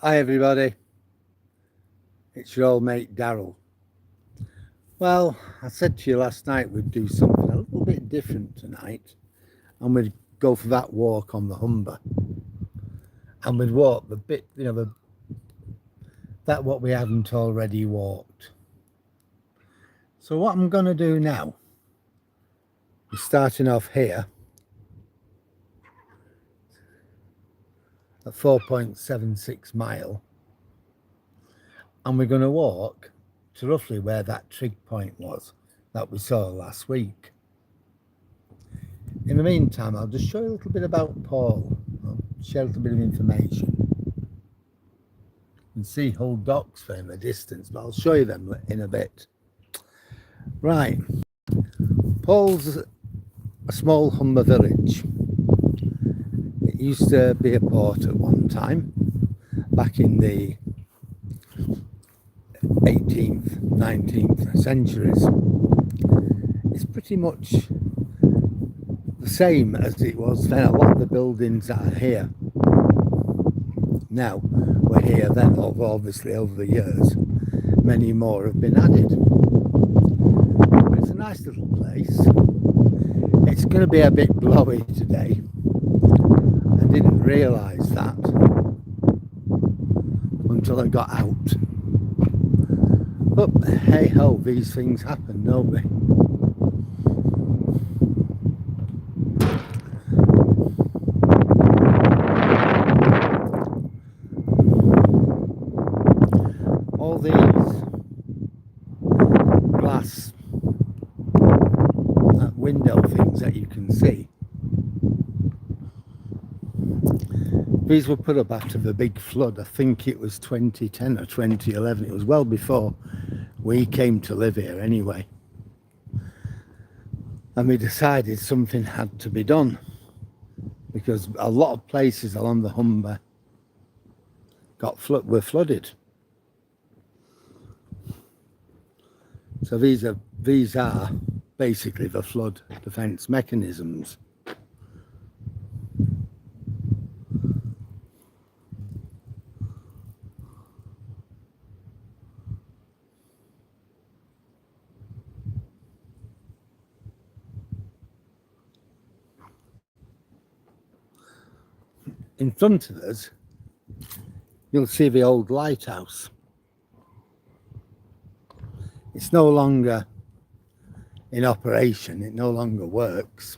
Hi everybody, it's your old mate Daryl. Well, I said to you last night we'd do something a little bit different tonight and we'd go for that walk on the Humber. And we'd walk the bit, that what we hadn't already walked. So what I'm going to do now is starting off here at 4.76 mile and we're going to walk to roughly where that trig point was that we saw last week. In the meantime, I'll just show you a little bit about Paul. I'll share a little bit of information. You can see Hull Docks from a distance, but I'll show you them in a bit. Right, Paul's a small Humber village. It used to be a port at one time, back in the 18th, 19th centuries. It's pretty much the same as it was then. A lot of the buildings that are here now were here then, although obviously over the years many more have been added. But it's a nice little place. It's going to be a bit blowy today. I didn't realise that until I got out. But hey ho, these things happen, don't they? All these glass window things that you can see, these were put up after the big flood. I think it was 2010 or 2011. It was well before we came to live here anyway. And we decided something had to be done because a lot of places along the Humber were flooded. So these are basically the flood defence mechanisms. In front of us, you'll see the old lighthouse. It's no longer in operation, it no longer works.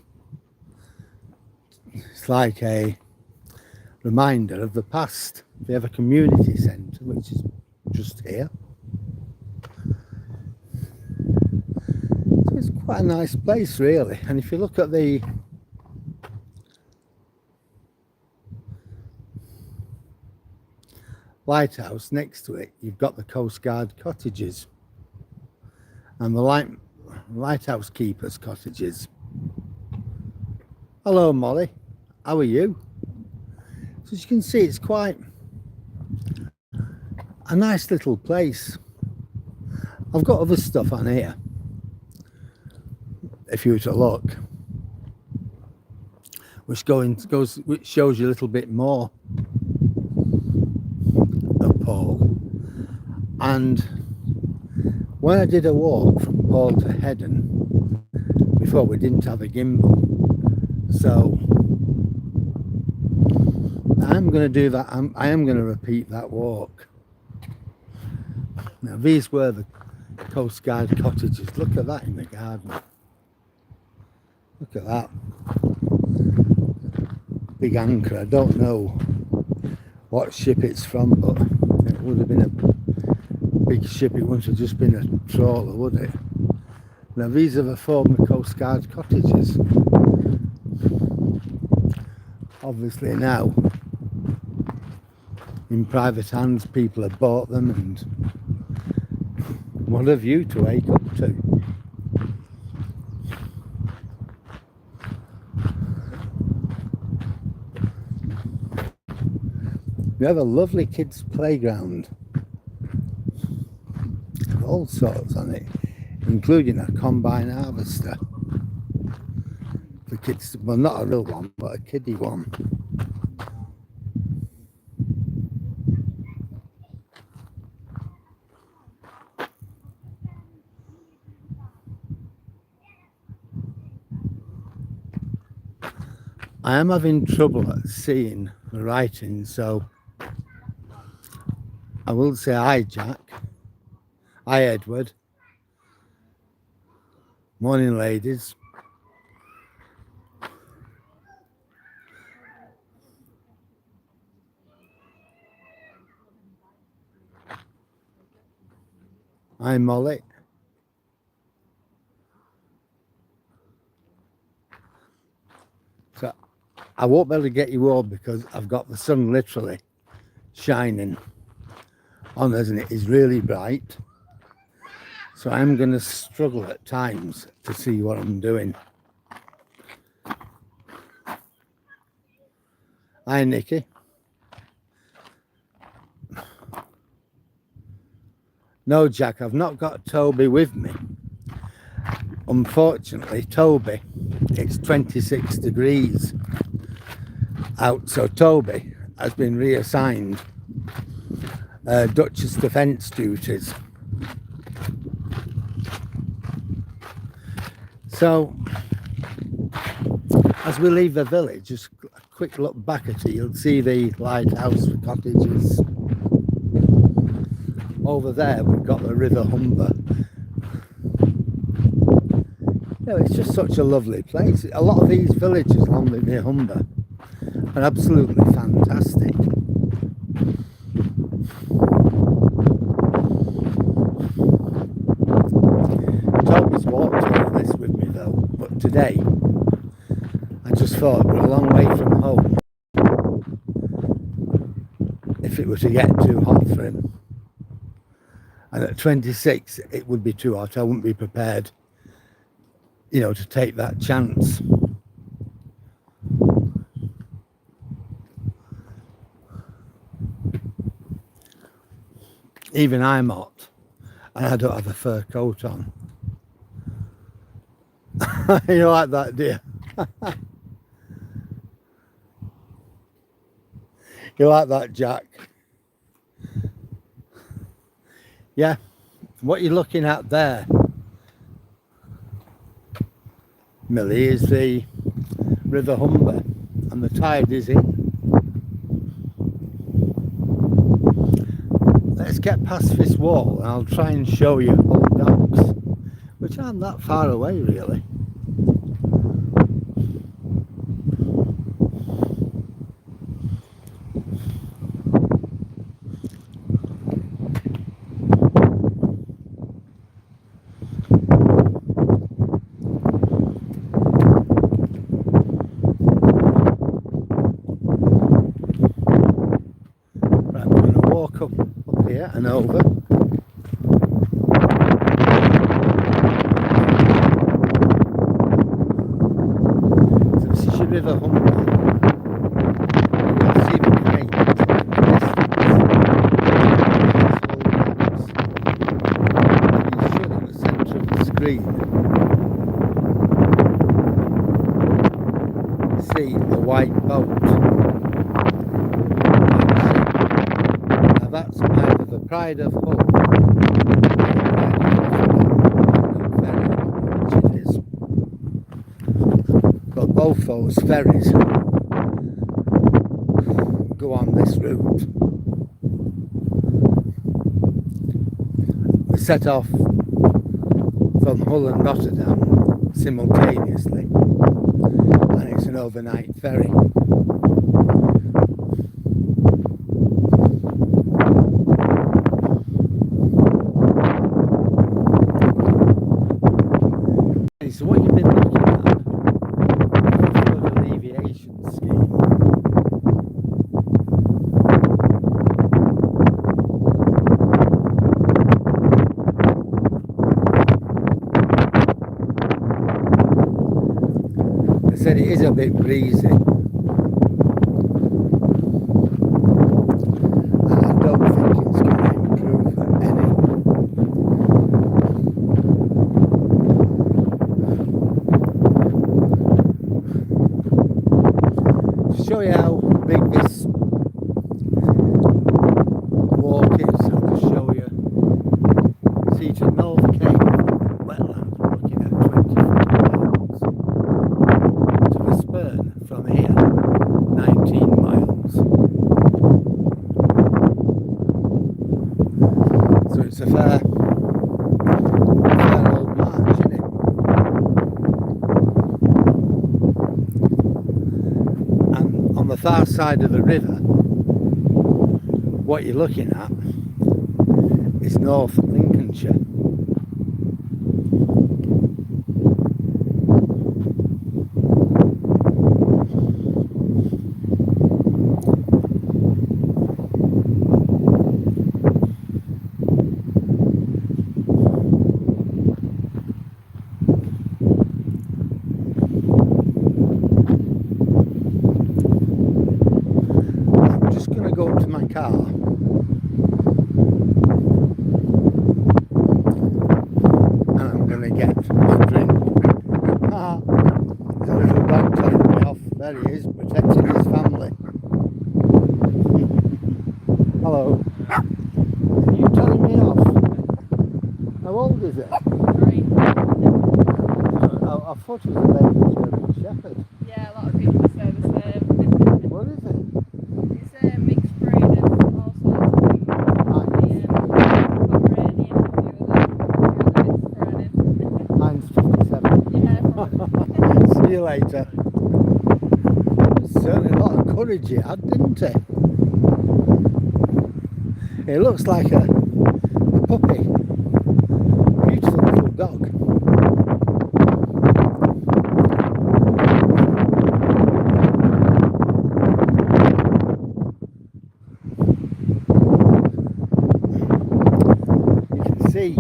It's like a reminder of the past. We have a community centre, which is just here. So it's quite a nice place, really. And if you look at the lighthouse next to it, you've got the Coast Guard cottages and the lighthouse keepers' cottages. Hello Molly, how are you? So as you can see, it's quite a nice little place. I've got other stuff on here if you were to look, which shows you a little bit more of Paul. And when I did a walk from Paul to Heddon before, we didn't have a gimbal, so I'm going to do that. I am going to repeat that walk. Now these were the Coast Guard cottages. Look at that in the garden. Look at that big anchor. I don't know what ship it's from, but it would have been a big ship. It wouldn't have just been a trawler, would it? Now these are the former Coast Guard cottages. Obviously now in private hands, people have bought them, and what a view to wake up to. We have a lovely kids' playground, all sorts on it, including a combine harvester for kids. Well, not a real one, but a kiddie one. I am having trouble at seeing the writing, so I will say hi, Jack. Hi, Edward. Morning, ladies. Hi, Molly. So I won't be able to get you all because I've got the sun literally shining on us and it is really bright. So I'm going to struggle at times to see what I'm doing. Hi, Nikki. No, Jack, I've not got Toby with me. Unfortunately, Toby, it's 26 degrees out, so Toby has been reassigned Duchess defence duties. So, as we leave the village, just a quick look back at it, you'll see the lighthouse cottages. Over there, we've got the River Humber. You know, it's just such a lovely place. A lot of these villages along the Humber are absolutely fantastic. Toby's walked over this with me though, but today I just thought we're a long way from home. If it were to get too hot for him, and at 26 it would be too hot, I wouldn't be prepared, you know, to take that chance. Even I'm hot and I don't have a fur coat on. You like that, dear? You like that, Jack? Yeah, what you're looking at there, Millie, is the River Humber and the tide is in. Let's get past this wall and I'll try and show you old docks, which aren't that far away really. Right, we're going to walk up here and over. So this is your River Humber. You can see the cranes in the distance. You should at the centre of the screen see the white boat. Now that's either the Pride of Hull Ferry, which it is. But both those ferries go on this route. We set off from Hull and Rotterdam simultaneously, and it's an overnight ferry. So what you've been looking at is the flood alleviation scheme. I said it is a bit breezy, and I don't think it's going to improve any. To show you how big this walk is, I'll just show you. See, to North Cape wetlands, we're looking at 24 miles. To the Spurn from here fair old march, isn't it? And on the far side of the river, what you're looking at is North Lincolnshire. I'm just going to go to my car and I'm going to get my drink. There's a little dog telling me off. There he is, protecting his family. Hello. Are you telling me off? How old is it? 3. I thought it was a baby German Shepherd. Yeah, a lot of people say the same. What is it? It's a mixed breed of all sorts of things. Pomeranian, a few of them. Mine's 57. Yeah, probably. See you later. Certainly a lot of courage it had, didn't it? It looks like a puppy. Beautiful little dog. You can see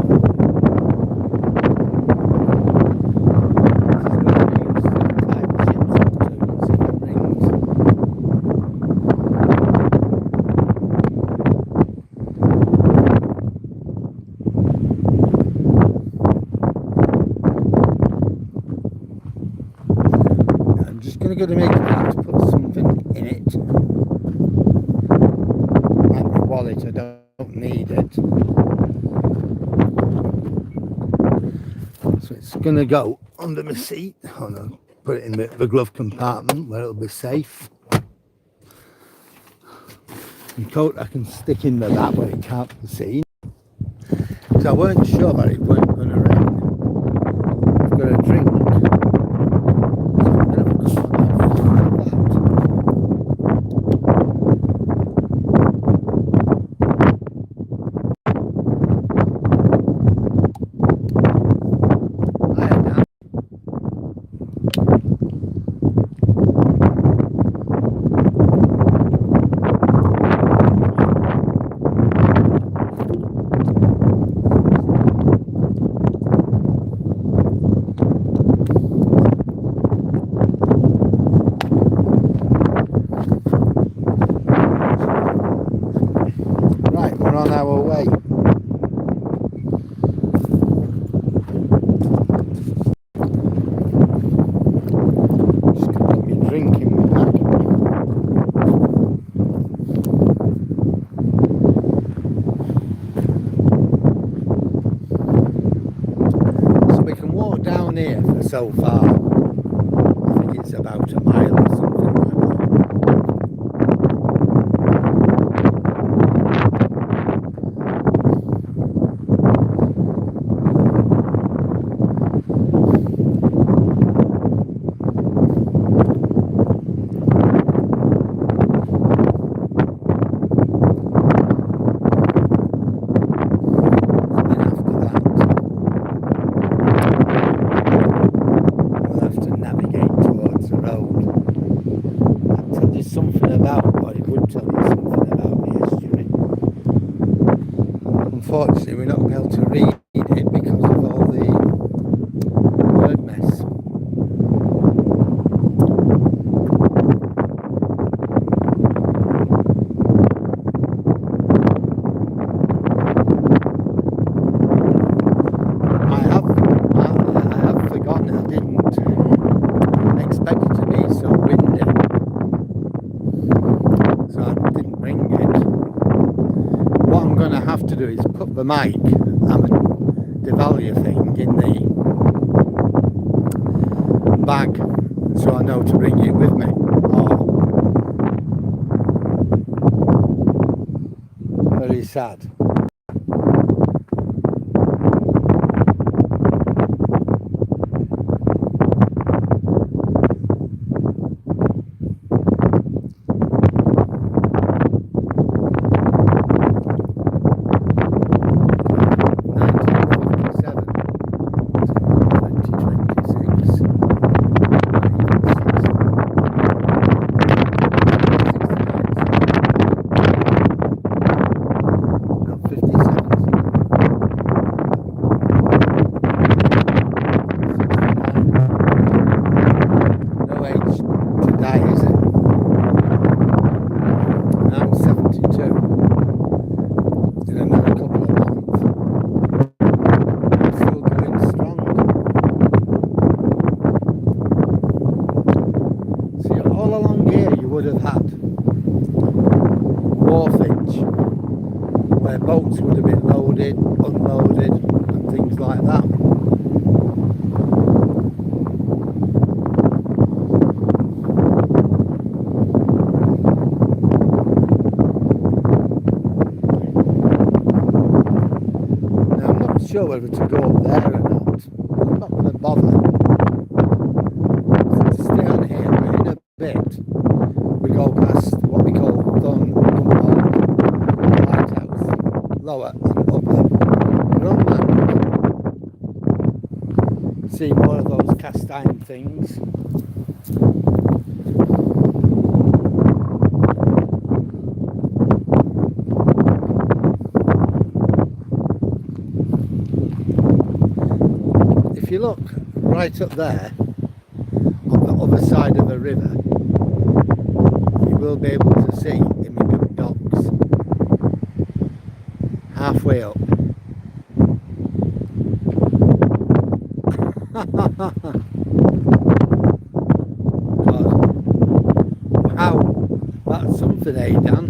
going to make it out to put something in it. Like my wallet, I don't need it. So it's going to go under my seat. Hold on, put it in the glove compartment where it'll be safe. And coat I can stick in that where it can't be seen. Because I weren't sure that it weren't going to rain. I've got a drink. On our way. Just gonna put my drink in my bag. So we can walk down here for so far. I think it's about a mile or something like that. Unfortunately, we're not going to be able to read it because of all the word mess. I have forgotten. I didn't expect it to be so windy, so I didn't bring it. What I'm going to have to do is put the mic and the devalue thing in the bag so I know to bring it with me. Very sad. wharfage where boats would have been loaded, unloaded, and things like that. Now I'm not sure whether to go up there or not. I'm not going to bother. To stay on here, but in a bit we go past what we call Lighthouse, lower and upper. Run that. See more of those cast iron things. If you look right up there on the other side of the river, you will be able to see Immingham Docks halfway up. God. Wow, that's something, eh, Dan?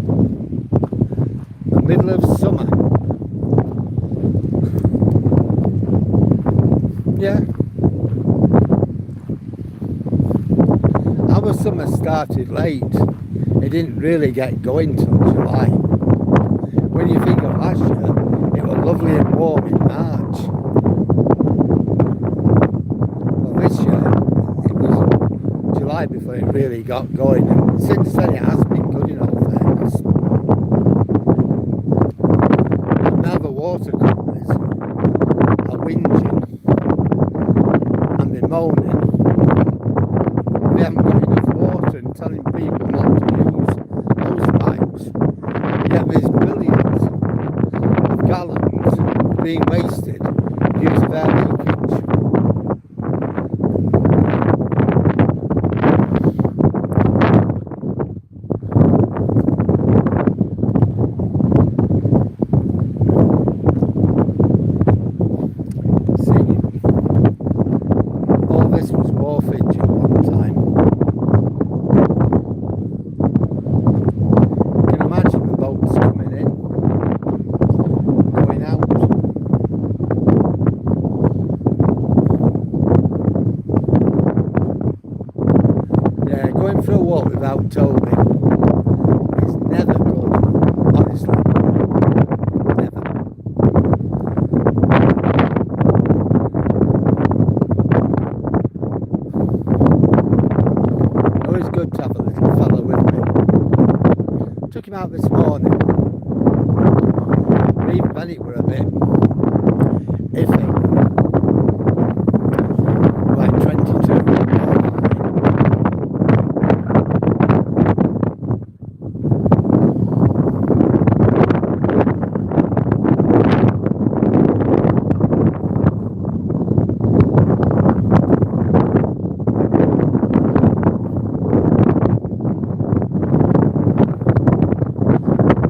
The middle of summer. Yeah. Our summer started late. It didn't really get going till July. When you think of last year, it was lovely and warm in March. Well, this year, it was July before it really got going. And since then, it has been good in all fairness. And now the water companies are whinging and they're moaning. They haven't got enough water and telling people not to use those pipes. Yet there's millions of gallons being wasted due to their leakage. See, all this was wharfage at one time. You can imagine the boats coming in, going out. Yeah, going for a walk without Toby is never good, honestly. Never. Always good to have a little fella with me. Took him out this morning. Even then it were a bit iffy. Like 22.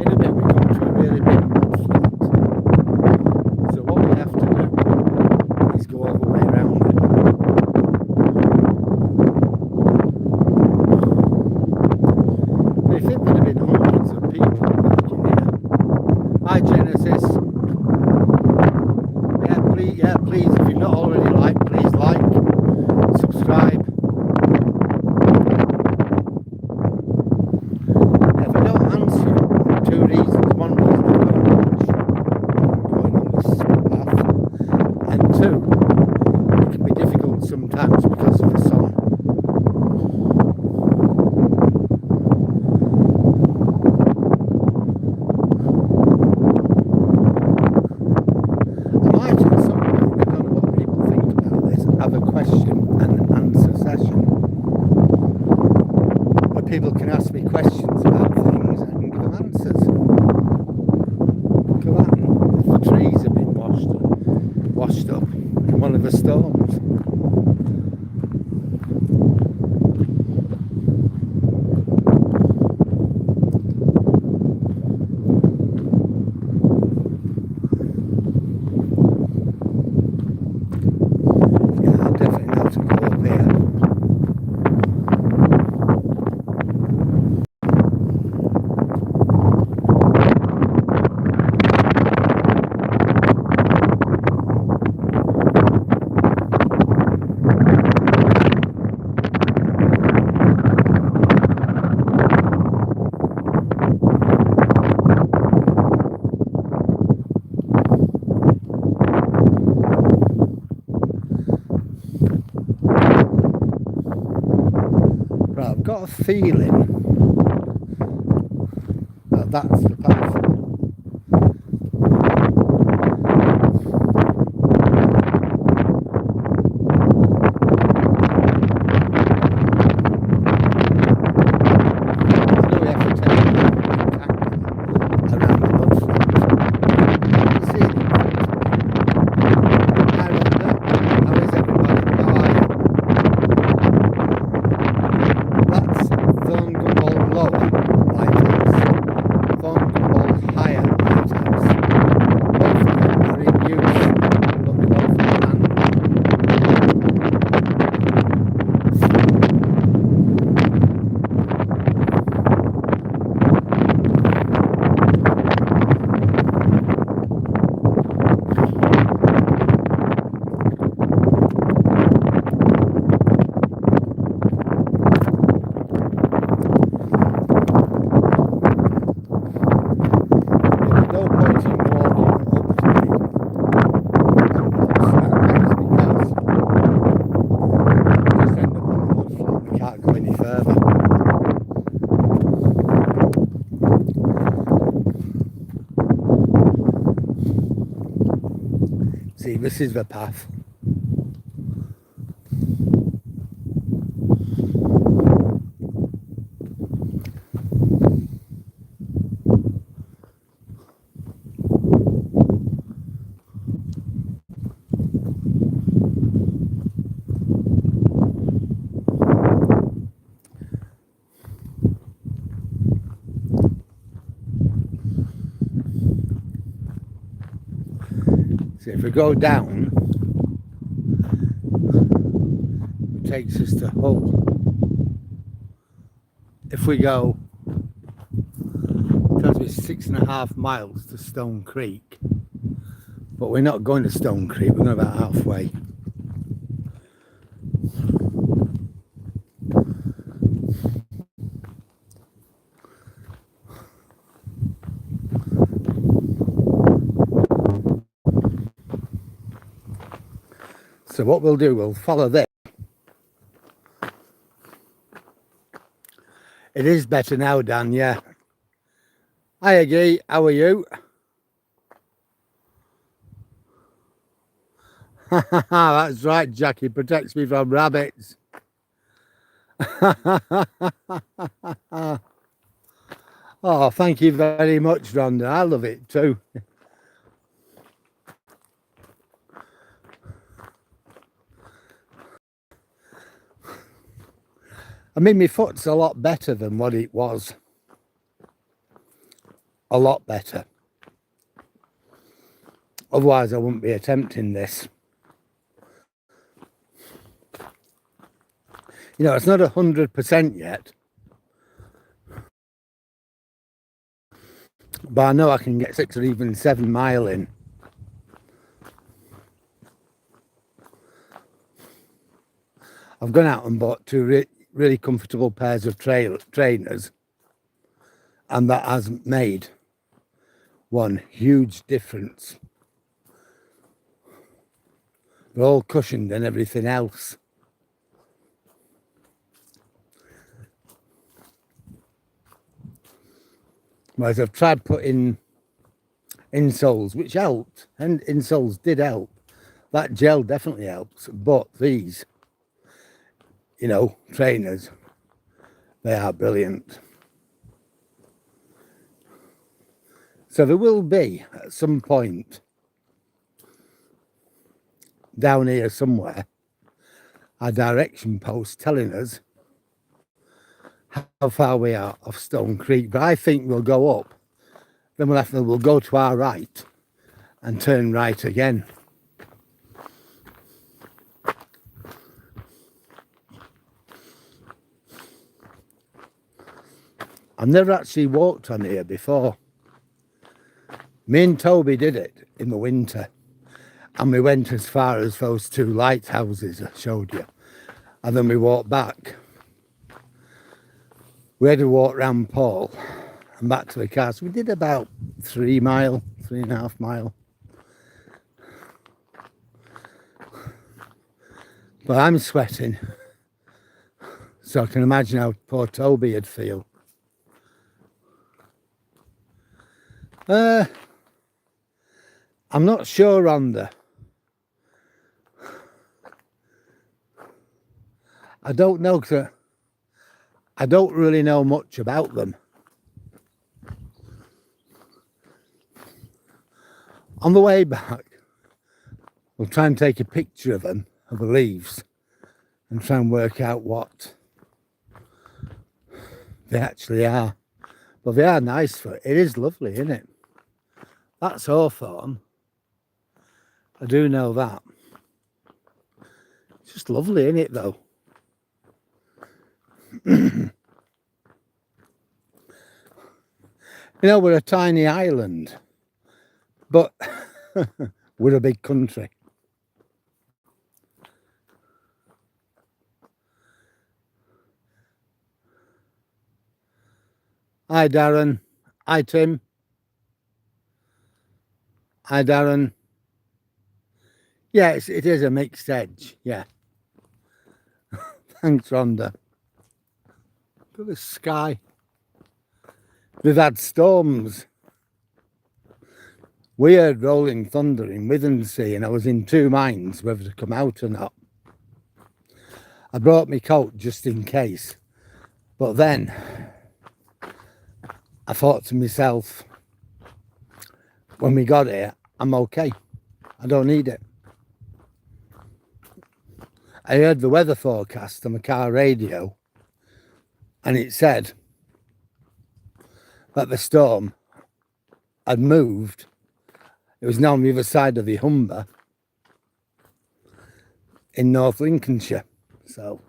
In a bit we come to a really big mudflat. So what we have to do is go all the way around it. They think there'd have been hundreds of people working here. Hi Genesis. Yeah, please, if you're not already please like, subscribe. If I don't answer, two reasons. One was the going on this path, and two, it can be difficult sometimes because of the sun. feeling that that's the path. See, this is the path. So if we go down, it takes us to Hull. If we go, it tells me 6.5 miles to Stone Creek, but we're not going to Stone Creek, we're going about halfway. So what we'll do, we'll follow this. It is better now, Dan, yeah. Hi, Aggie, how are you? That's right, Jackie, protects me from rabbits. Oh, thank you very much, Rhonda. I love it too. I mean, my foot's a lot better than what it was. A lot better. Otherwise, I wouldn't be attempting this. You know, it's not 100% yet. But I know I can get 6 or even 7 mile in. I've gone out and bought 2 really comfortable pairs of trainers, and that has made one huge difference. They're all cushioned and everything else. Whereas I've tried putting insoles, which helped, and insoles did help. That gel definitely helps, but these, you know, trainers, they are brilliant. So there will be, at some point, down here somewhere, a direction post telling us how far we are off Stone Creek. But I think we'll go up, then we'll go to our right and turn right again. I've never actually walked on here before. Me and Toby did it in the winter, and we went as far as those 2 lighthouses I showed you, and then we walked back. We had to walk round Paul and back to the car, so we did about 3.5 mile. But I'm sweating So I can imagine how poor Toby would feel. I'm not sure on I don't know, because I don't really know much about them. On the way back, we'll try and take a picture of them, of the leaves, and try and work out what they actually are. But they are nice for it. It is lovely, isn't it? That's hawthorn. I do know that. It's just lovely, isn't it, though? You know, we're a tiny island, but we're a big country. Hi, Darren. Hi, Tim. Hi, Darren. Yeah, it is a mixed edge. Yeah. Thanks, Rhonda. Look at the sky. We've had storms. We heard rolling thunder in Withensea, and I was in two minds whether to come out or not. I brought my coat just in case. But then I thought to myself, when we got here, I'm okay. I don't need it. I heard the weather forecast on the car radio, and it said that the storm had moved. It was now on the other side of the Humber in North Lincolnshire. So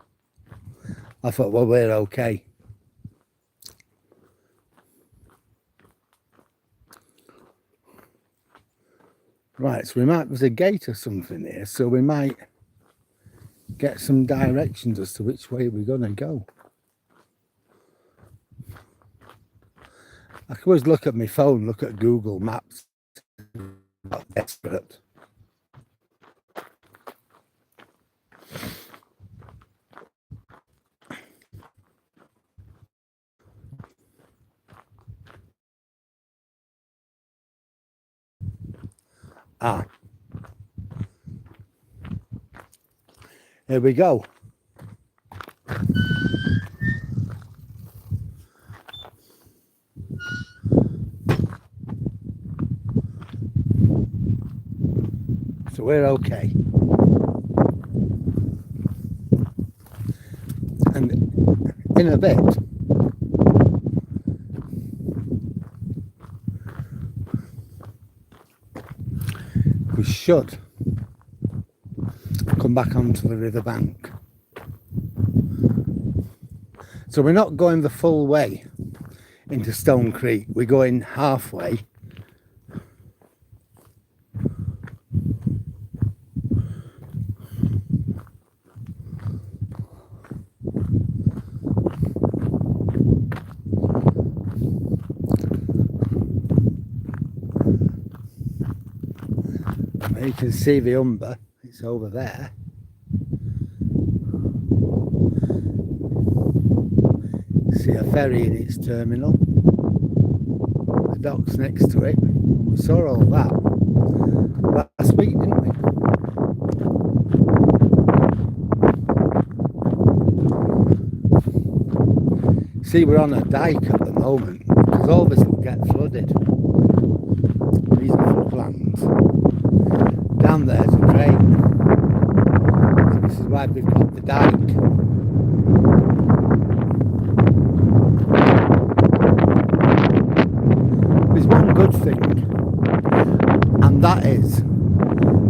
I thought, well, we're okay. Right, so there's a gate or something here, so we might get some directions as to which way we're going to go. I can always look at my phone, look at Google Maps. I'm not desperate. Here we go. So we're okay. And in a bit, we should come back onto the river bank. So we're not going the full way into Stone Creek, we're going halfway. You can see the Humber, it's over there. See a ferry in its terminal. The dock's next to it. We saw all that last week, didn't we? See, we're on a dike at the moment because all this will get flooded. These are floodlands. Down there's a drain. So this is why we've got the dike. There's one good thing, and that is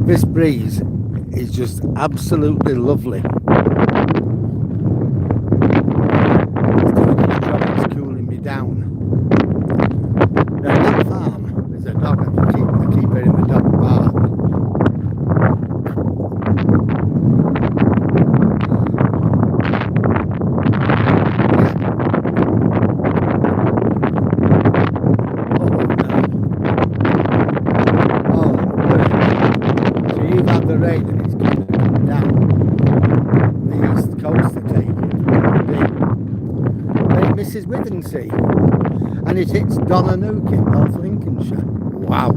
this breeze is just absolutely lovely. It's doing a good job, it's cooling me down. Now at that farm, there's a dog, I keep hearing the dog bark. Rain and it's kind of coming down. The see. And it hits Donanook in North Lincolnshire. Wow.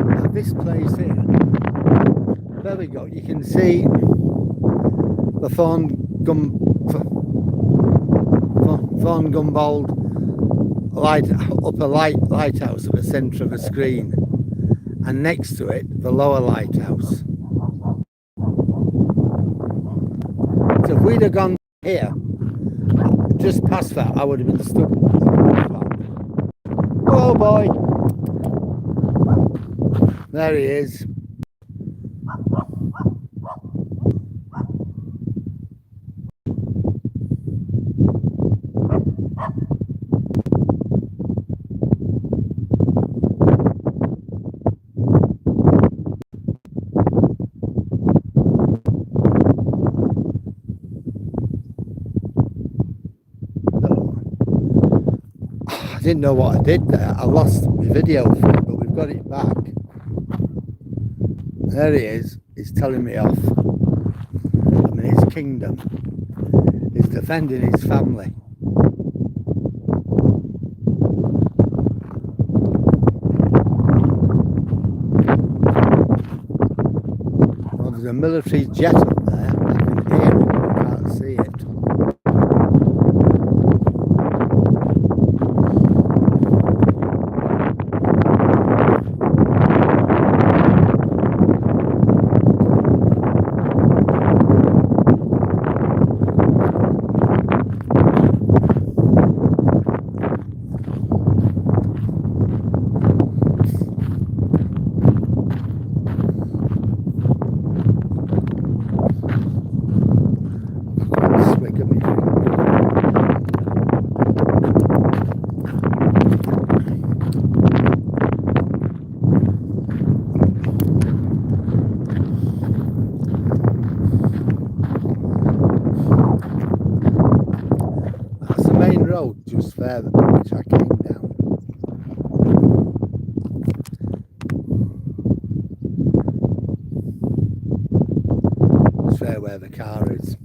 Now this place here, there we go, you can see the Thorngumbold lighthouse at the centre of the screen, and next to it the lower lighthouse. So if we'd have gone here, just past that, I would have been stuck. Oh boy! There he is. I didn't know what I did there. I lost my video for it, but we've got it back. There he is. He's telling me off. I'm in his kingdom. He's defending his family. Well, there's a military jet up there. I can hear it, but I can't see it. Just there, which I came down. It's there where the car is.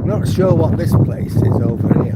Not sure what this place is over here.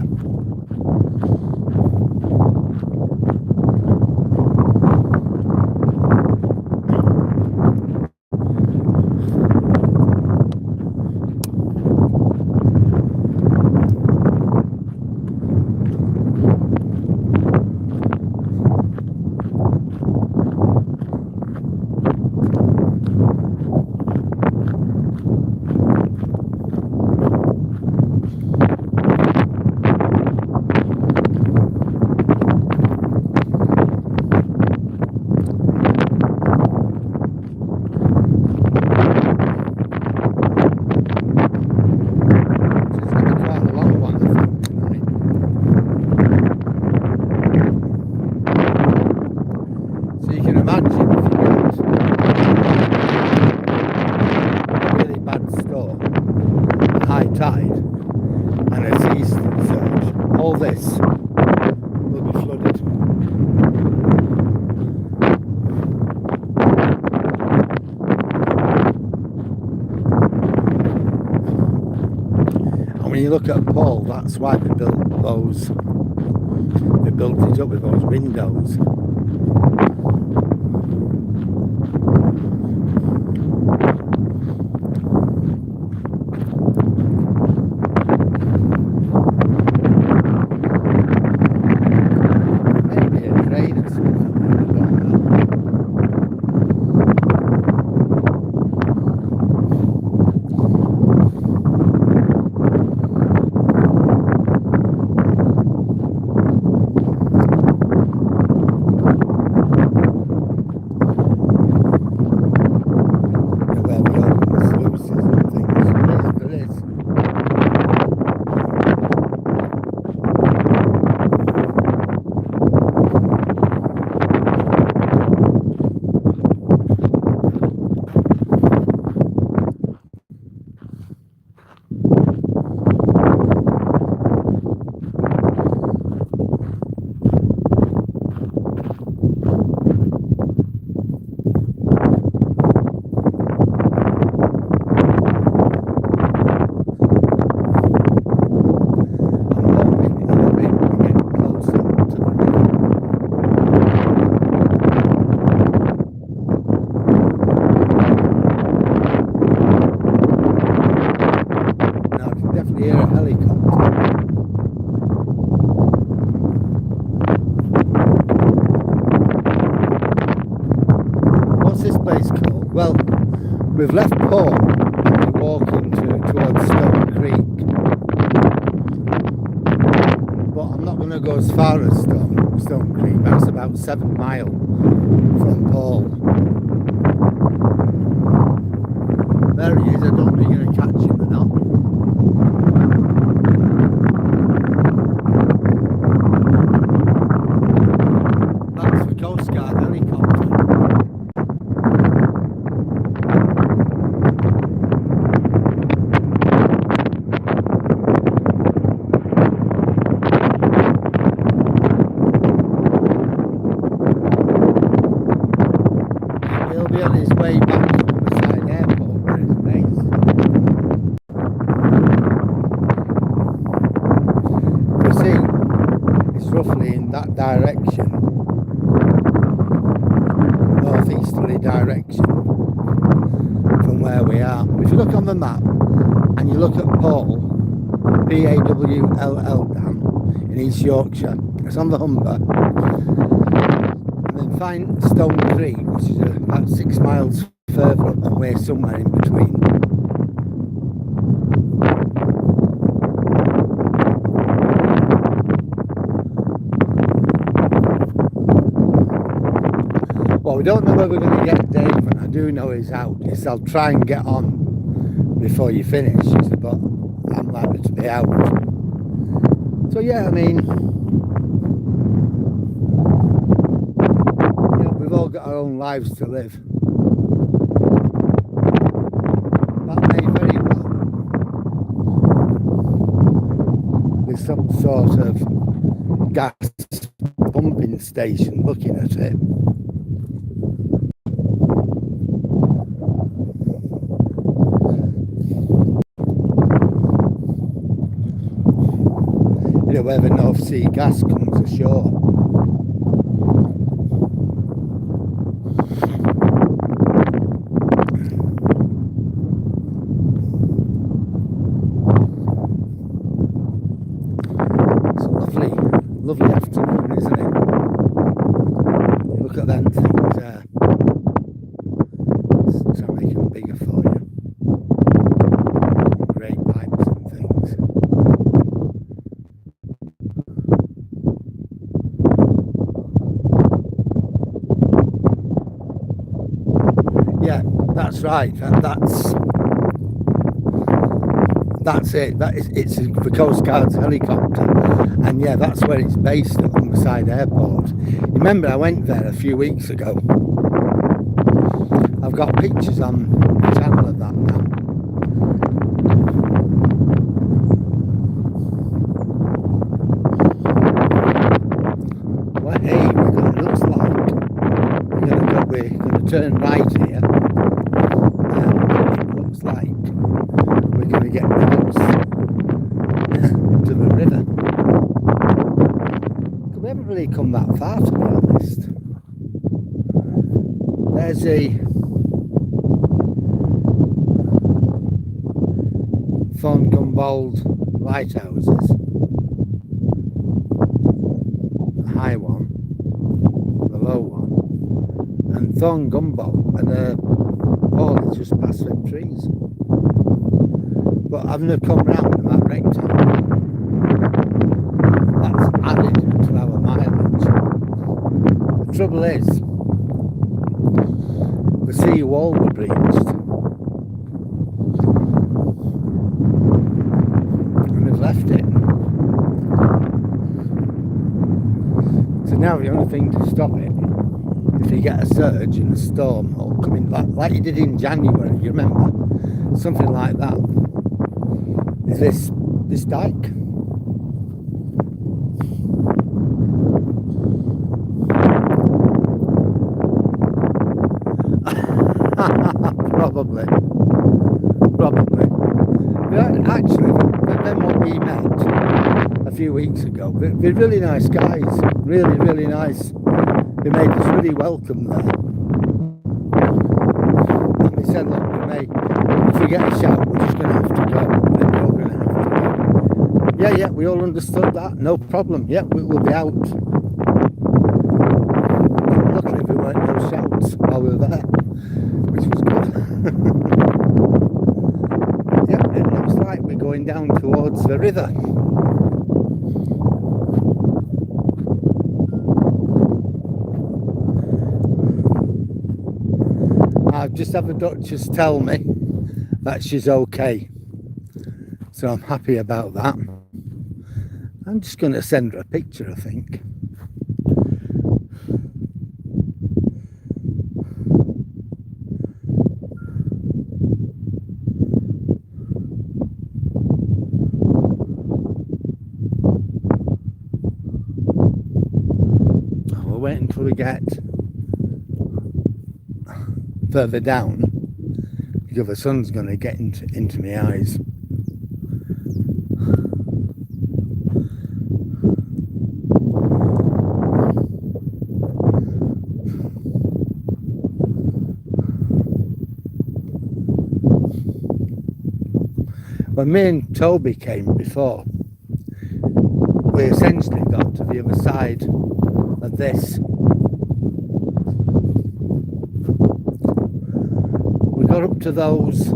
Tide and a sea surge, all this will be flooded. And when you look at Paul, that's why they built those. They built it up with those windows. we've left Port and we're walking towards Stone Creek. But I'm not going to go as far as Stone Creek. That's about 7 miles from Paul. There he is. I don't know if you're going to catch him or not. That's the Coast Guard helicopter. He'll be on his way back to Humberside Airport where it's based. You see, it's roughly in that direction, northeasterly direction from where we are. If you look on the map and you look at Paul, P-A-W-L-L Dam in East Yorkshire, it's on the Humber, and then find Stone Creek, which is about 6 miles further up, and we're somewhere in between. Well, we don't know whether we're going to get Dave, and I do know he's out. He said, I'll try and get on before you finish. He said, but I'm likely to be out. So yeah, I mean, you know, we've all got our own lives to live. That may very well be some sort of gas pumping station looking at it. You know, where the North Sea gas comes ashore. It's a lovely afternoon, isn't it? Look at them things there. Let's try and make them bigger for you. Great pipes and things. Yeah, that's right. That's it. It's the Coast Guard's helicopter, and yeah, that's where it's based at Humberside Airport. You remember I went there a few weeks ago. I've got pictures on the channel of that now. Well, hey, it looks like we're going to turn right here. It looks like we're going to get close to the river. We haven't really come that far, to be honest. There's the Thorngumbold lighthouses. The high one, the low one, and Thorngumbold, and all is just past them trees. But having to come round in that rectangle, that's added to our mileage. The trouble is, the sea wall was breached, and we've left it. So now the only thing to stop it, if you get a surge in a storm or coming like you did in January, you remember, something like that, is this dike. Probably. But actually, then what we met a few weeks ago, they're really nice guys, really nice. They made us really welcome there. And they said, look, if we get a shout, we're just going to have to go. Then we're all going to have to go. Yeah, we all understood that. No problem. Yeah, we'll be out. Luckily, there weren't no shouts while we were there, which was good. going down towards the river. I've just had the Duchess tell me that she's okay, so I'm happy about that. I'm just going to send her a picture, I think. We'll wait until we get further down, because the sun's going to get into my eyes. When me and Toby came before, we essentially got to the other side of this. We got up to those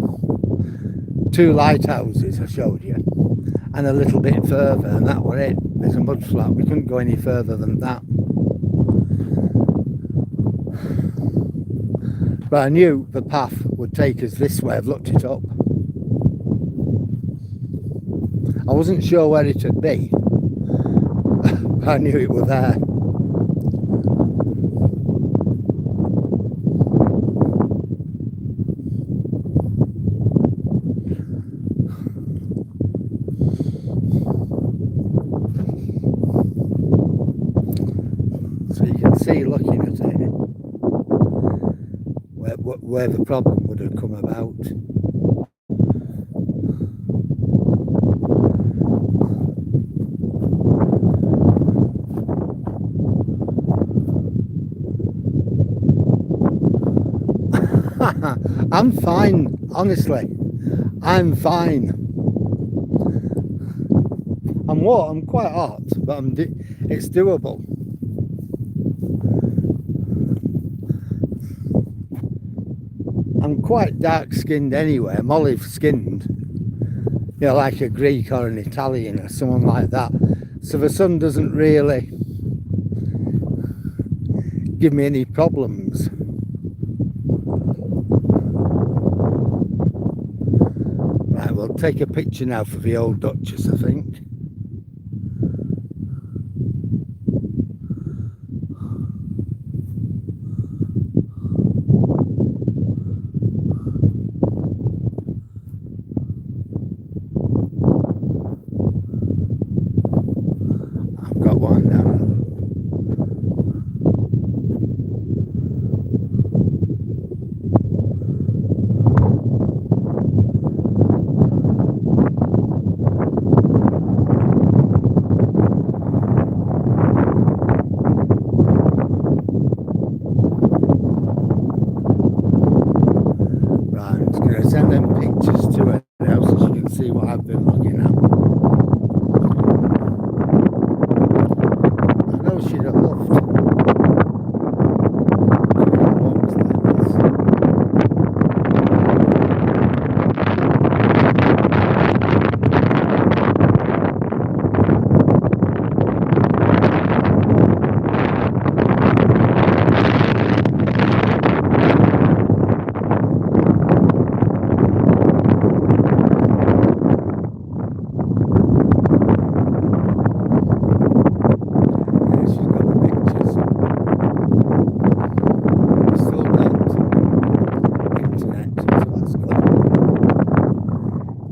two lighthouses I showed you, and a little bit further, and that was it. There's a mud flat. We couldn't go any further than that. But I knew the path would take us this way. I've looked it up. I wasn't sure where it would be, but I knew it was there. So you can see, looking at it, where the problem would have come about. I'm fine, honestly. I'm fine. I'm quite hot, but it's doable. I'm quite dark-skinned anyway. I'm olive-skinned, you know, like a Greek or an Italian or someone like that. So the sun doesn't really give me any problems. Right, we'll take a picture now for the old Duchess, I think. I've got one now. Send them pictures to her now so she can see what I've been looking at. I know she'd have loved walks like this.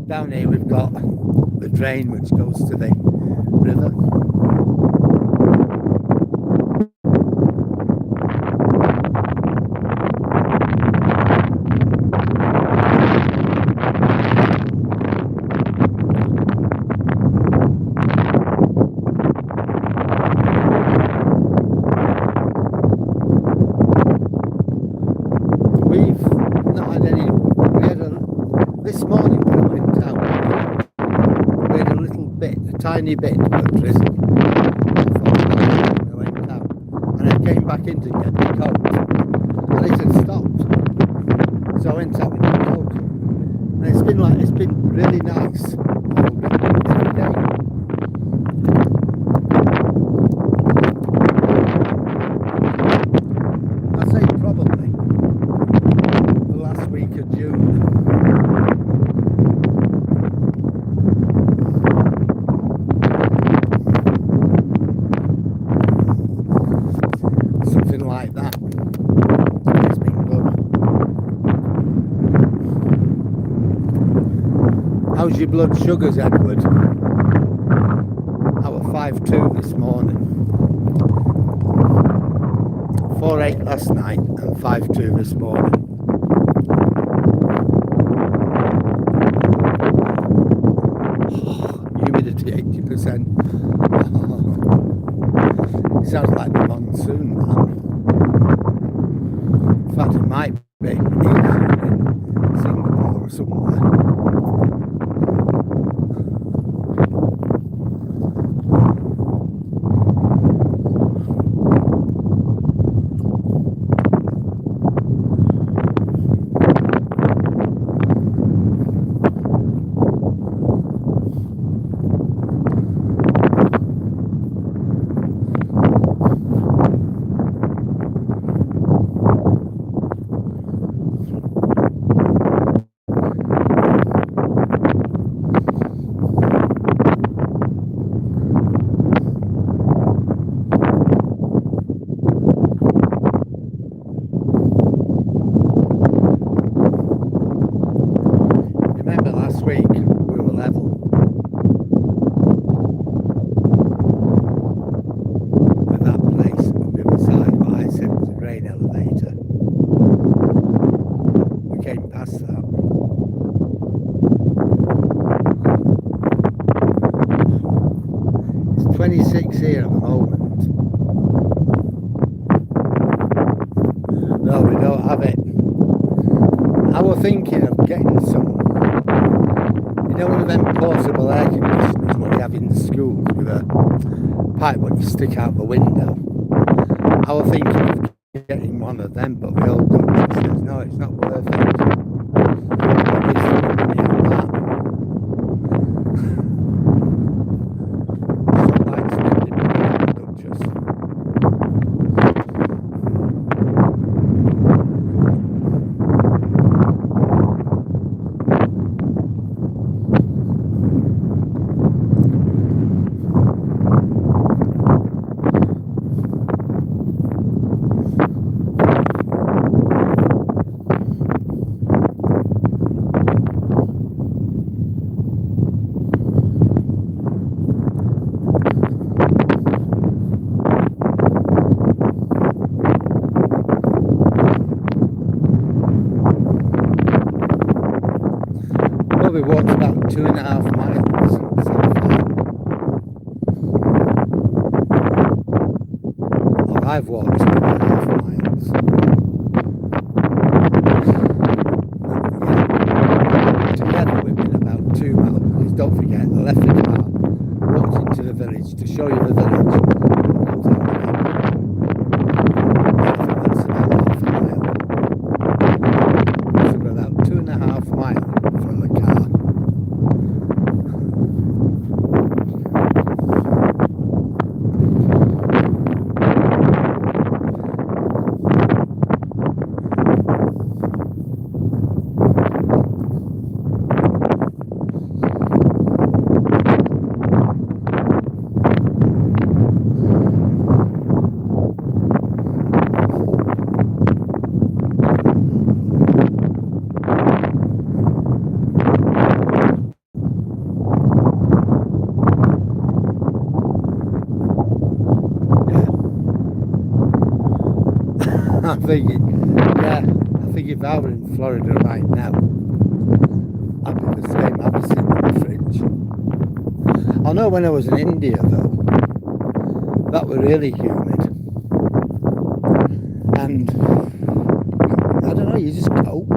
Down here we've got the drain which goes to the river. We've not had any, this morning when I went out, we had a little bit, a tiny bit of drizzle. I went out and I came back in to get the coat and it had stopped. So I went out with the coat and it's it's been really nice every day. I'd say probably the last week of June. Something like that. It's been good. How's your blood sugars, Edward? I was 5.2 this morning. 4.8 last night and 5.2 this morning. Humidity 80%. It sounds like the monsoon, that. In fact, it might be in Singapore or somewhere. Past that. It's 26 here at the moment. No, we don't have it. I was thinking of getting some, one of them portable air conditioners what we have in the schools with a pipe what you stick out the window. I was thinking of getting one of them, but the old doctor says no, it's not worth it. We walked about 2.5 miles so far. Well, I've walked 2.5 miles. Yeah. Together we've been about 2 miles. Because don't forget, I left the car, walked into the village to show you the village. That's about half a mile. So we're about 2.5 miles from the car. I think if I were in Florida right now, I'd be the same. I'd be sitting in the fridge. I know when I was in India though, that was really humid. And I don't know, you just cope.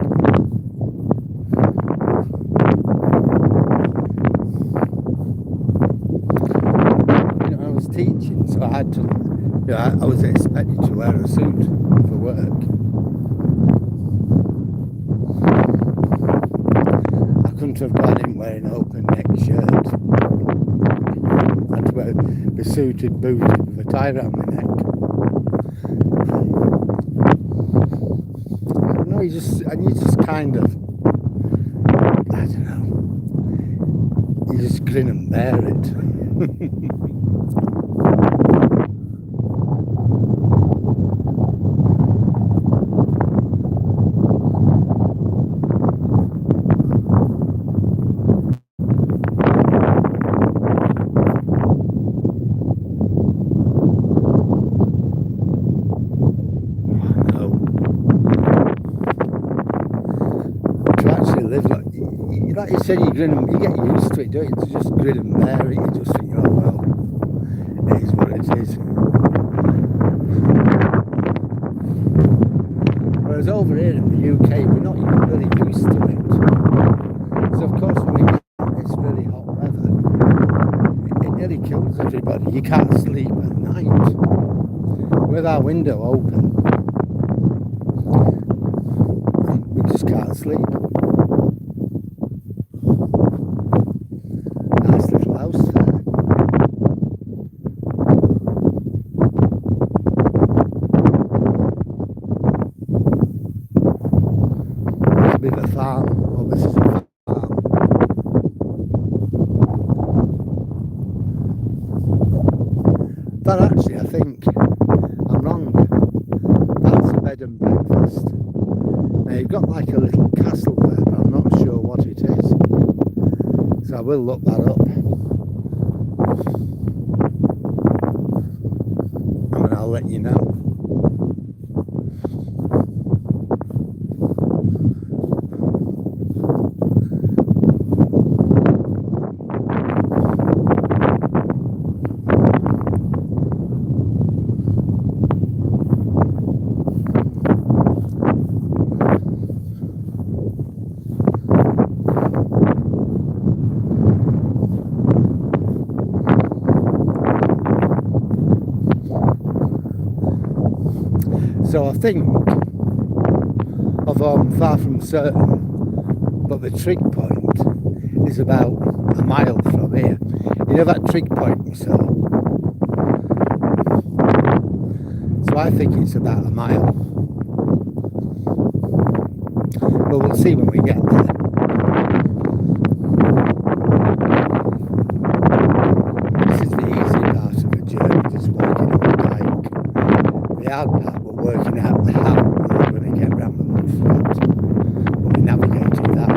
I was teaching, so I had to, I was expected to wear a suit for work. I shouldn't have gone in wearing an open neck shirt. I had to wear the suited booted with a tie around my neck. No, you just kind of, I don't know, you just grin and bear it. Like you said, you grin and you get used to it, don't you? To just grin and bear it. You just think, oh well, it is what it is. Whereas over here in the UK, we're not even really used to it. So of course, when we get this really hot weather, it nearly kills everybody. You can't sleep at night with our window open. We just can't sleep. But actually, I think I'm wrong. That's a bed and breakfast. Now, you've got like a little castle there, but I'm not sure what it is. So I will look that up. And I'll let you know. So I think, although I'm far from certain, but the trig point is about a mile from here. You know that trig point we saw? So I think it's about a mile. But we'll see when we get there. This is the easy part of the journey, just walking on the dike. The hard part, working out how we're going to get around the mud flat. But we navigated that.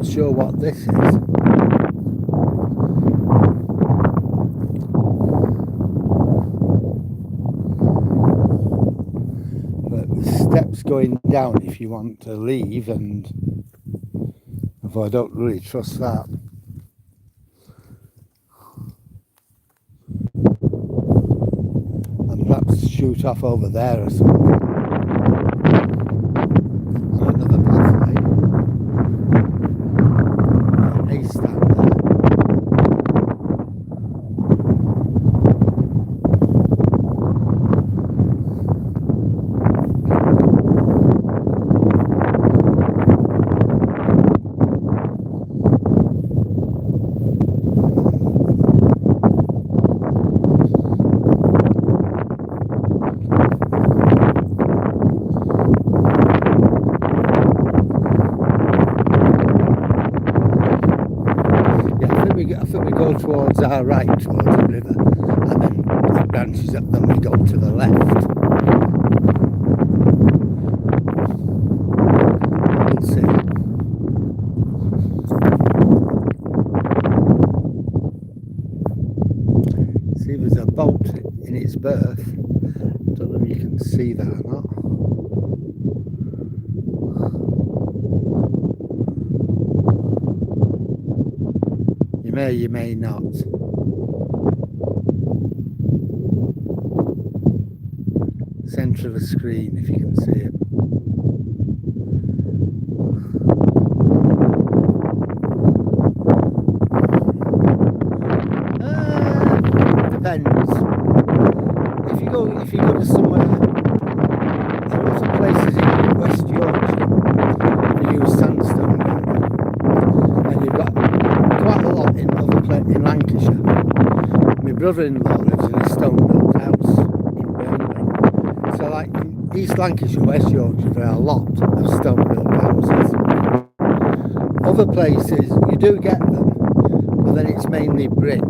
Sure what this is. But the steps going down if you want to leave, and although I don't really trust that. And perhaps shoot off over there or something. Another pathway. Towards our right, towards the river, and then it branches up, then we go to the left. We'll see. See, there's a boat in its berth. Don't know if you can see that or not. You may not. centre of the screen, if you can see it. Depends. If you go to somewhere, there are lots of places in West Yorkshire that use sandstone, and you've got quite a lot in in Lancashire. My brother-in-law lives in a stone-built house in Burnley. So like in East Lancashire, West Yorkshire, there are a lot of stone-built houses. Other places, you do get them, but then it's mainly brick.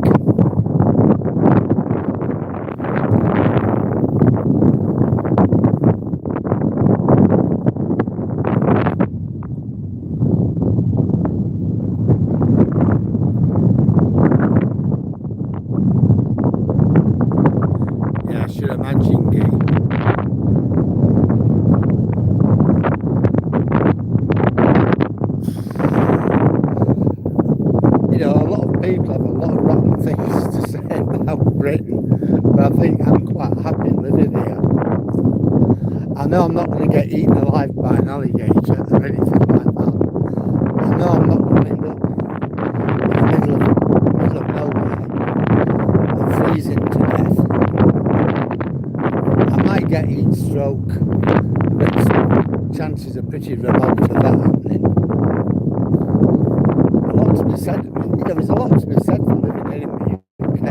Yeah, I should imagine, Gay. You know, a lot of people have a lot of rotten things to say about Britain, but I think I'm quite happy living here. I know I'm not going to get eaten alive by an alligator or anything like that. I know I'm not going to end up in the middle of nowhere and freezing to death. I might get heat stroke, but chances are pretty remote of that happening. A lot to be said. You know, there's a lot to be said for living here in the UK.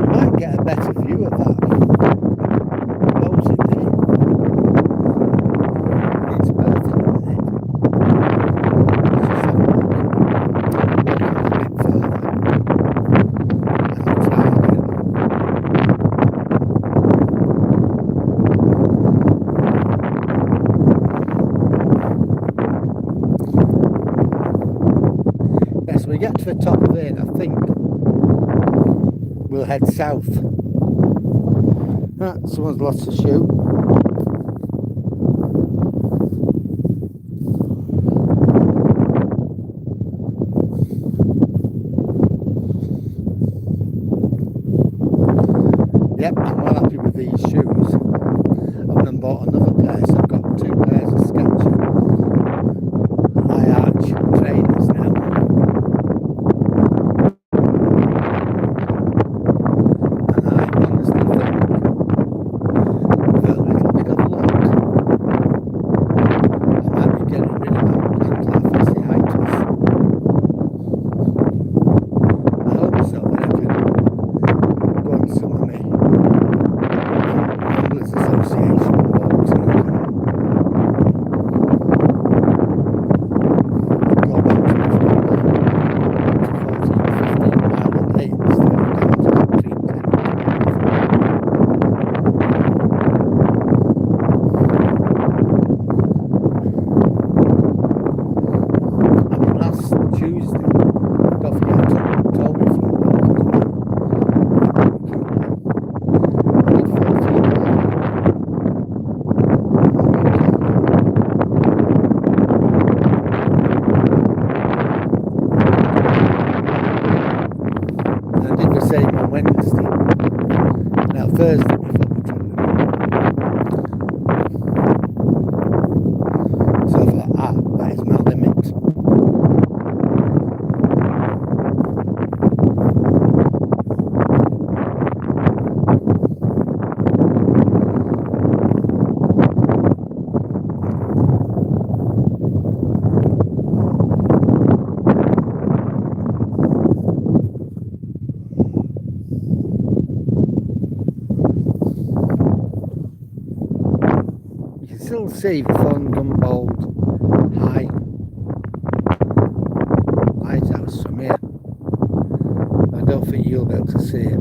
Might get a better view of that. Close it in. It's perfect, isn't it? Let's just have a look. Walking a bit further. And I'll try again. Yes, we get to the top of it, I think we'll head south. Ah, someone's lost a shoe. Yep, I'm well happy with these shoes. I've then bought another pair, so I've got 2 pairs of Skechers high arch trainers now. And I honestly think, with a little bit of luck, I might be getting rid of that plantar fasciitis. I hope so, that I can go on some of my Ramblers Association walks and I can go back to my 14, 15 mile a day instead of down to between 10 and 12. I mean, last Tuesday, don't forget I took Tony for a walk as well. I did 14 miles. And I did the same on Wednesday. Now Thursday before the tournament. So I thought, that is my limit. You can still see the Thorn Gumbold High lighthouse from here. I don't think you'll be able to see it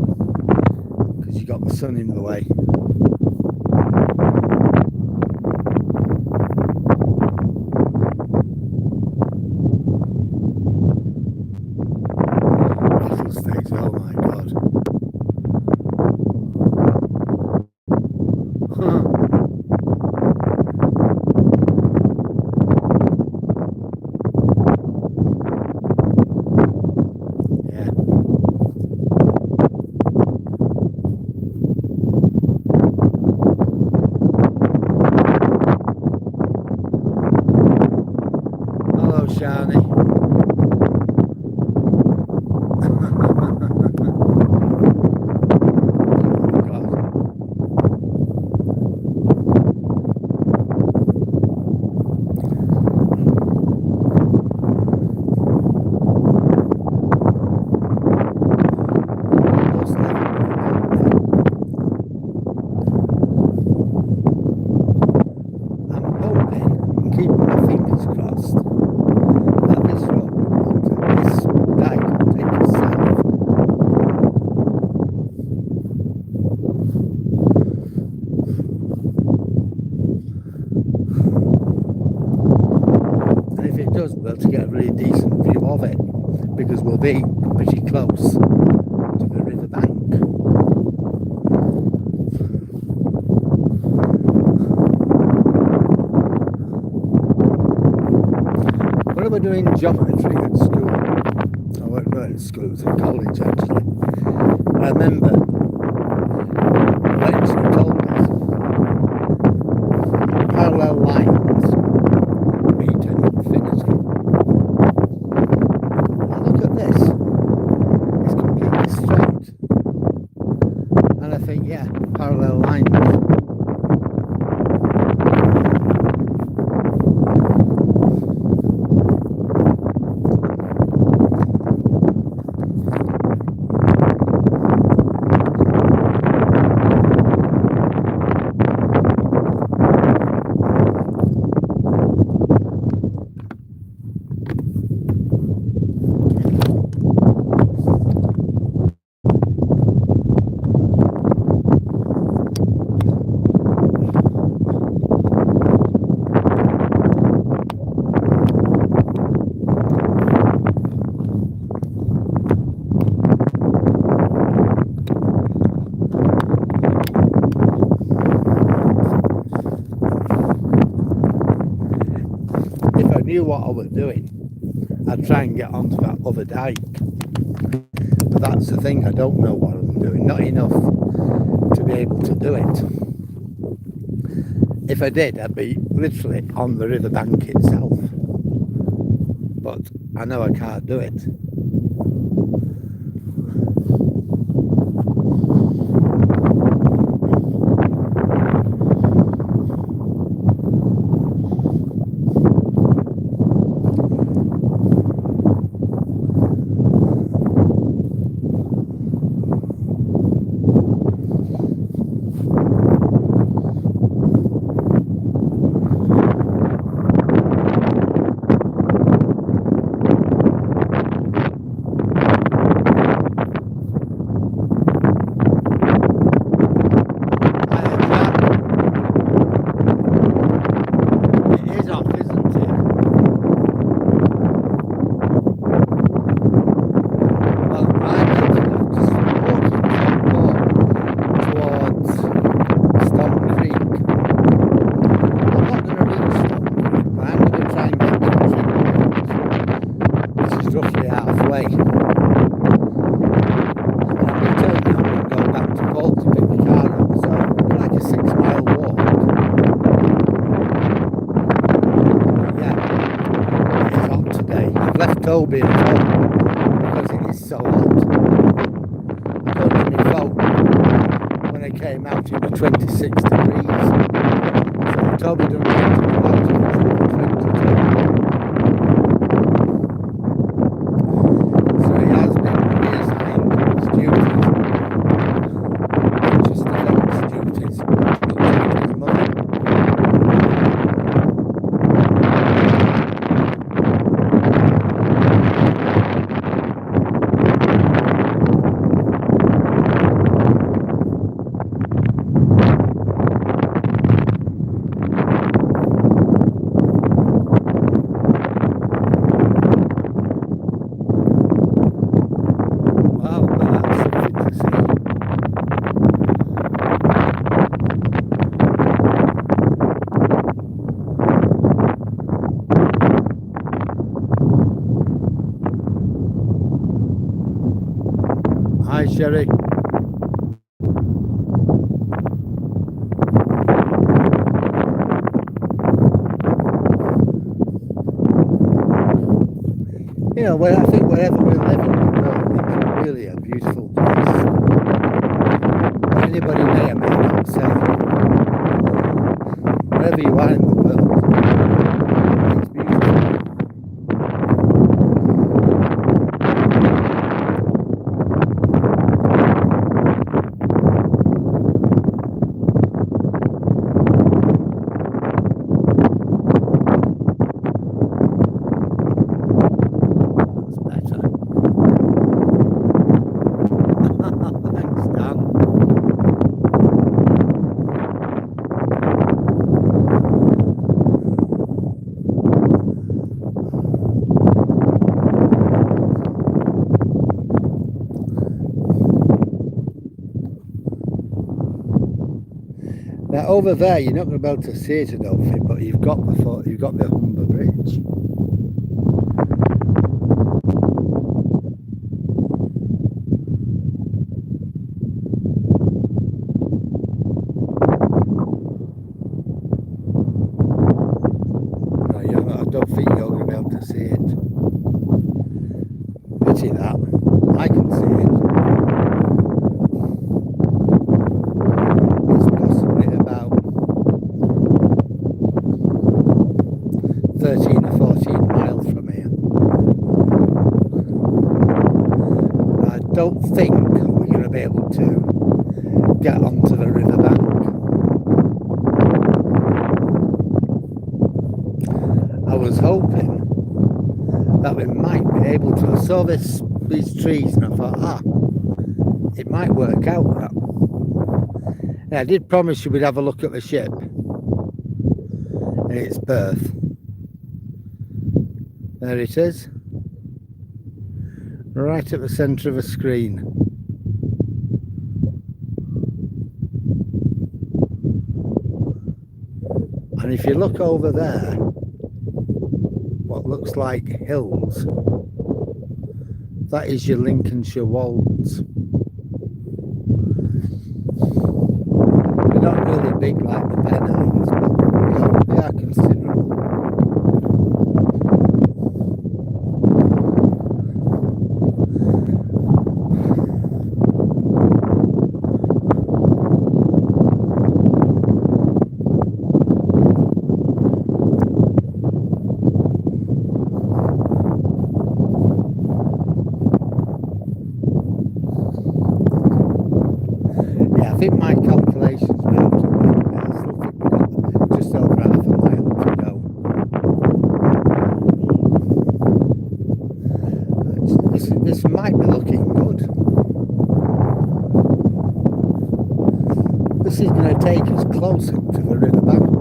because you've got the sun in the way. Rattlesnakes, oh my god. Yeah. of it because we'll be pretty close to the river bank. When I was doing geometry at school, I went not at school, it was at college actually. I remember the lecturer told us parallel lines meet an infinity. Now look at this, it's completely straight. And I think, yeah, parallel lines. If I knew what I was doing, I'd try and get onto that other dike. But that's the thing, I don't know what I'm doing, not enough to be able to do it. If I did, I'd be literally on the river bank itself. But I know I can't do it. Roughly halfway. When I return now and go back to Paul to pick the car up, so it's like a 6-mile walk. But yeah, it is hot today. I've left Toby at home because it is so hot. I put in my phone when I came out it was 26 degrees. So Toby doesn't want to go out if it's over 22. Hi, Sherry. You know, well, I think wherever we're living in the world, it's really a beautiful place. Anybody may or may not say, wherever you are in the world, it's beautiful. over there, you're not going to be able to see it, I don't think, but you've got the Humber Bridge. No, I don't think you're going to be able to see it. Pity that. I can see it. It's possibly about 13 or 14 miles from here. I don't think we're going to be able to get onto the riverbank. I was hoping that we might be able to. I saw these trees and I thought, it might work out. Now, I did promise you we'd have a look at the ship and its berth. There it is, right at the centre of the screen. And if you look over there, what looks like hills, that is your Lincolnshire Wolds. They're not really big like the Pennines, but they are considerable. I think my calculations were out of whack. I still think we've got just over half a mile to go. This might be looking good. This is going to take us closer to the riverbank.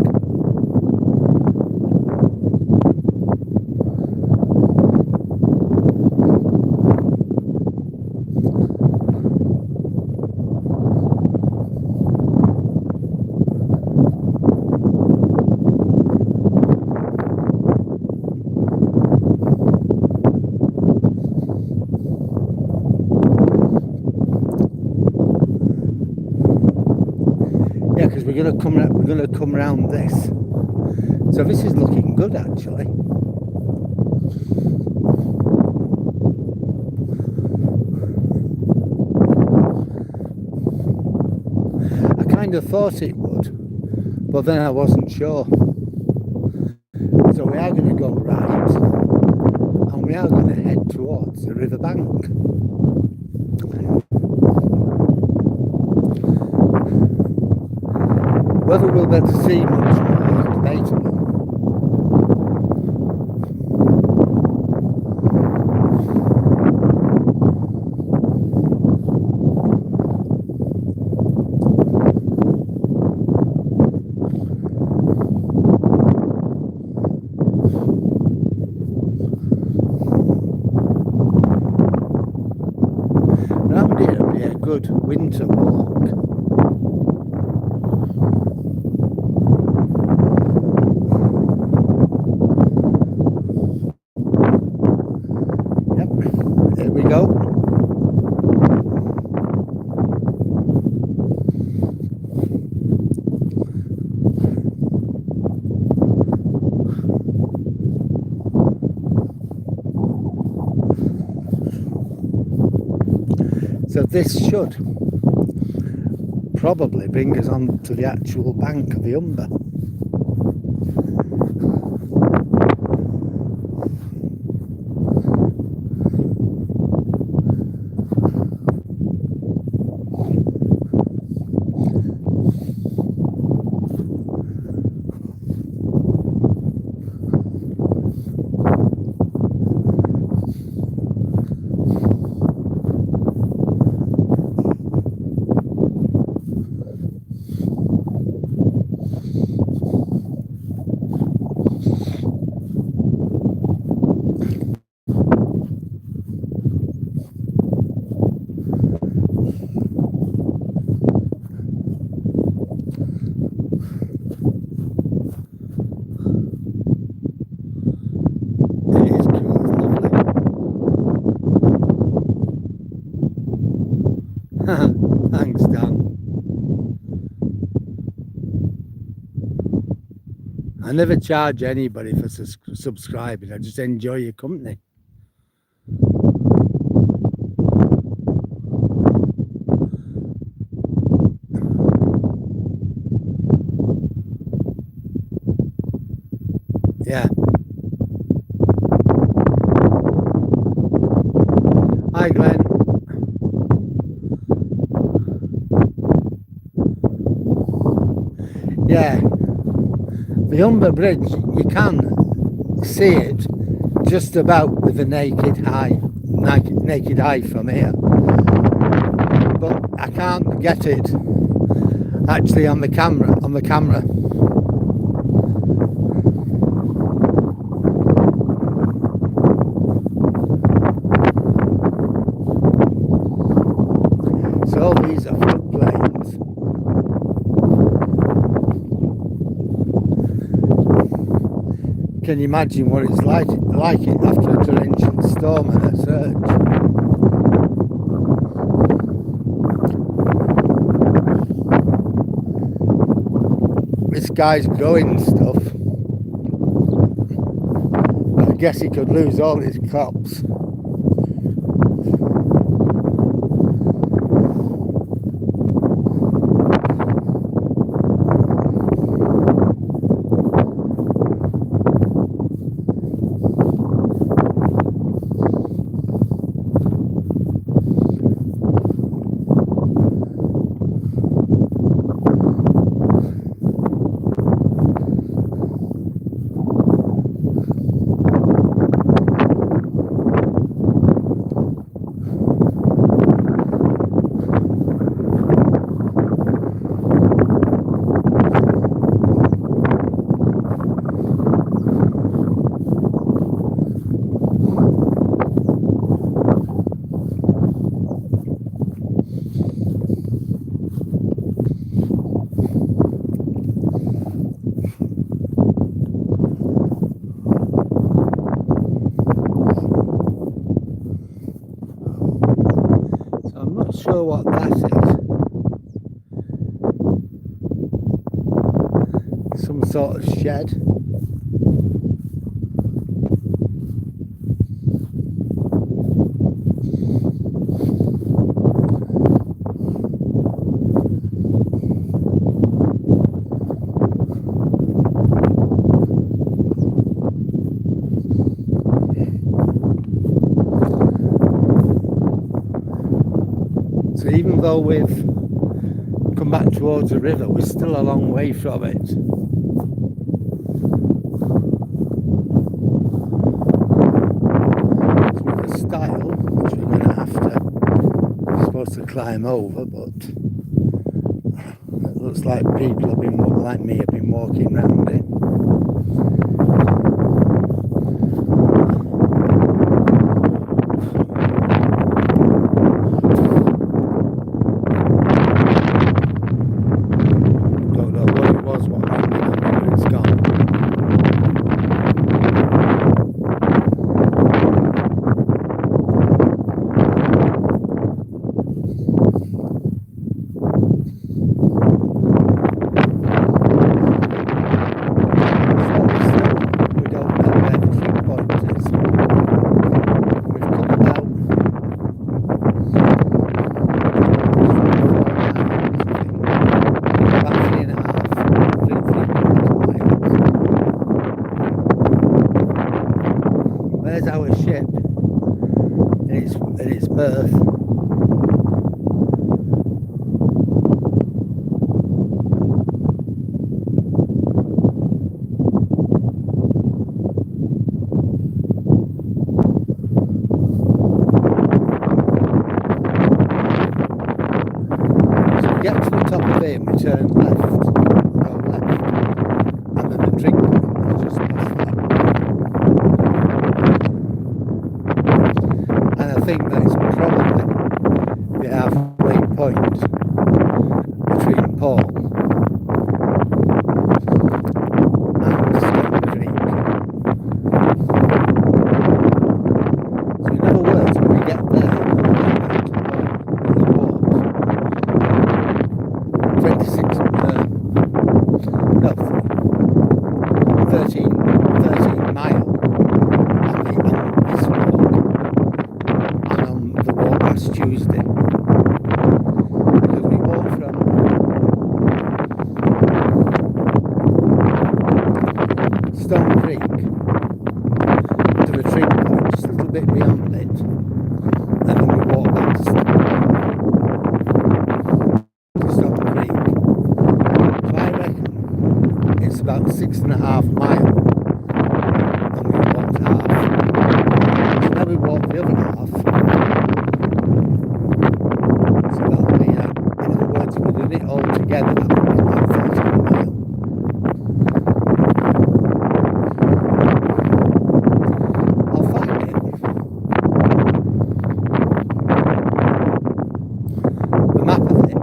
Yeah, because we're going to come around this. So this is looking good, actually. I kind of thought it would, but then I wasn't sure. So we are going to go right, and we are going to head towards the riverbank. Whether we'll be able to see much more is debatable. Round here would be a good winter walk. There we go. So this should probably bring us on to the actual bank of the Humber. I never charge anybody for subscribing. I just enjoy your company. Yeah. Hi, Glenn. Yeah. The Humber Bridge, you can see it just about with the naked eye from here. But I can't get it actually on the camera. So these are floodplains. Can you imagine what it's like after a torrential storm and a surge? This guy's growing stuff. I guess he could lose all his crops. Sure what that is. Some sort of shed. So even though we've come back towards the river, we're still a long way from it. So with a stile, which we're going to have to, we're supposed to climb over, but it looks like people have been, like me, have been walking around it. There's our ship in its berth. So we get to the top of it and we turn left, go left, and then the drink is just past that. And I think that it's probably the halfway point between Paul and Stone Creek. So in other words, when we get there, we'll get back to the port. 26, no, last Tuesday. Because we walked from Stone Creek to the trig point, just a little bit beyond it, and then we walked back to Stone Creek. So I reckon it's about 6.5 miles, and we walked half. So now we walk the other half. So that'll be, in other words, if we did it all together, that would be like 13 miles. I'll find it. The map of it,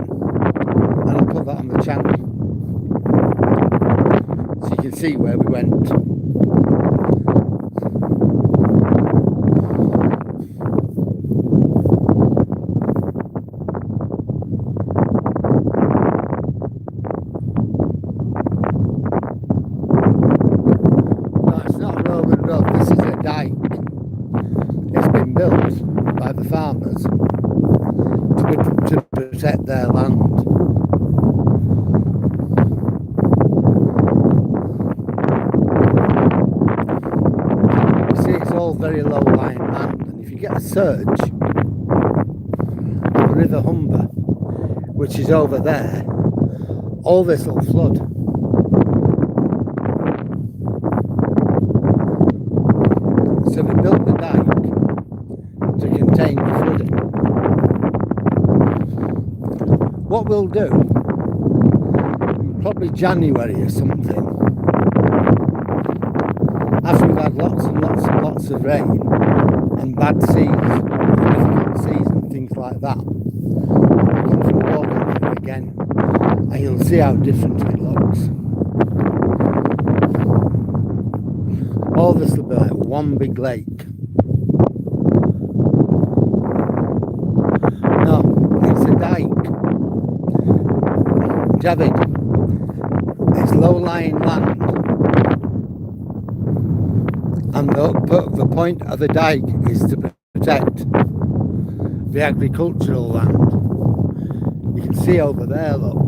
and I'll put that on the channel. So you can see where we went. This is a dike. It's been built by the farmers to protect their land. You see, it's all very low-lying land, and if you get a surge on the River Humber, which is over there, all this will flood. So they built the dike to contain the flooding. What we'll do, probably January or something, after we've had lots and lots and lots of rain and bad seas, difficult seas and things like that, we'll come for a walk on it again, and you'll see how different it looks. All this will be like one big lake. No, it's a dike. Javid, it's low-lying land. And the point of the dike is to protect the agricultural land. You can see over there, look.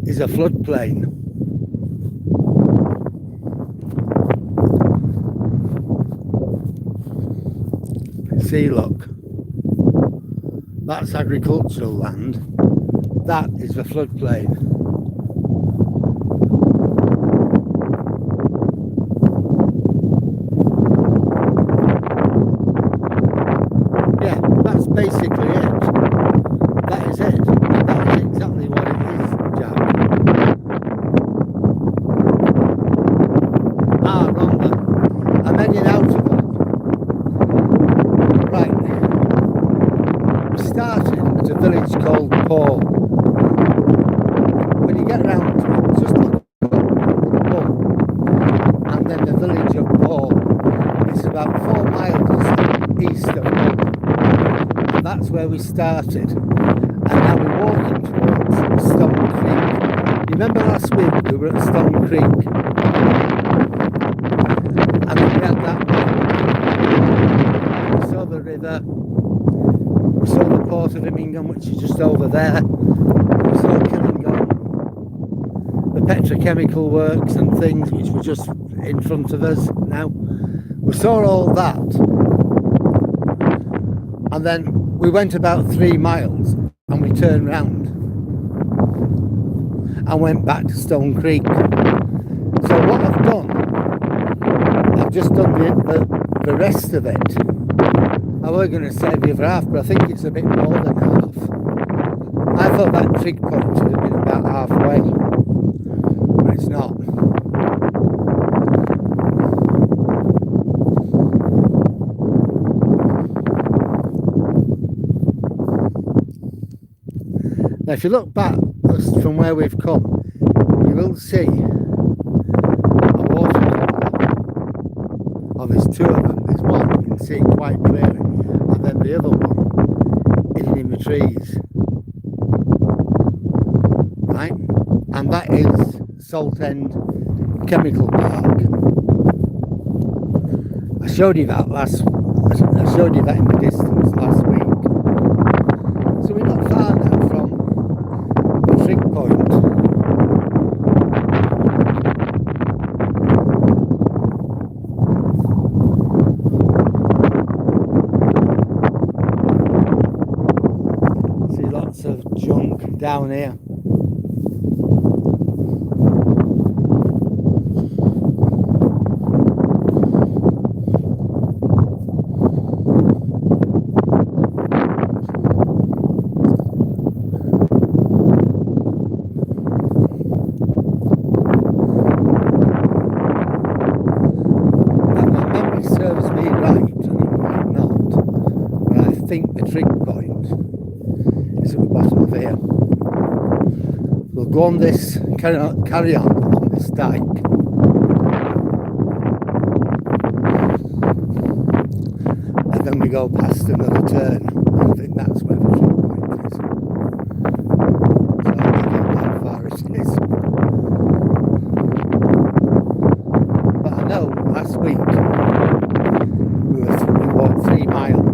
Is a floodplain. See, look, that's agricultural land. That is the floodplain. Yeah, that's basically it. That is it. That is exactly what it is, Jack. Wrong one. I'm heading out of it. Right. We started at a village called Paul. When you get round to it, just look up Paul. And then the village of Paul is about 4 miles east of Paul. And that's where we started. And now we're walking towards Stone Creek. You remember last week we were at Stone Creek? And then we had that one. We saw the river. We saw the port of Immingham, which is just over there. We saw Killington, the petrochemical works and things, which were just in front of us now. We saw all that. And then we went about 3 miles and we turned round and went back to Stone Creek. So what I've done, I've just done the rest of it. I was going to say the other half, but I think it's a bit more than half. I thought that trig point should have been about halfway, but it's not. Now if you look back from where we've come, you will see a waterfall. Oh, there's two of them. There's one, you can see it quite clearly, and then the other one hidden in the trees. Right? And that is Salt End chemical park. I showed you that in the distance last week. So we're not far now from the trig point. See lots of junk down here. I think the trig point is at the bottom of here. We'll go on this, carry on this dike. And then we go past another turn. I think that's where the trig point is. So I don't know how far it is. But I know last week we walked 3 miles.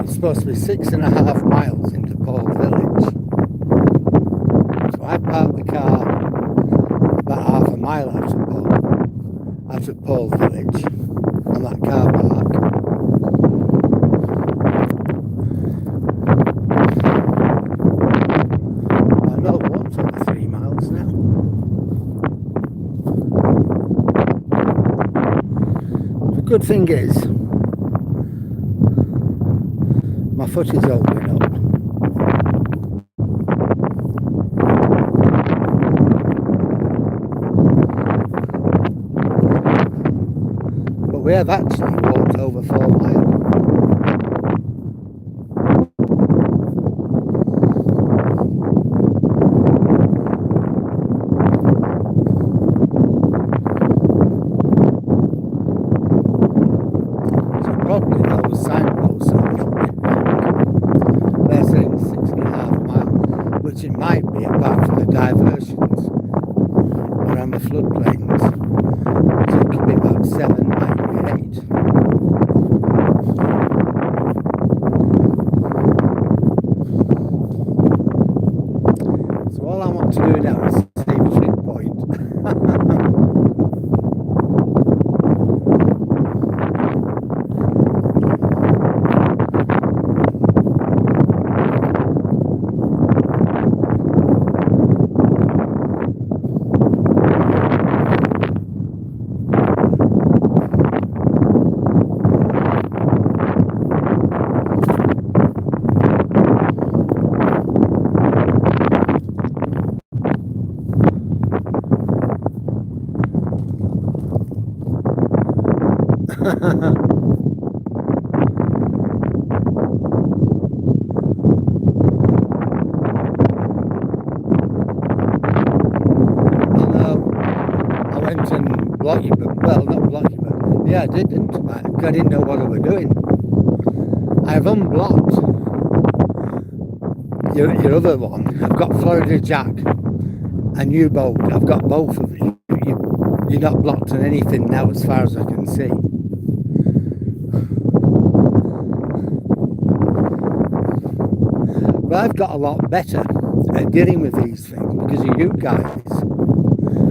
Supposed to be 6.5 miles into Paul village. So I parked the car about half a mile out of Paul village on that car park. I know what's over 3 miles now. The good thing is my foot is holding up. But we have actually walked over 4 miles. So probably those signposts are a little bit wrong. They're saying 6.5 miles, which it might be apart from the diversions around the floodplains. So it could be about 7, might be 8. So all I want to do now is see the trig point. Yeah, I did, didn't I? I didn't know what I was doing. I've unblocked your other one. I've got Florida Jack and U-Boat. I've got both of you. You're not blocked on anything now as far as I can see. But I've got a lot better at dealing with these things because of you guys.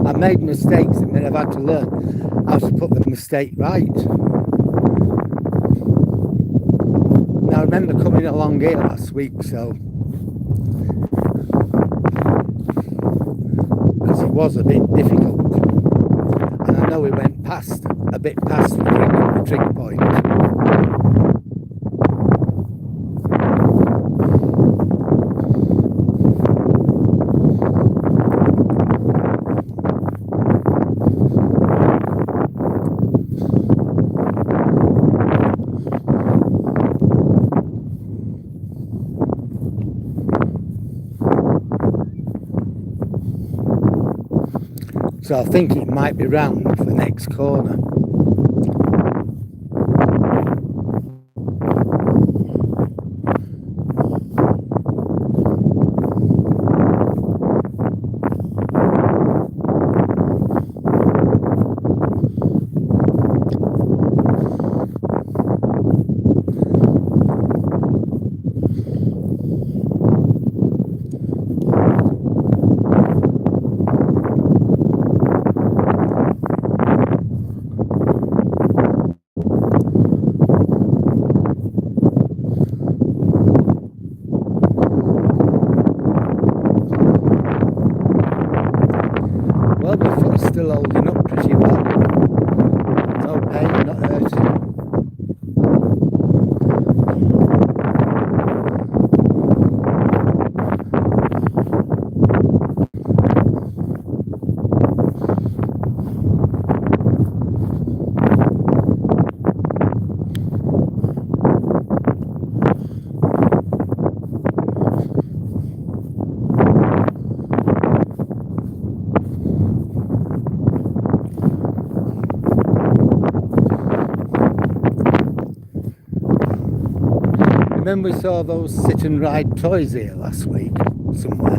I've made mistakes and then I've had to learn how to put the mistake right. Now I remember coming along here last week, so because it was a bit difficult, and I know we went a bit past the trig point. So I think it might be round the next corner. Remember we saw those sit and ride toys here last week somewhere?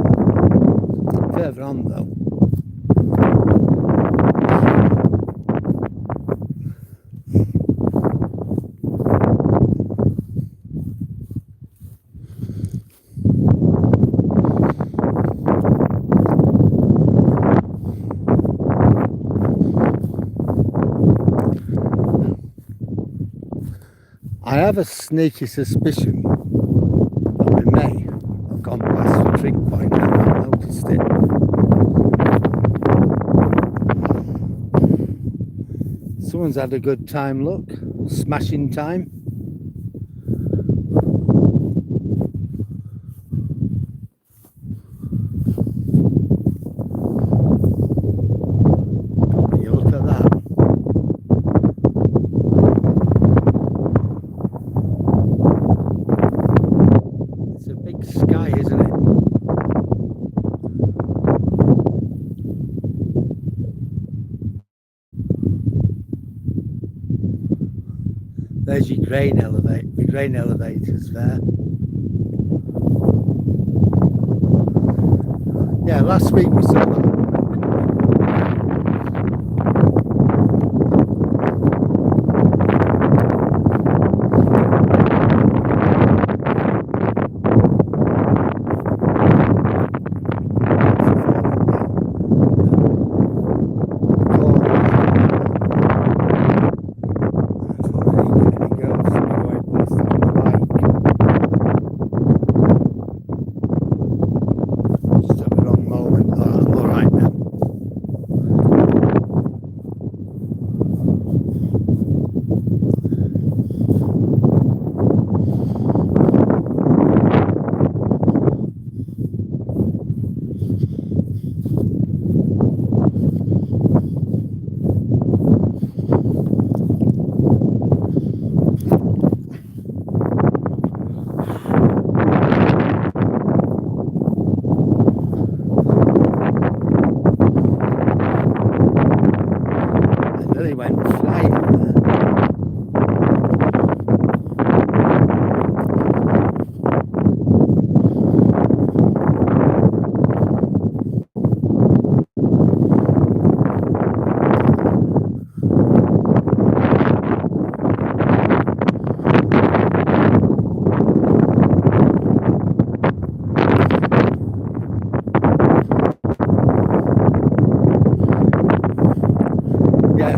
Further on though. I have a sneaky suspicion that we may have gone past the trig point and not noticed it. Someone's had a good time, look. Smashing time. You look at that. It's a big sky, isn't it? There's your grain elevator, the grain elevators there. Yeah, last week we saw that.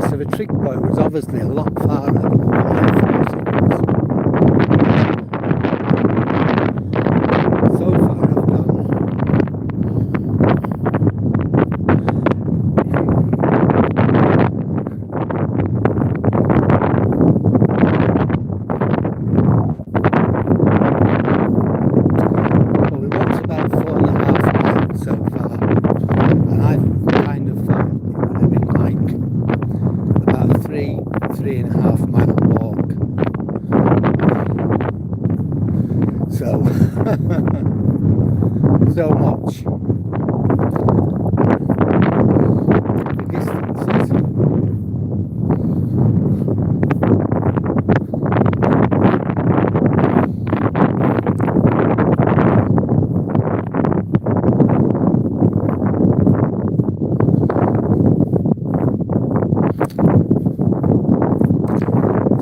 So the trig point was obviously a lot farther than what I thought it was. So far I've gone. Well, we walked about 4.5 miles so far, and I kind of thought it would have been like about 3.5 mile walk. So, so much. The distances.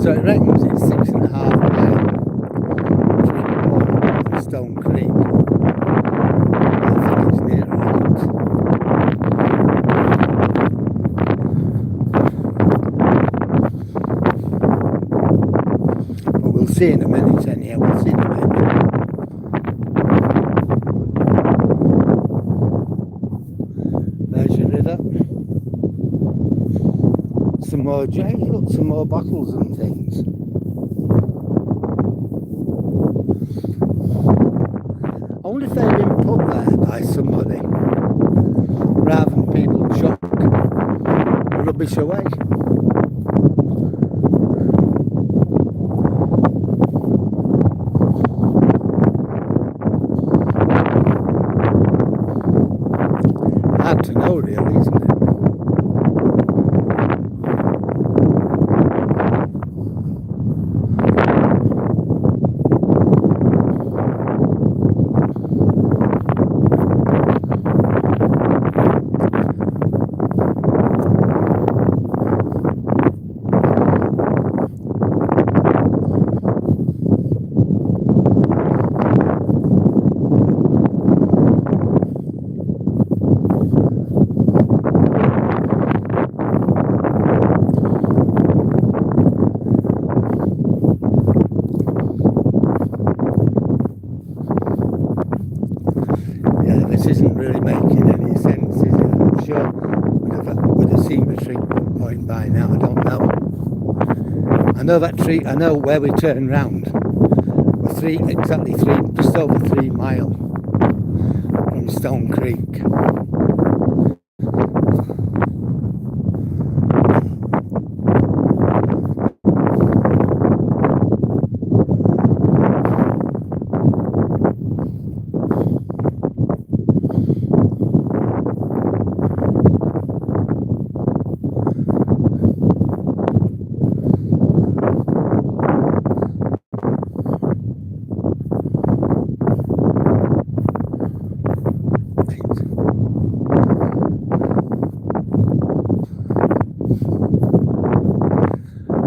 So it reckons it's 6.5 miles between Port and Stone Creek. I think it's nearer it. But we'll see in a minute anyhow, we'll see in a minute. There's your river. Some more J's, look, some more bottles and things. I wonder if they've been put there by somebody rather than people chuck rubbish away. Hard to know really, isn't it? know that tree. I know where we turned round. We're exactly just over 3 miles from Stone Creek.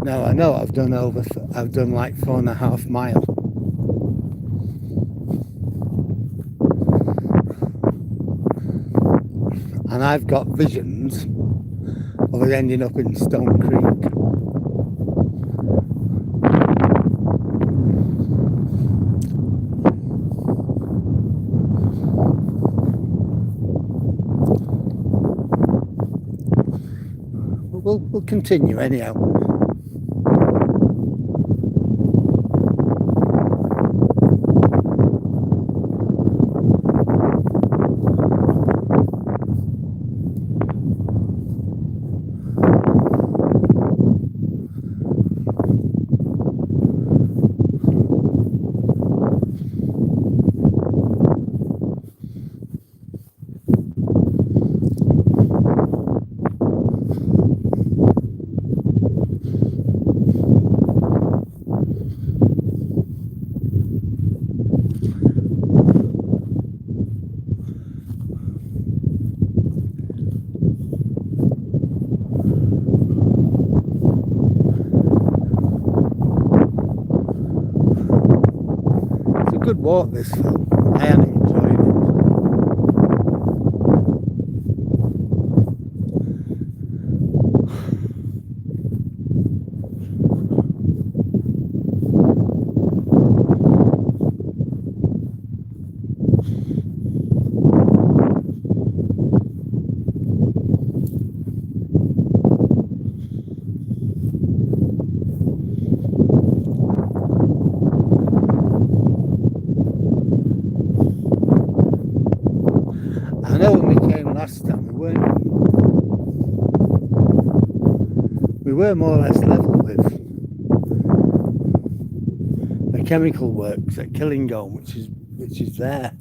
Now I know I've done like 4.5 miles. And I've got visions of it ending up in Stone Creek. We'll continue anyhow. Good walk this film. I am enjoying it. I know when we came last time, we were more or less level with the chemical works at Killingholme, which is there.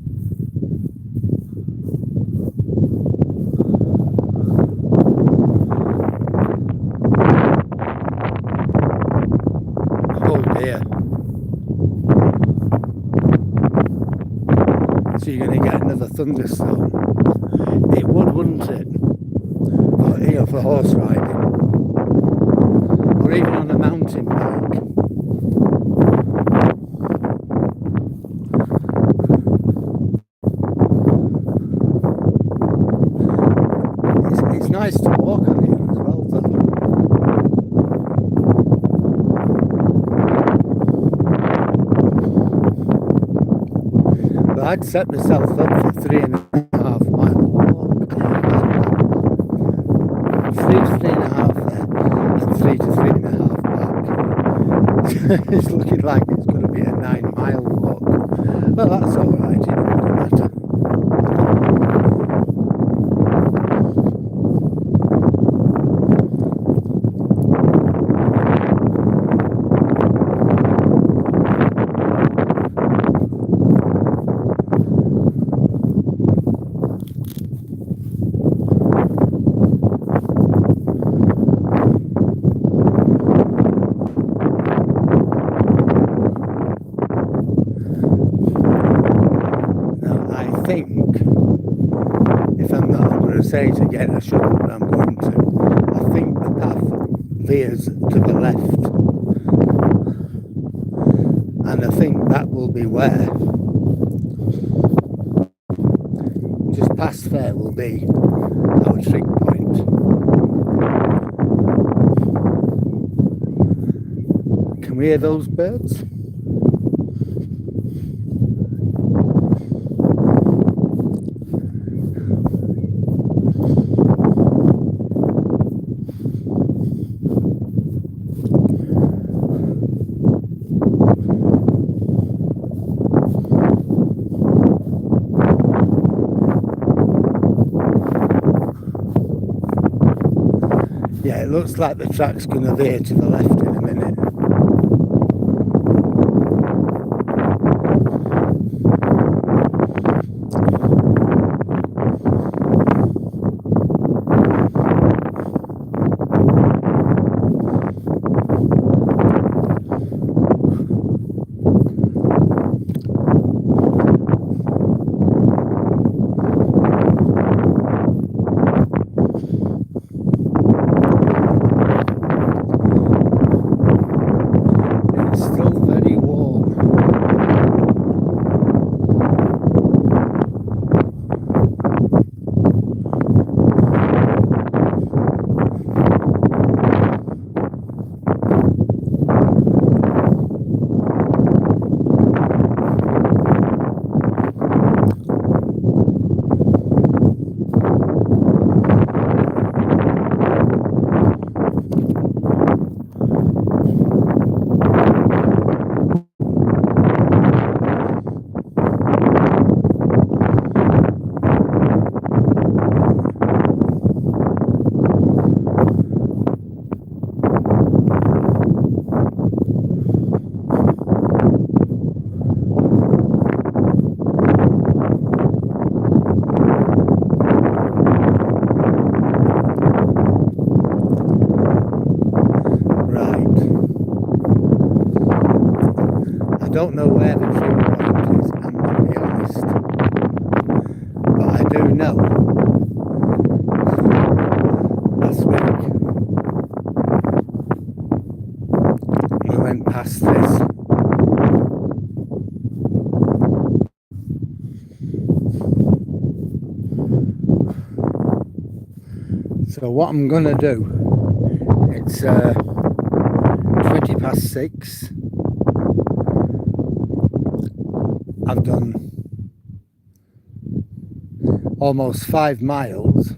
Oh dear. So you're going to get another thunderstorm. It would, wouldn't it? For horse riding. Or even on a mountain bike. It's nice to walk on here as well, though. But I'd set myself up for 3.5 mile walk. 3 to 3.5 there, and 3 to 3.5 back. It's looking like it's going to be a 9 mile walk. Well, that's alright, it doesn't matter. Say it again, I shouldn't, but I'm going to. I think the path veers to the left, and I think that will be where, just past there will be our trig point. Can we hear those birds? looks like the track's going to veer to the left in a minute. Don't know where the trim point is, I'm going to be honest, but I do know last week we went past this. So what I'm going to do, it's 20 past 6. I've done almost 5 miles.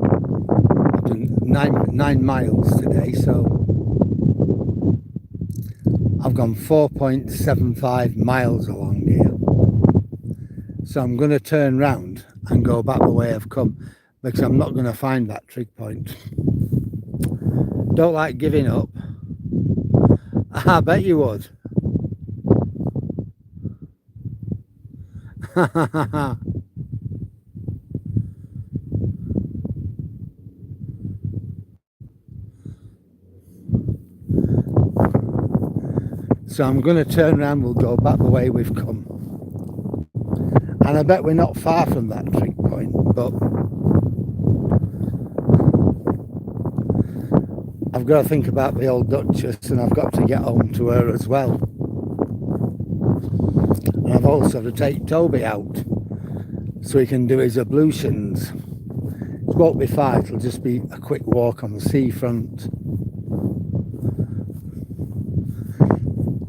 I've done 9 miles today, so I've gone 4.75 miles along here. So I'm going to turn round and go back the way I've come, because I'm not going to find that trig point. Don't like giving up. I bet you would. So I'm going to turn around, we'll go back the way we've come. And I bet we're not far from that trig point, but I've got to think about the old Duchess, and I've got to get home to her as well. And I've also to take Toby out so he can do his ablutions. It won't be far, it'll just be a quick walk on the seafront.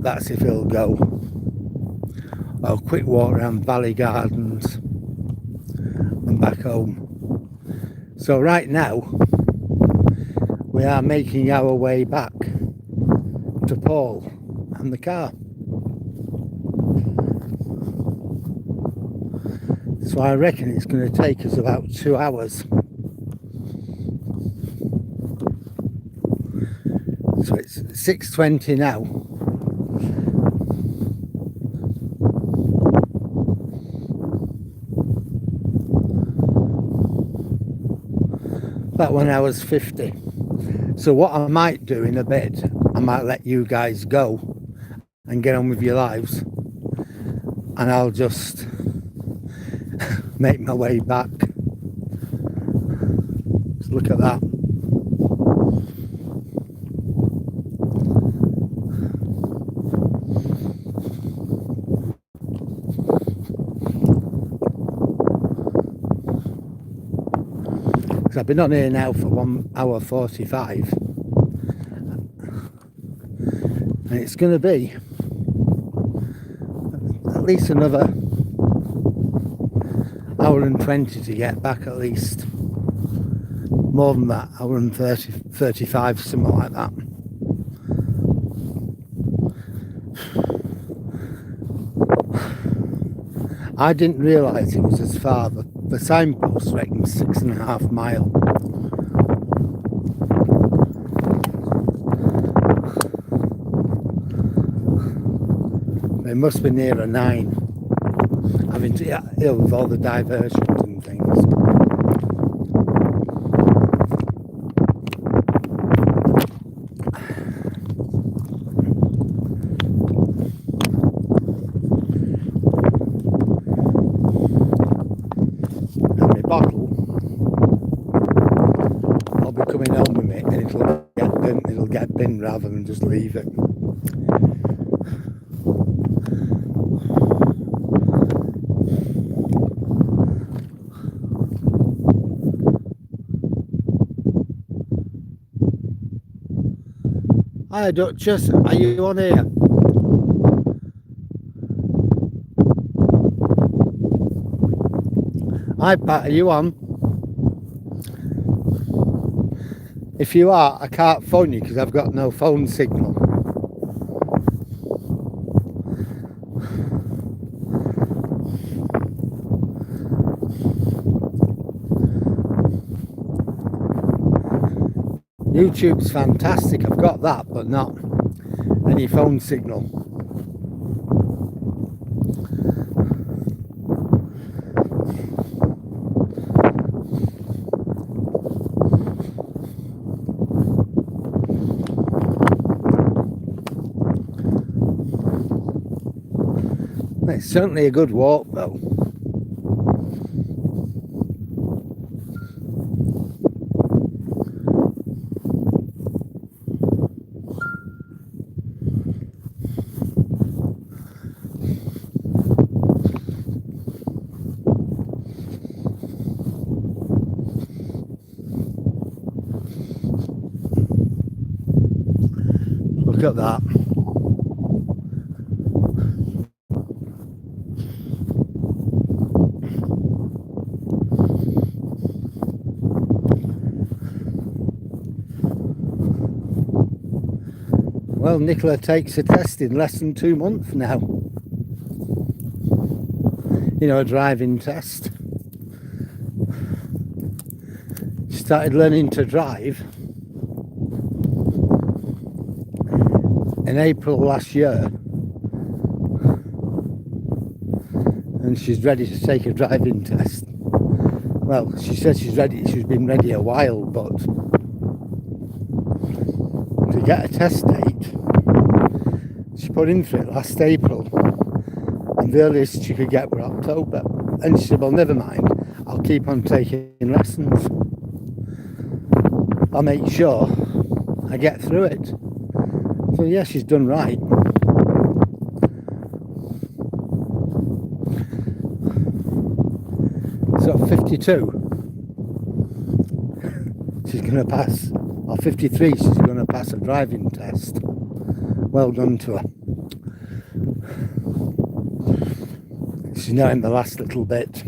That's if he'll go. A quick walk around Valley Gardens and back home. So right now we are making our way back to Paul and the car. So I reckon it's going to take us about 2 hours. So it's 6:20 now. That 1 hour's 50. So what I might do in a bit, I might let you guys go and get on with your lives, and I'll just make my way back. Just look at that. Because I've been on here now for 1 hour 45, and it's going to be at least another hour and 20 to get back, at least. More than that, hour and 30, 35, something like that. I didn't realise it was as far. The signpost reckons 6.5 miles. It must be nearer 9. Having to deal with all the diversions and things. And my bottle, I'll be coming home with it and it'll get binned rather than just leave it. Hi Duchess, are you on here? Hi Pat, are you on? If you are, I can't phone you because I've got no phone signal. YouTube's fantastic, I've got that, but not any phone signal. It's certainly a good walk though. Look at that. Well, Nicola takes a test in less than 2 months now. You know, a driving test. She started learning to drive in April last year. And she's ready to take a driving test. Well, she says she's ready. She's been ready a while, but to get a test date, she put in for it last April, and the earliest she could get were October. And she said, well, never mind, I'll keep on taking lessons. I'll make sure I get through it. So yeah, she's done right. So 52, she's going to pass, or 53, she's going to pass a driving test. Well done to her. She's now in the last little bit.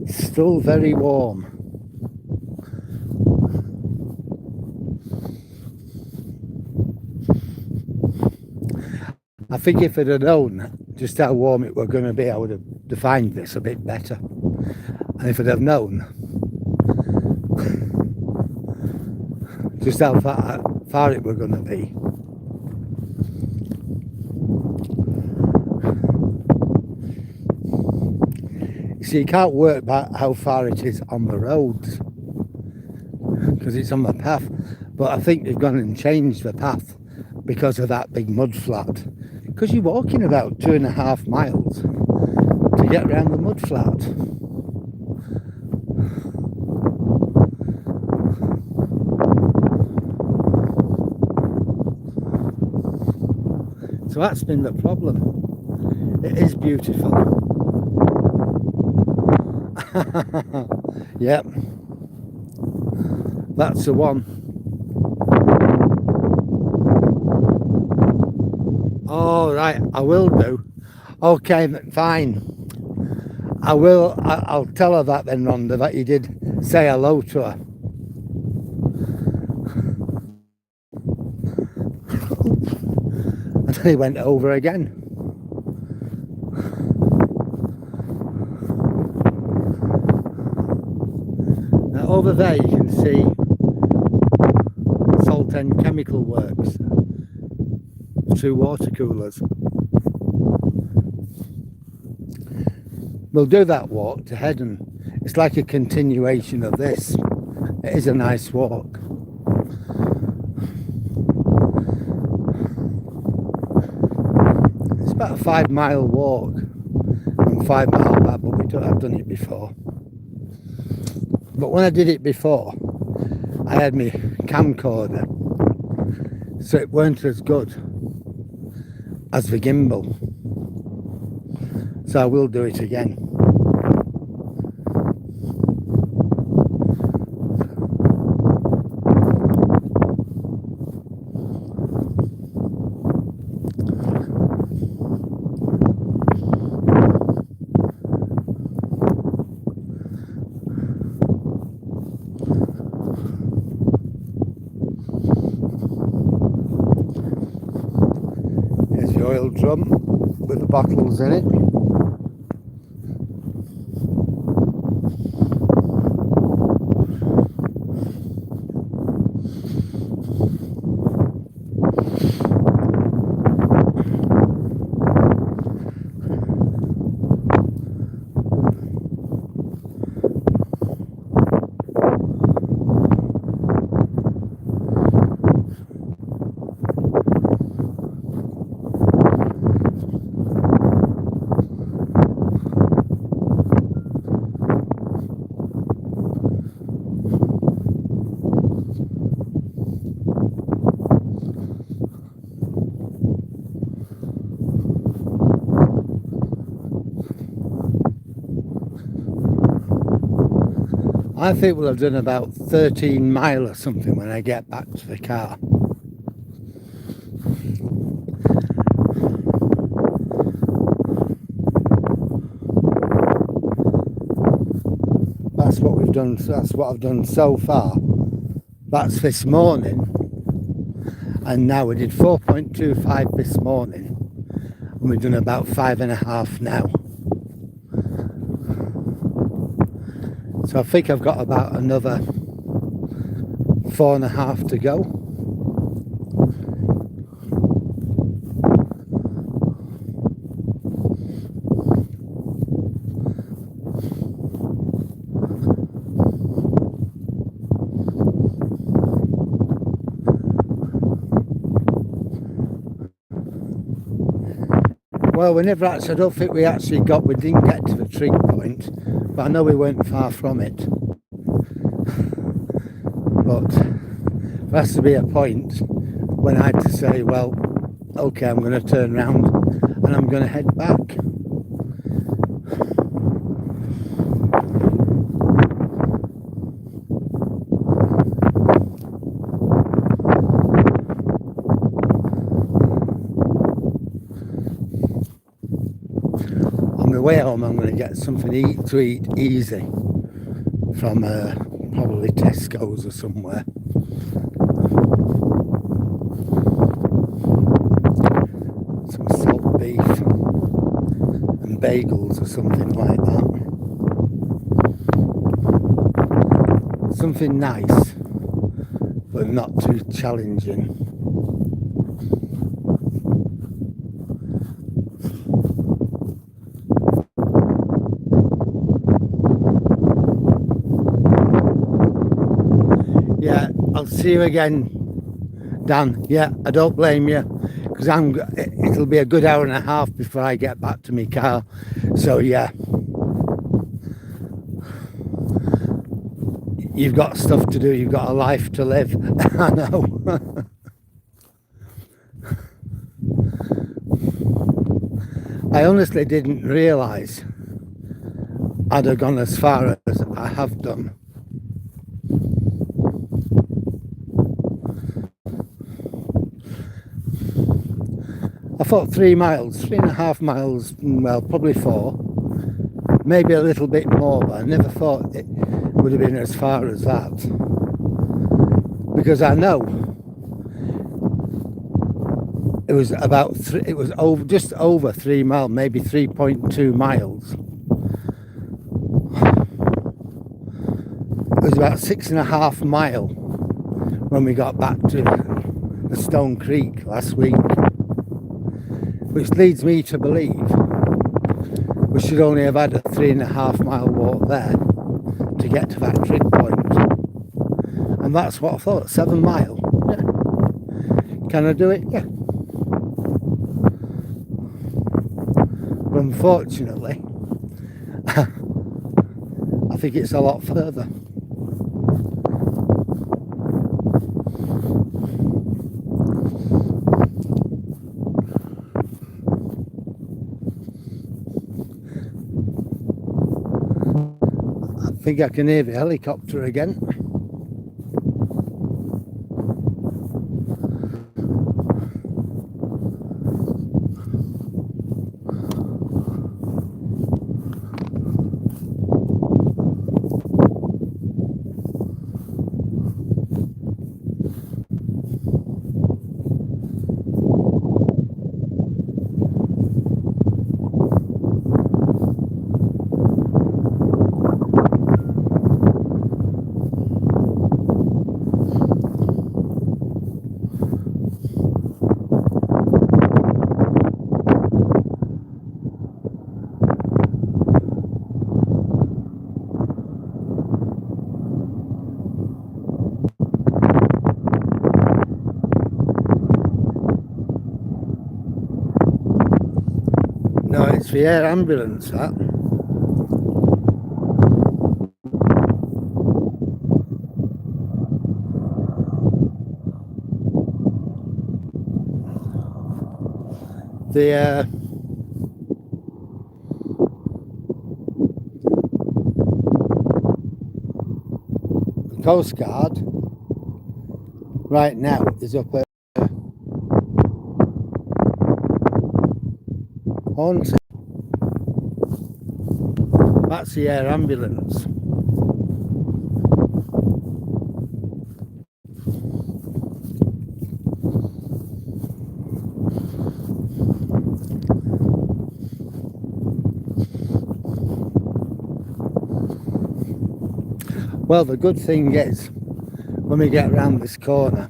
Still very warm. I think if I'd have known just how warm it were going to be, I would have defined this a bit better. And if I'd have known just how far it were going to be, see, you can't work out how far it is on the roads because it's on the path, but I think they've gone and changed the path because of that big mud flat, because you're walking about 2.5 miles to get around the mud flat. So that's been the problem. It is beautiful. Yep, that's the one. All right, I will do. Okay, fine. I will. I'll tell her that then, Rhonda, that you did say hello to her. He went over again. Now over there you can see Salt End Chemical Works, 2 water coolers. We'll do that walk to Headon. It's like a continuation of this. It is a nice walk. It's about a 5-mile walk and 5 mile back, but I've done it before. But when I did it before, I had my camcorder, so it weren't as good as the gimbal. So I will do it again. Here's the oil drum with the bottles in it. I think we'll have done about 13 mile or something when I get back to the car. That's what we've done. That's what I've done so far. That's this morning, and now we did 4.25 this morning, and we've done about 5.5 now. So I think I've got about another 4.5 to go. Well, we never actually, I don't think we didn't get to the trig point, but I know we weren't far from it. But there has to be a point when I had to say, well, okay, I'm going to turn around and I'm going to head back. On my way home, I'm going to get something to eat easy from probably Tesco's or somewhere. Some salt beef and bagels or something like that. Something nice, but not too challenging. Yeah, I'll see you again, Dan. Yeah, I don't blame you, because it'll be a good hour and a half before I get back to my car. So yeah, you've got stuff to do, you've got a life to live. I know. I honestly didn't realise I'd have gone as far as I have done. I thought 3 miles, 3.5 miles, well, probably 4, maybe a little bit more, but I never thought it would have been as far as that. Because I know It was about it was over just over 3 miles, maybe 3.2 miles. It was about 6.5 miles when we got back to the Stone Creek last week, which leads me to believe we should only have had a 3.5 mile walk there to get to that trig point. And that's what I thought. 7 miles. Yeah. Can I do it? Yeah. But unfortunately, I think it's a lot further. I think I can hear the helicopter again. No, it's the air ambulance, that. The Coast Guard right now is up at Hornsey. That's the air ambulance. Well, the good thing is, when we get around this corner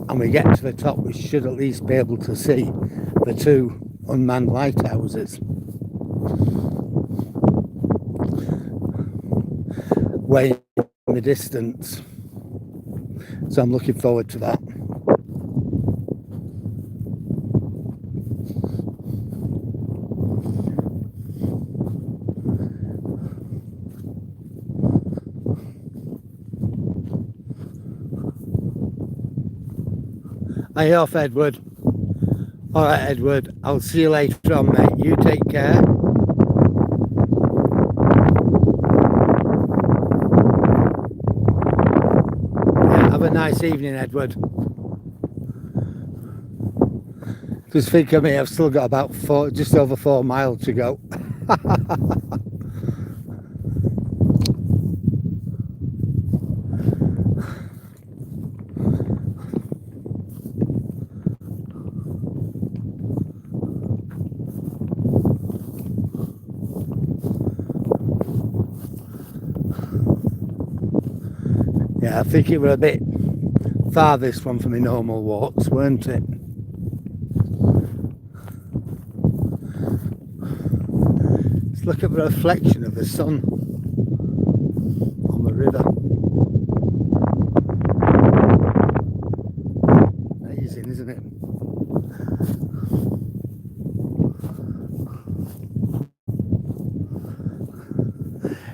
and we get to the top, we should at least be able to see the 2 unmanned lighthouses way in the distance. So I'm looking forward to that. Hey off, Edward. All right, Edward, I'll see you later on, mate. You take care. Yeah, have a nice evening, Edward. Just think of me, I've still got about just over 4 miles to go. Yeah, I think it were a bit far, this one, for my normal walks, weren't it? Let's look at the reflection of the sun on the river. Amazing, isn't it?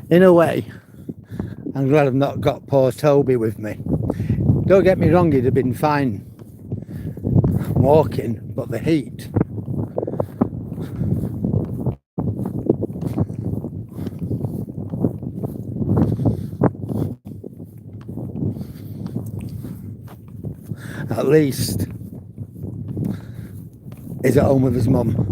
In a way, I'm glad I've not got poor Toby with me. Don't get me wrong, he'd have been fine walking, but the heat. At least he's at home with his mum.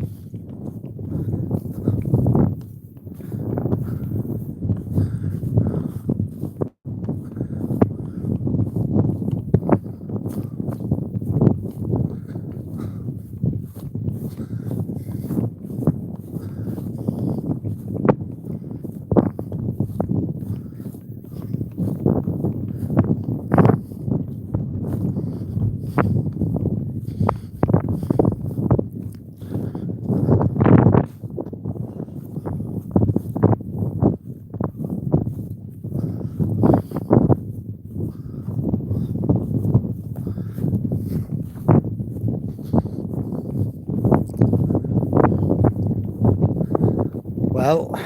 Well,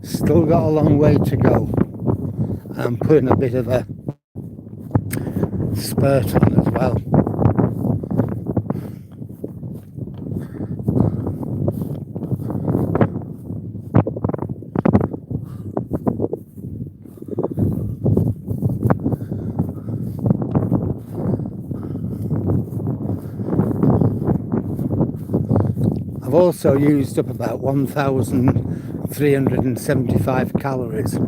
still got a long way to go. I'm putting a bit of a spurt on as well. I've also used up about 1,375 calories. So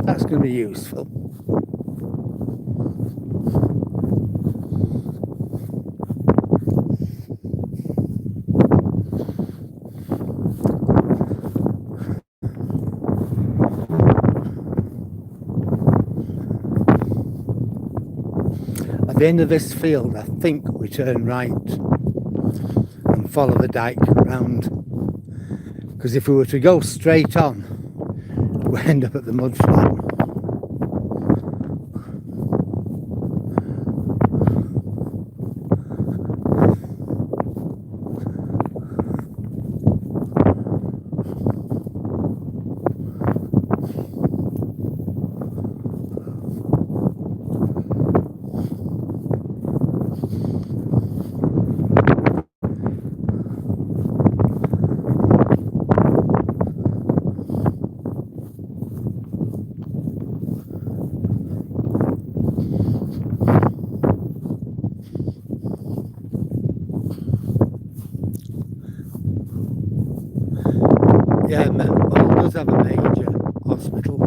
that's going to be useful. At the end of this field, I think we turn right and follow the dike round. Because if we were to go straight on, we end up at the mud flat. Yeah, Hull does have a major hospital.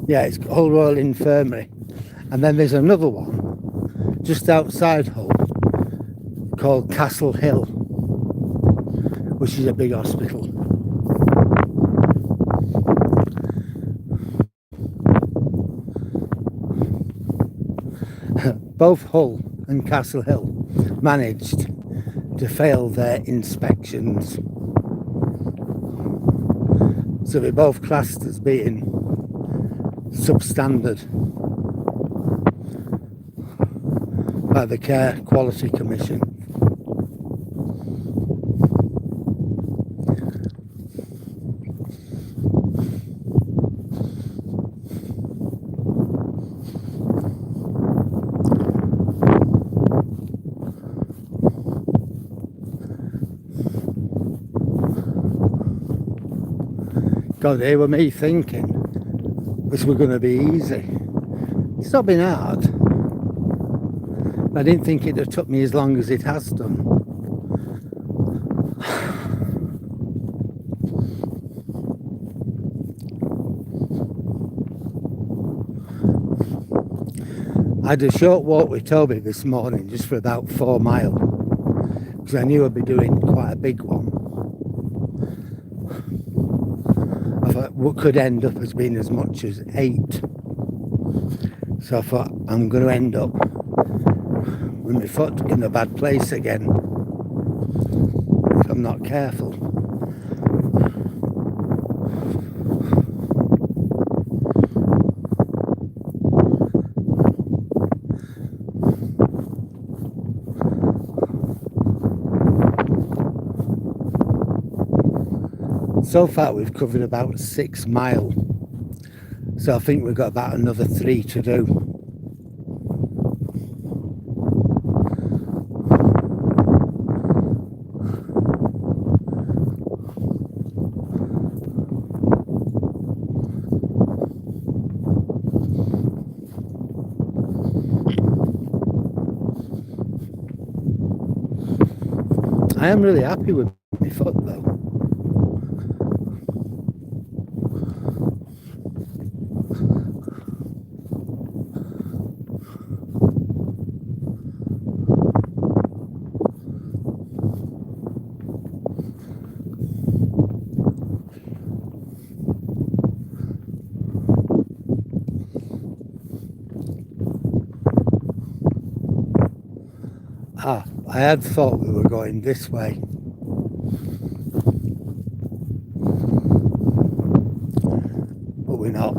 Yeah, it's Hull Royal Infirmary. And then there's another one just outside Hull called Castle Hill, which is a big hospital. Both Hull and Castle Hill managed to fail their inspections. So they're both classed as being substandard by the Care Quality Commission. God, they were me thinking this was going to be easy. It's not been hard. I didn't think it'd have took me as long as it has done. I had a short walk with Toby this morning, just for about 4 miles, because I knew I'd be doing quite a big one. I thought what could end up as being as much as 8. So I thought I'm going to end up with my foot in a bad place again if I'm not careful. So far we've covered about 6 miles, so I think we've got about another 3 to do. I am really happy with my foot though. I had thought we were going this way. But we're not.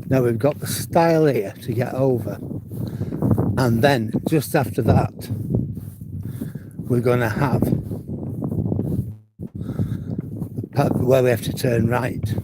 Now we've got the stile here to get over, and then just after that we're going to have where we have to turn right.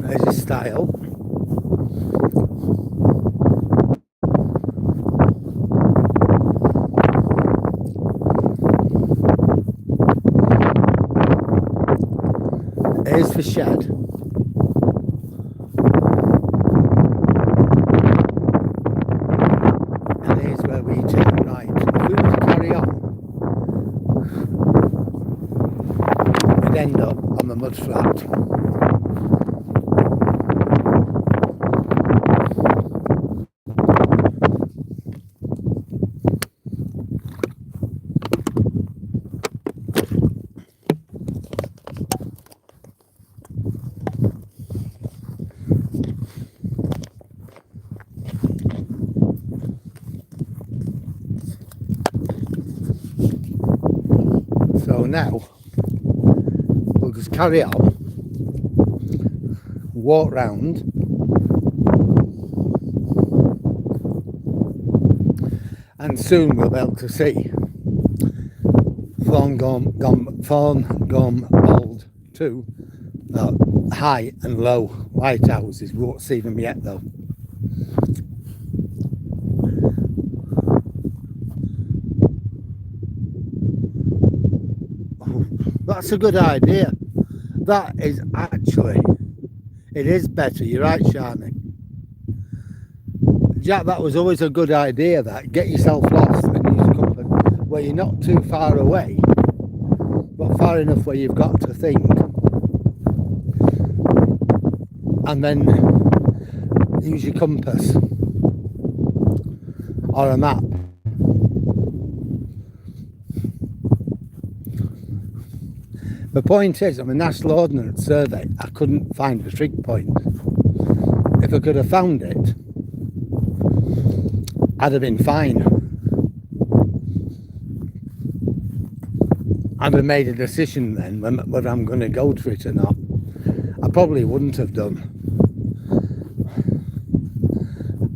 There's a stile. Here's the shed. And here's where we turn right. If we were to carry on, we'd end up on the mud flat. So now we'll just carry on, walk round, and soon we'll be able to see Thorngom Old 2, high and low lighthouses. We won't see them yet though. That's a good idea. That is actually, it is better. You're right, Shani. Jack, that was always a good idea, that. Get yourself lost and use a compass where you're not too far away, but far enough where you've got to think. And then use your compass or a map. The point is, on the National Ordnance Survey, I couldn't find the trig point. If I could have found it, I'd have been fine. I'd have made a decision then whether I'm going to go to it or not. I probably wouldn't have done.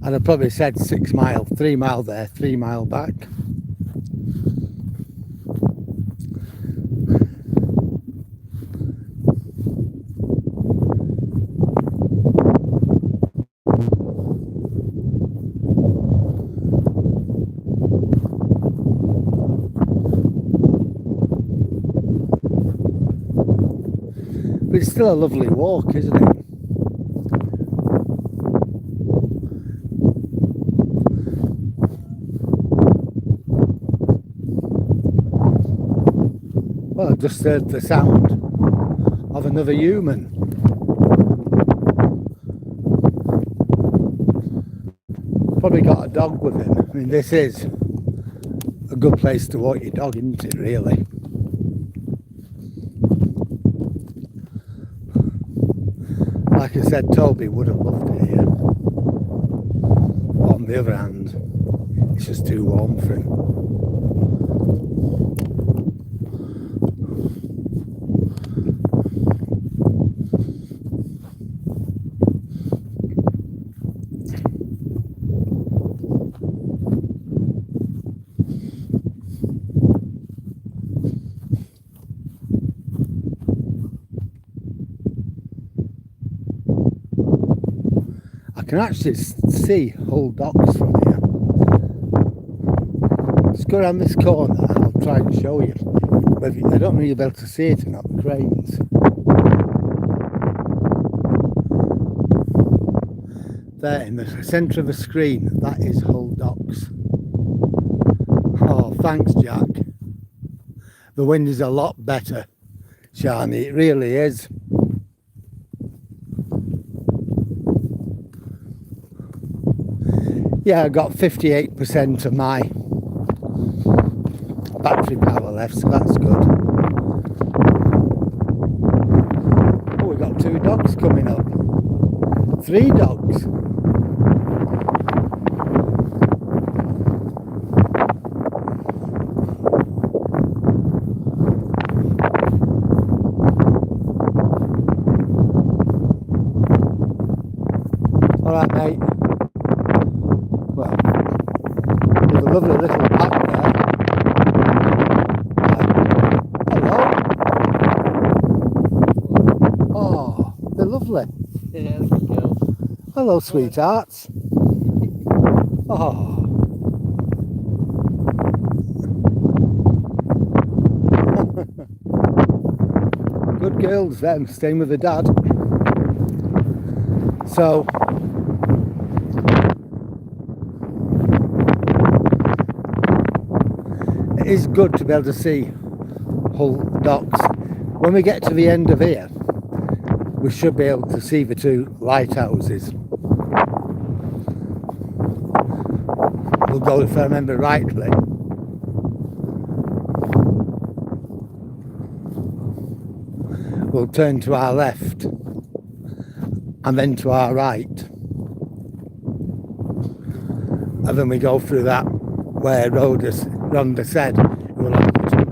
I'd have probably said 6 mile, 3 mile there, 3 mile back. But it's still a lovely walk, isn't it? Well, I just heard the sound of another human. Probably got a dog with him. I mean, this is a good place to walk your dog, isn't it, really? Like I said, Toby would have loved it here. But on the other hand, it's just too warm for him. can actually see Hull docks from here. Let's go around this corner and I'll try and show you. But I don't know if you'll be able to see it or not, the cranes. There in the centre of the screen, that is Hull docks. Oh, thanks, Jack. The wind is a lot better, Shani, it really is. Yeah, I got 58% of my battery power left, so that's good. Oh, we've got 2 dogs coming up. 3 dogs. All right, mate. Well, there's a lovely little pack there. Hello. Oh, they're lovely. Yeah, there we go. Hello, sweethearts. Oh. Good girls, them, staying with the dad. So, it is good to be able to see Hull docks. When we get to the end of here, we should be able to see the 2 lighthouses. We'll go, if I remember rightly. We'll turn to our left and then to our right. And then we go through that where Rhonda said we'll have the tunnel.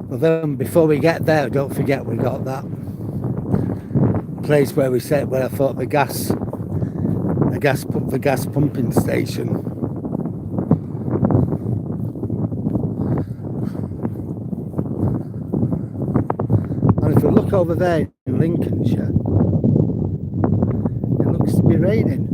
But then before we get there, don't forget we got that place where we said, where I thought the gas pumping station. And if we look over there in Lincolnshire, it looks to be raining.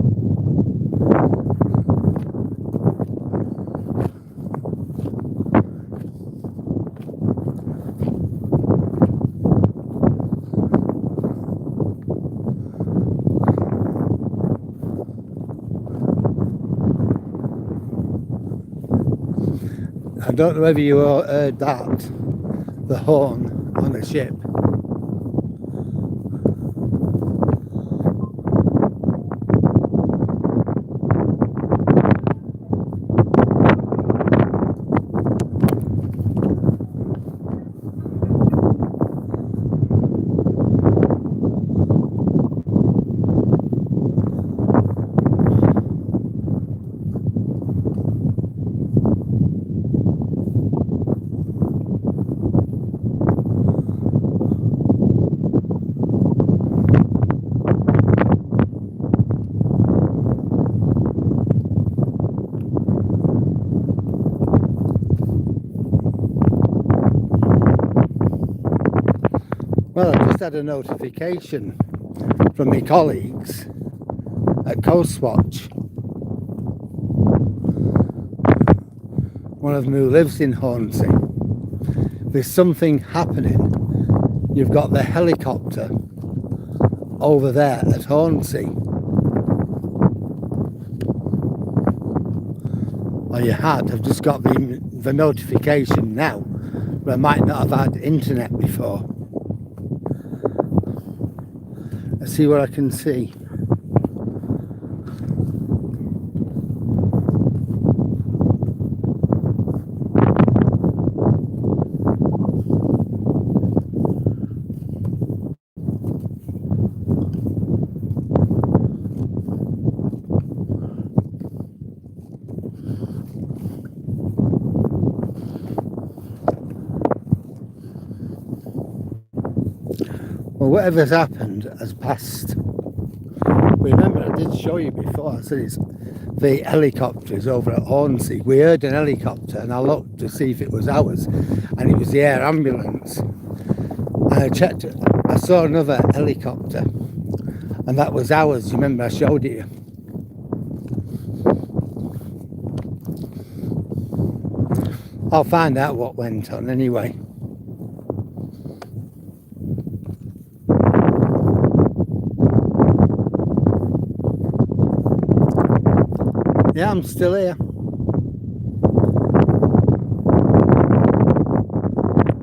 I don't know whether you heard that, the horn on a ship. Well, I just had a notification from my colleagues at Coastwatch. One of them who lives in Hornsey. There's something happening. You've got the helicopter over there at Hornsey. Or you had. I've just got the notification now, but I might not have had internet before. Let's see what I can see. Well, whatever's happened has passed. Remember, I did show you before, I said it's the helicopters over at Hornsey. We heard an helicopter and I looked to see if it was ours, and it was the air ambulance. I checked, I saw another helicopter, and that was ours. You remember I showed it you? I'll find out what went on anyway. Yeah, I'm still here.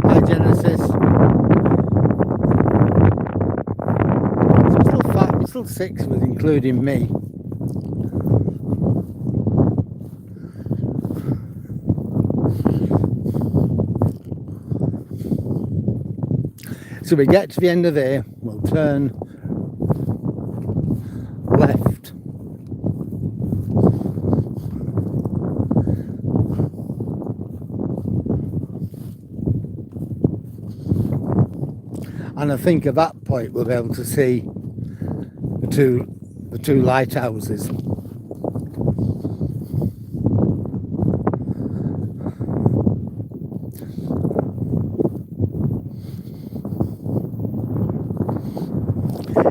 Hi, Genesis. So we're still five, we're still six with including me. So we get to the end of there, we'll turn left. And I think at that point we'll be able to see the two lighthouses.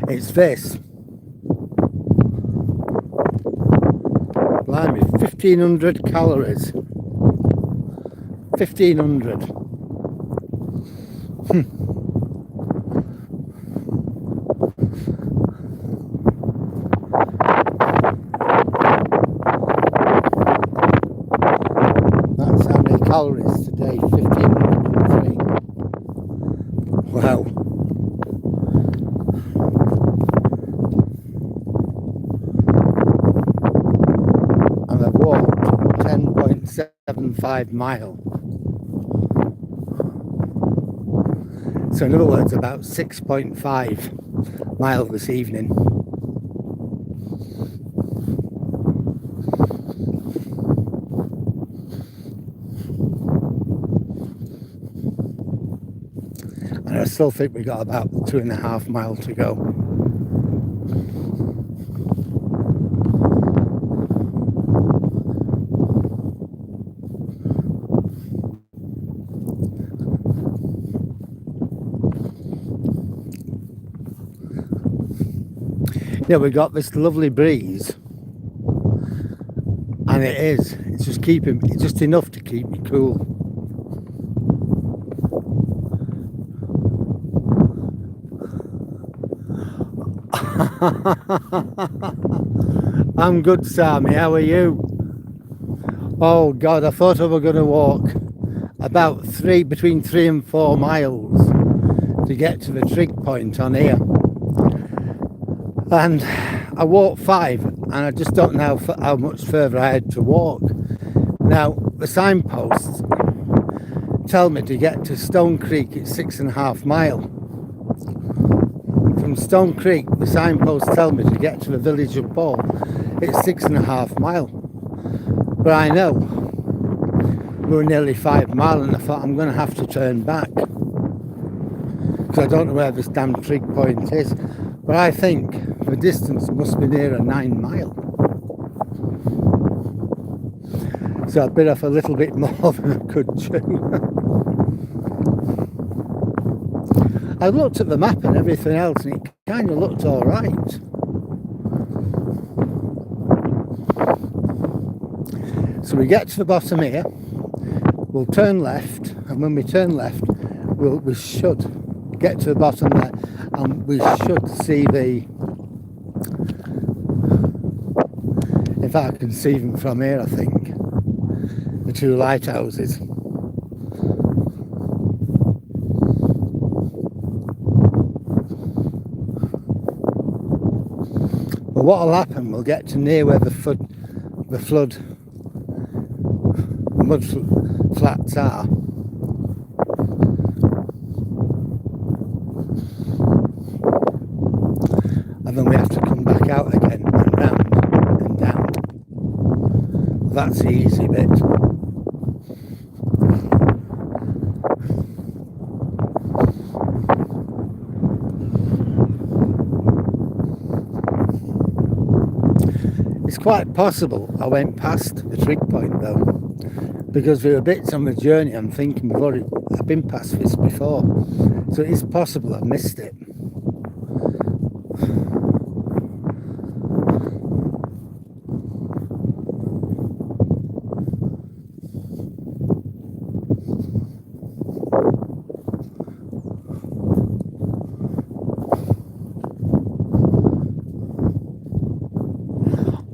It's this. Blimey, 1500 calories. 1500. That's how many calories today, 1503. Wow. And I've walked 10.75 miles. So in other words, about 6.5 miles this evening. And I still think we got about 2.5 miles to go. Yeah, we got this lovely breeze, and it's just it's just enough to keep me cool. I'm good, Sammy. How are you? Oh God, I thought I were going to walk about between 3 and 4 miles to get to the trig point on here. And I walked 5, and I just don't know how much further I had to walk. Now, the signposts tell me to get to Stone Creek, it's 6.5 miles. From Stone Creek, the signposts tell me to get to the village of Paul, it's 6.5 miles. But I know we're nearly 5 miles, and I thought I'm going to have to turn back because I don't know where this damn trig point is. But I think the distance must be near 9 miles. So I bit off a little bit more than I could chew. I looked at the map and everything else, and it kind of looked all right. So we get to the bottom here, we'll turn left, and when we turn left, we should get to the bottom there, and we should see in fact I can see them from here, I think, the 2 lighthouses. But what'll happen, we'll get to near where the mud flats are. And then we have to come back out again and round and down. That's the easy bit. It's quite possible I went past the trig point though, because there are bits on the journey I'm thinking I've been past this before, so it is possible I've missed it.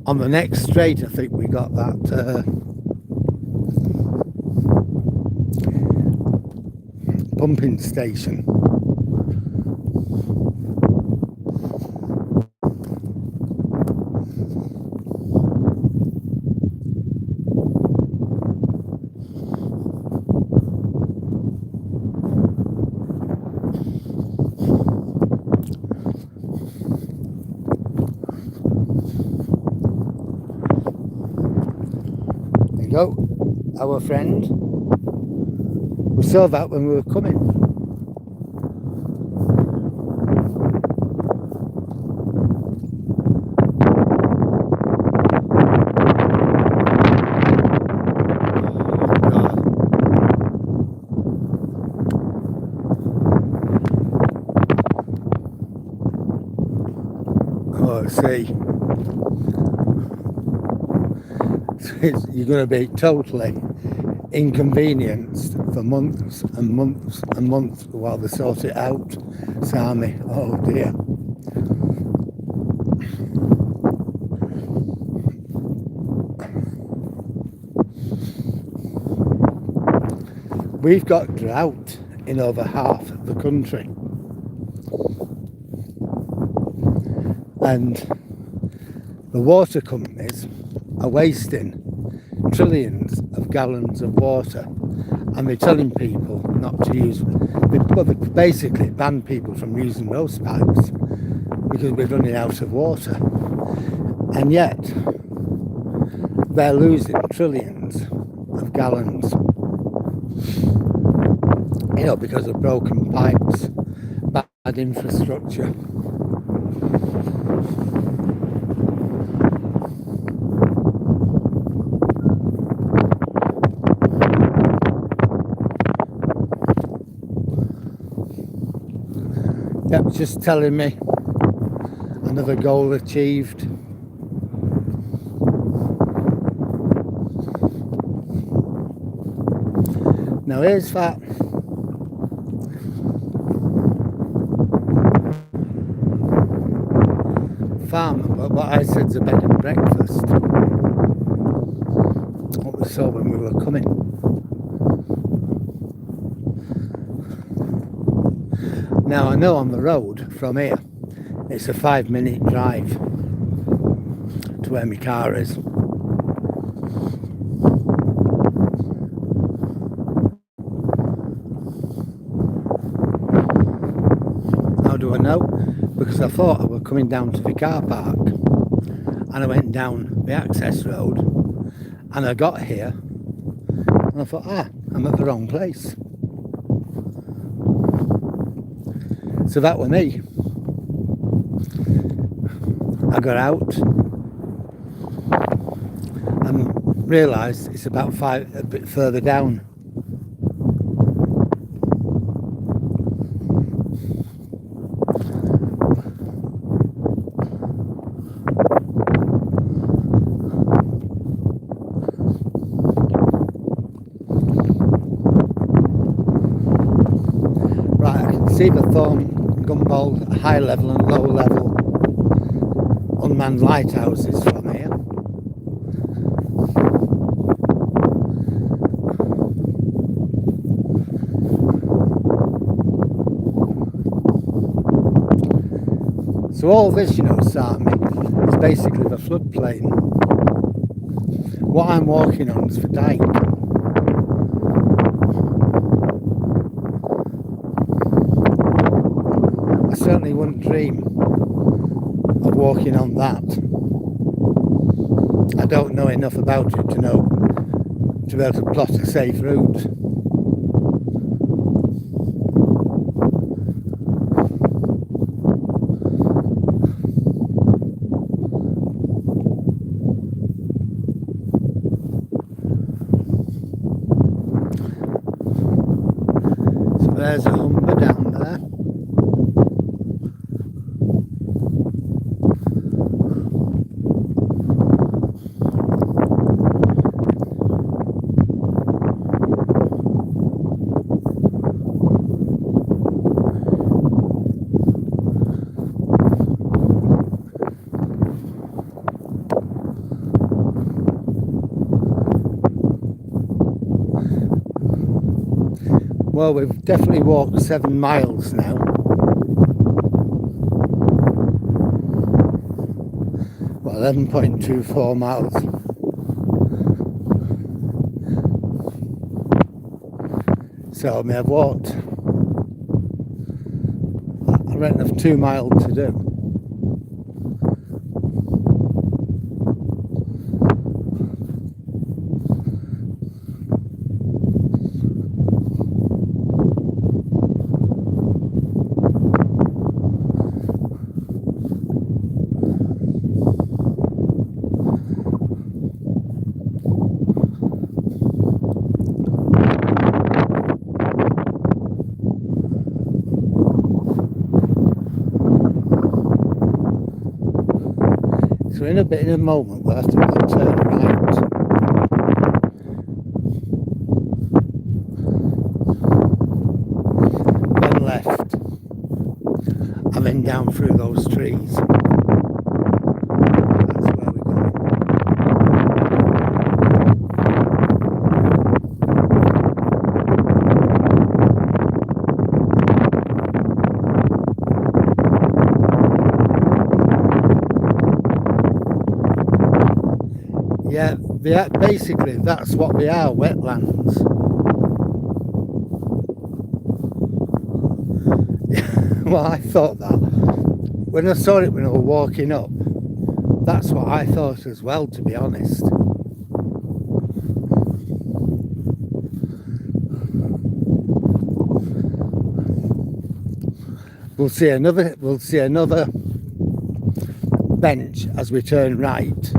On the next straight, I think we got that pumping station. There you go, our friend. We saw that when we were coming. Oh, see. You're going to be totally inconvenienced for months and months and months while they sort it out, Sammy. Oh dear. We've got drought in over half of the country, and the water companies are wasting trillions of gallons of water, and they're telling people not to use, they basically ban people from using those pipes because we're running out of water, and yet they're losing trillions of gallons, you know, because of broken pipes, bad infrastructure. Yep, just telling me another goal achieved. Now here's that farm, what I said's a bed and breakfast, what we saw when we were coming. Now I know on the road from here it's a 5-minute drive to where my car is. How do I know? Because I thought I was coming down to the car park, and I went down the access road, and I got here and I thought, I'm at the wrong place. So that was me. I got out and realised it's about a bit further down. Right, I can see the Thorn Gumball high level and low level unmanned lighthouses from here. So all this, you know, Sami, is basically the floodplain. What I'm walking on is the dike. I certainly wouldn't dream of walking on that. I don't know enough about it to be able to plot a safe route. There's a Humber down there. Well, we've definitely walked 7 miles now. Well, 11.24 miles. So I may have walked, I reckon, of 2 miles to do. So in a moment we'll have to turn right. Then left. And then down through those trees. That's where we're going. Yeah, basically that's what we are, wetlands. Well, I thought that. When I saw it when I was walking up, that's what I thought as well, to be honest. We'll see another bench as we turn right.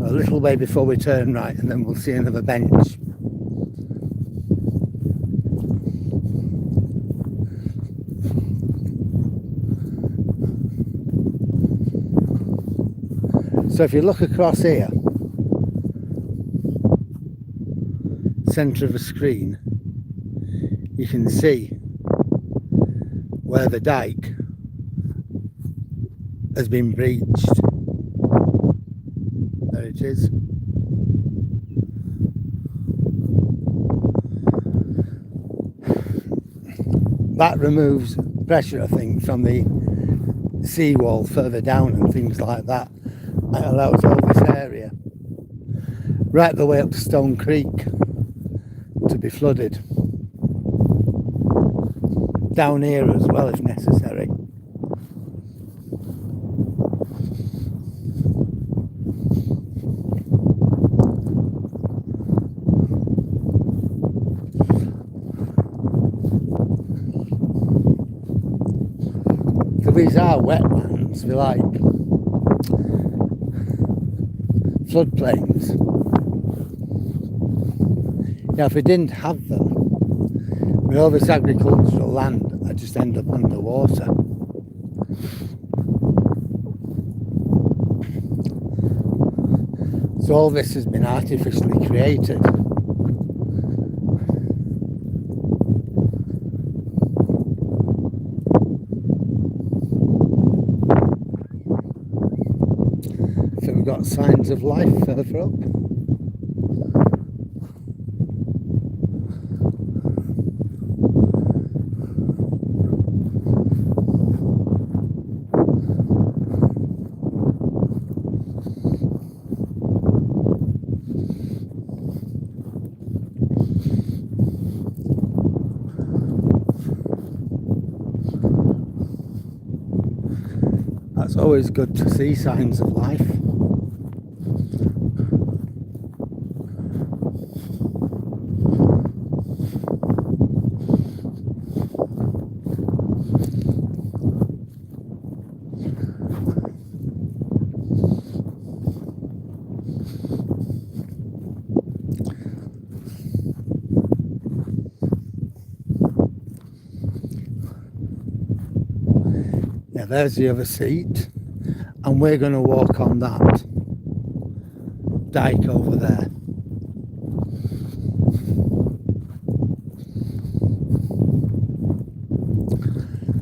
A little way before we turn right, and then we'll see another bench. So if you look across here, centre of the screen, you can see where the dike has been breached. There it is. That removes pressure, I think, from the seawall further down and things like that. It allows all this area, right the way up to Stone Creek, to be flooded. Down here as well, if necessary. So these are wetlands, we like floodplains. Now, if we didn't have them, with all this agricultural land, I'd just end up underwater. So all this has been artificially created. So we've got signs of life further up. It's always good to see signs of life. there's the other seat, and we're going to walk on that dike over there.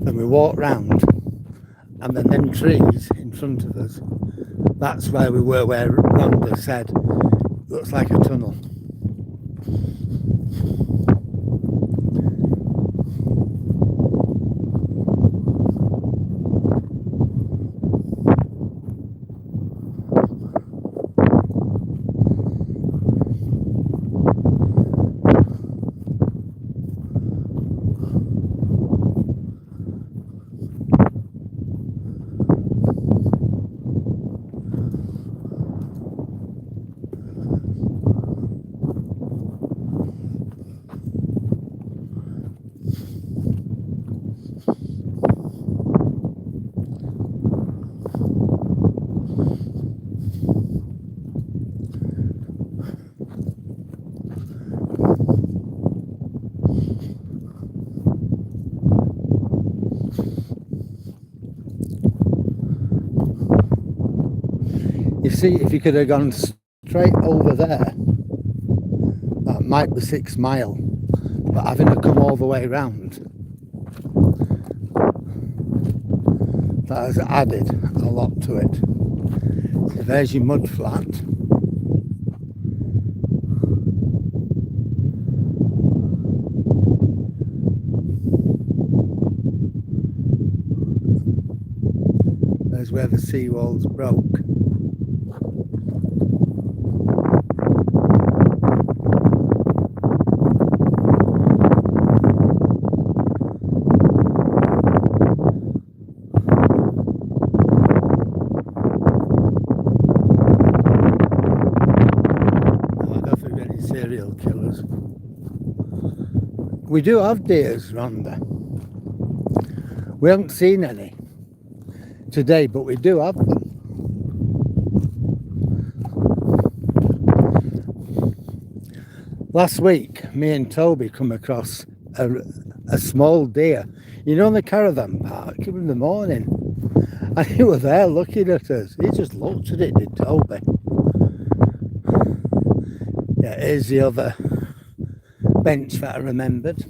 And we walk round, and then them trees in front of us, that's where we were, where Rhonda said looks like a tunnel. You see, if you could have gone straight over there, that might be 6 mile, but having to come all the way round, that has added a lot to it. So there's your mud flat. There's where the seawalls broke. Serial killers. We do have deers, Rhonda. We haven't seen any today, but we do have them. Last week, me and Toby come across a small deer, you know, in the caravan park in the morning, and he was there looking at us. He just looked at it, did Toby. Yeah, here's the other bench that I remembered.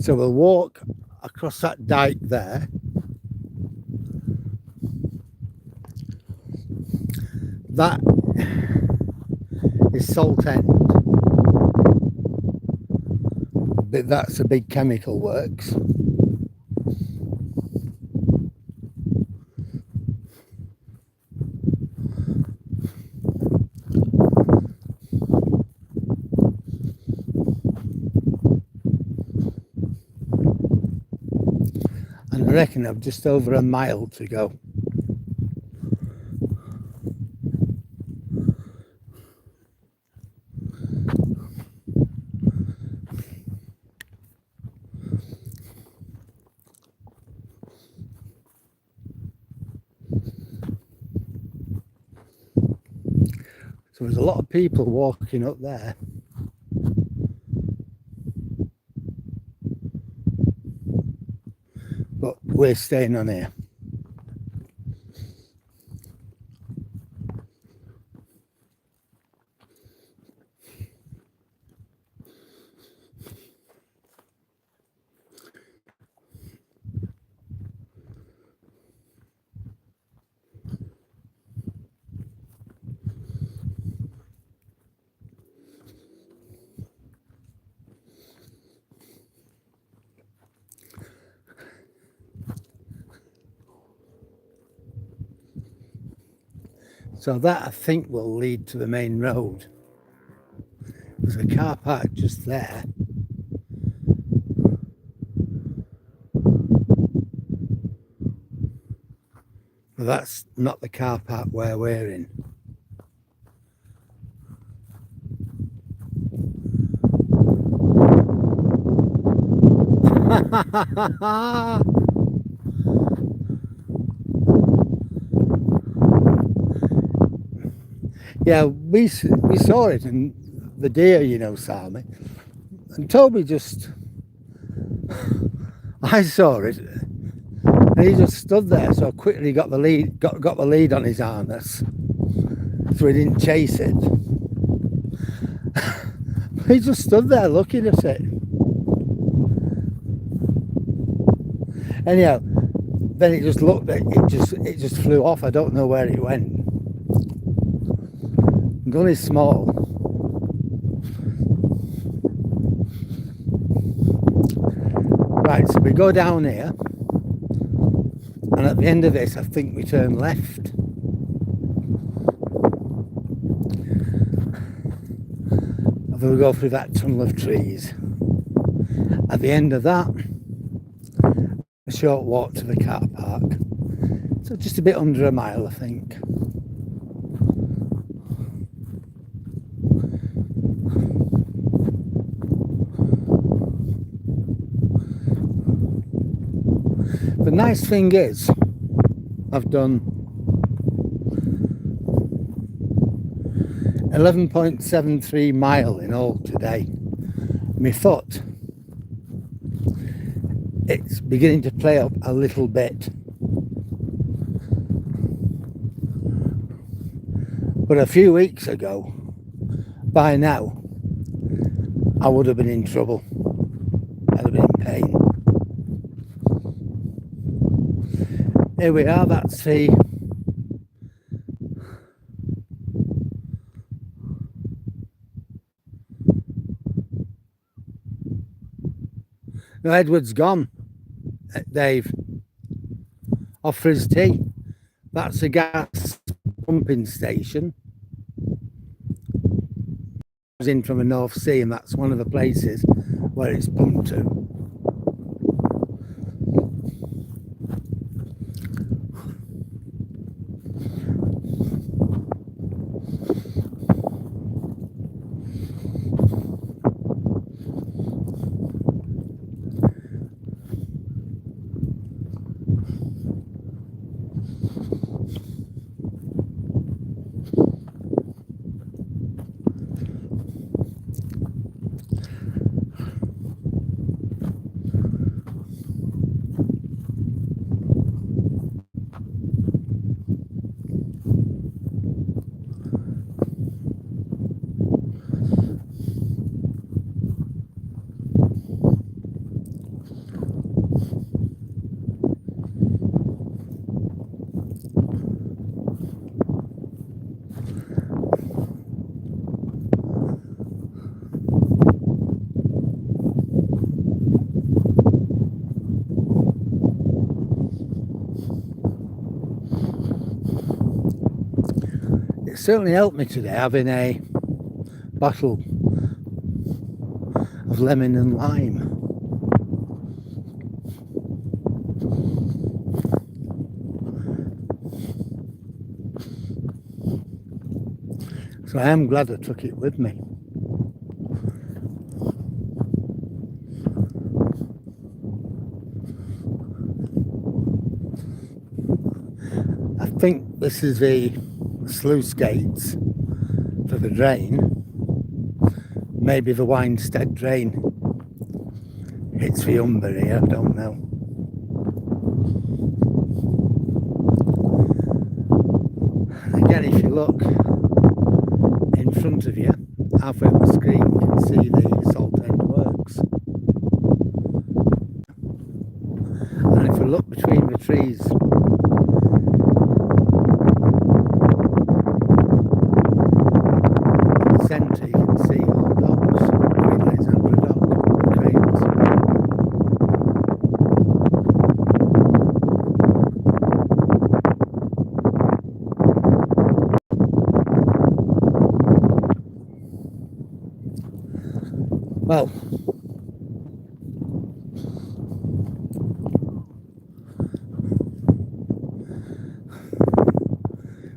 So we'll walk across that dike there. That is Salt End. But that's a big chemical works. And I reckon I've just over a mile to go. So there's a lot of people walking up there. But we're staying on here. So that, I think, will lead to the main road. There's a car park just there. But that's not the car park where we're in. Yeah, we saw it, and the deer, you know, saw me. And Toby just, I saw it, and he just stood there. So I quickly got the lead on his harness, so he didn't chase it. He just stood there looking at it. Anyhow, then it just looked. It just flew off. I don't know where it went. The gun is small. Right, so we go down here, and at the end of this, I think we turn left. And then we go through that tunnel of trees. At the end of that, a short walk to the car park. So just a bit under a mile, I think. The nice thing is, I've done 11.73 mile in all today. My foot, it's beginning to play up a little bit. But a few weeks ago, by now, I would have been in trouble. I'd have been in pain. Here we are, that's the no, Edward's gone, Dave, off for his tea. That's a gas pumping station. Comes in from the North Sea, and that's one of the places where it's pumped to. It certainly helped me today having a bottle of lemon and lime. So I am glad I took it with me. I think this is the sluice gates for the drain. Maybe the Winestead drain hits the Humber here, I don't know. Again, if you look in front of you, halfway up the screen, you can see the Salt End Works. And if we look between the trees, in the centre you can see all docks, Queen Alexandra Dock, cranes. Well,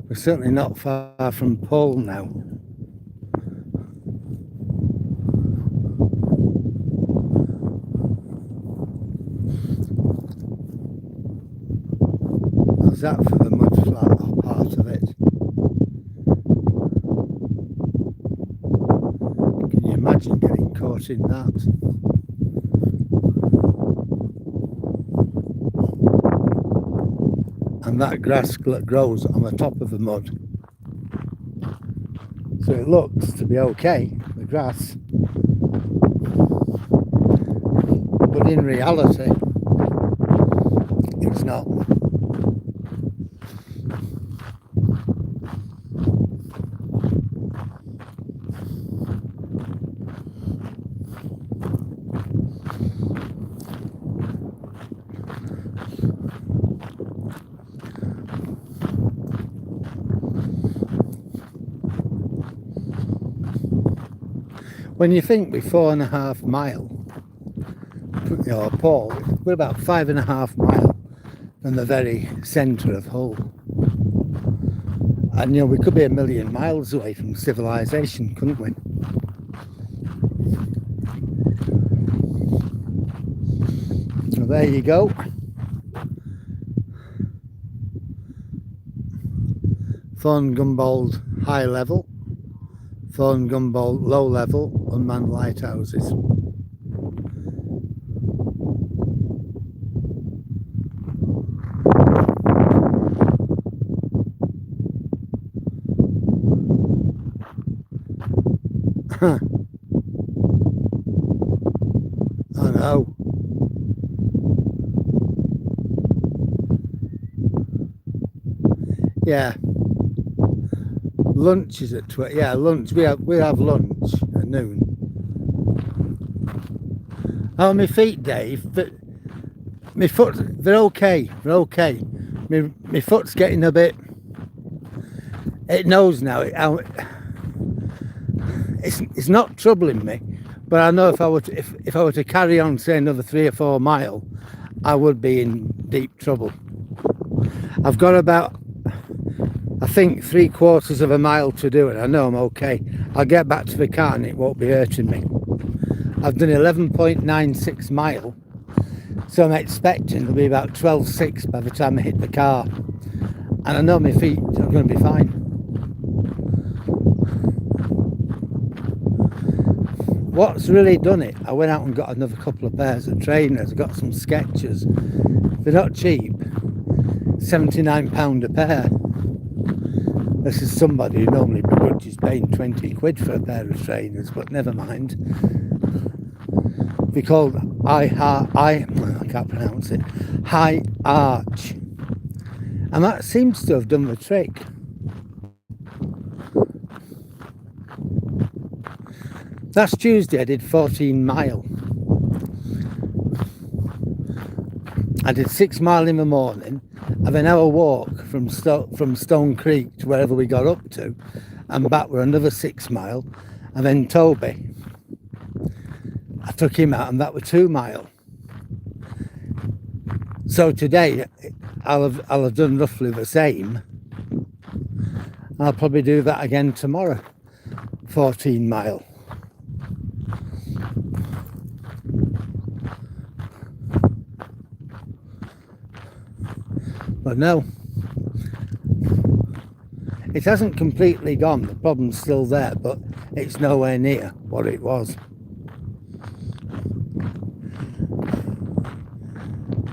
we're certainly not far from Pole now. How's that for the mud flat part of it? Can you imagine getting caught in that? and that grass grows on the top of the mud. So it looks to be okay, the grass. But in reality, it's not. When you think we're 4.5 miles, Paul, we're about 5.5 miles from the very centre of Hull. And we could be 1,000,000 miles away from civilization, couldn't we? So there you go. Thorn Gumbold high level, Thorn Gumbold low level, unmanned lighthouses. I know. Yeah. Lunch is at 12. Yeah, lunch. We have lunch at noon. Oh, my feet, Dave. My foot. They're okay. They're okay. My foot's getting a bit. It knows now. It's not troubling me, but I know if I were to carry on, say another 3 or 4 miles, I would be in deep trouble. I've got about, I think, 3/4 of a mile to do, and I know I'm okay. I'll get back to the car and it won't be hurting me. I've done 11.96 miles, so I'm expecting there'll be about 12.6 by the time I hit the car, and I know my feet are going to be fine. What's really done it, I went out and got another couple of pairs of trainers. I got some Skechers. They're not cheap, £79 a pair. This is somebody who normally begrudges paying 20 quid for a pair of trainers, but never mind. They're called I can't pronounce it, High Arch. And that seems to have done the trick. Last Tuesday I did 14 miles. I did 6 miles in the morning, and an hour walk from Stone Creek to wherever we got up to, and back were another 6 miles, and then Toby, I took him out, and that were 2 miles. So today I'll have done roughly the same. I'll probably do that again tomorrow, 14 miles. But no, it hasn't completely gone. The problem's still there, but it's nowhere near what it was.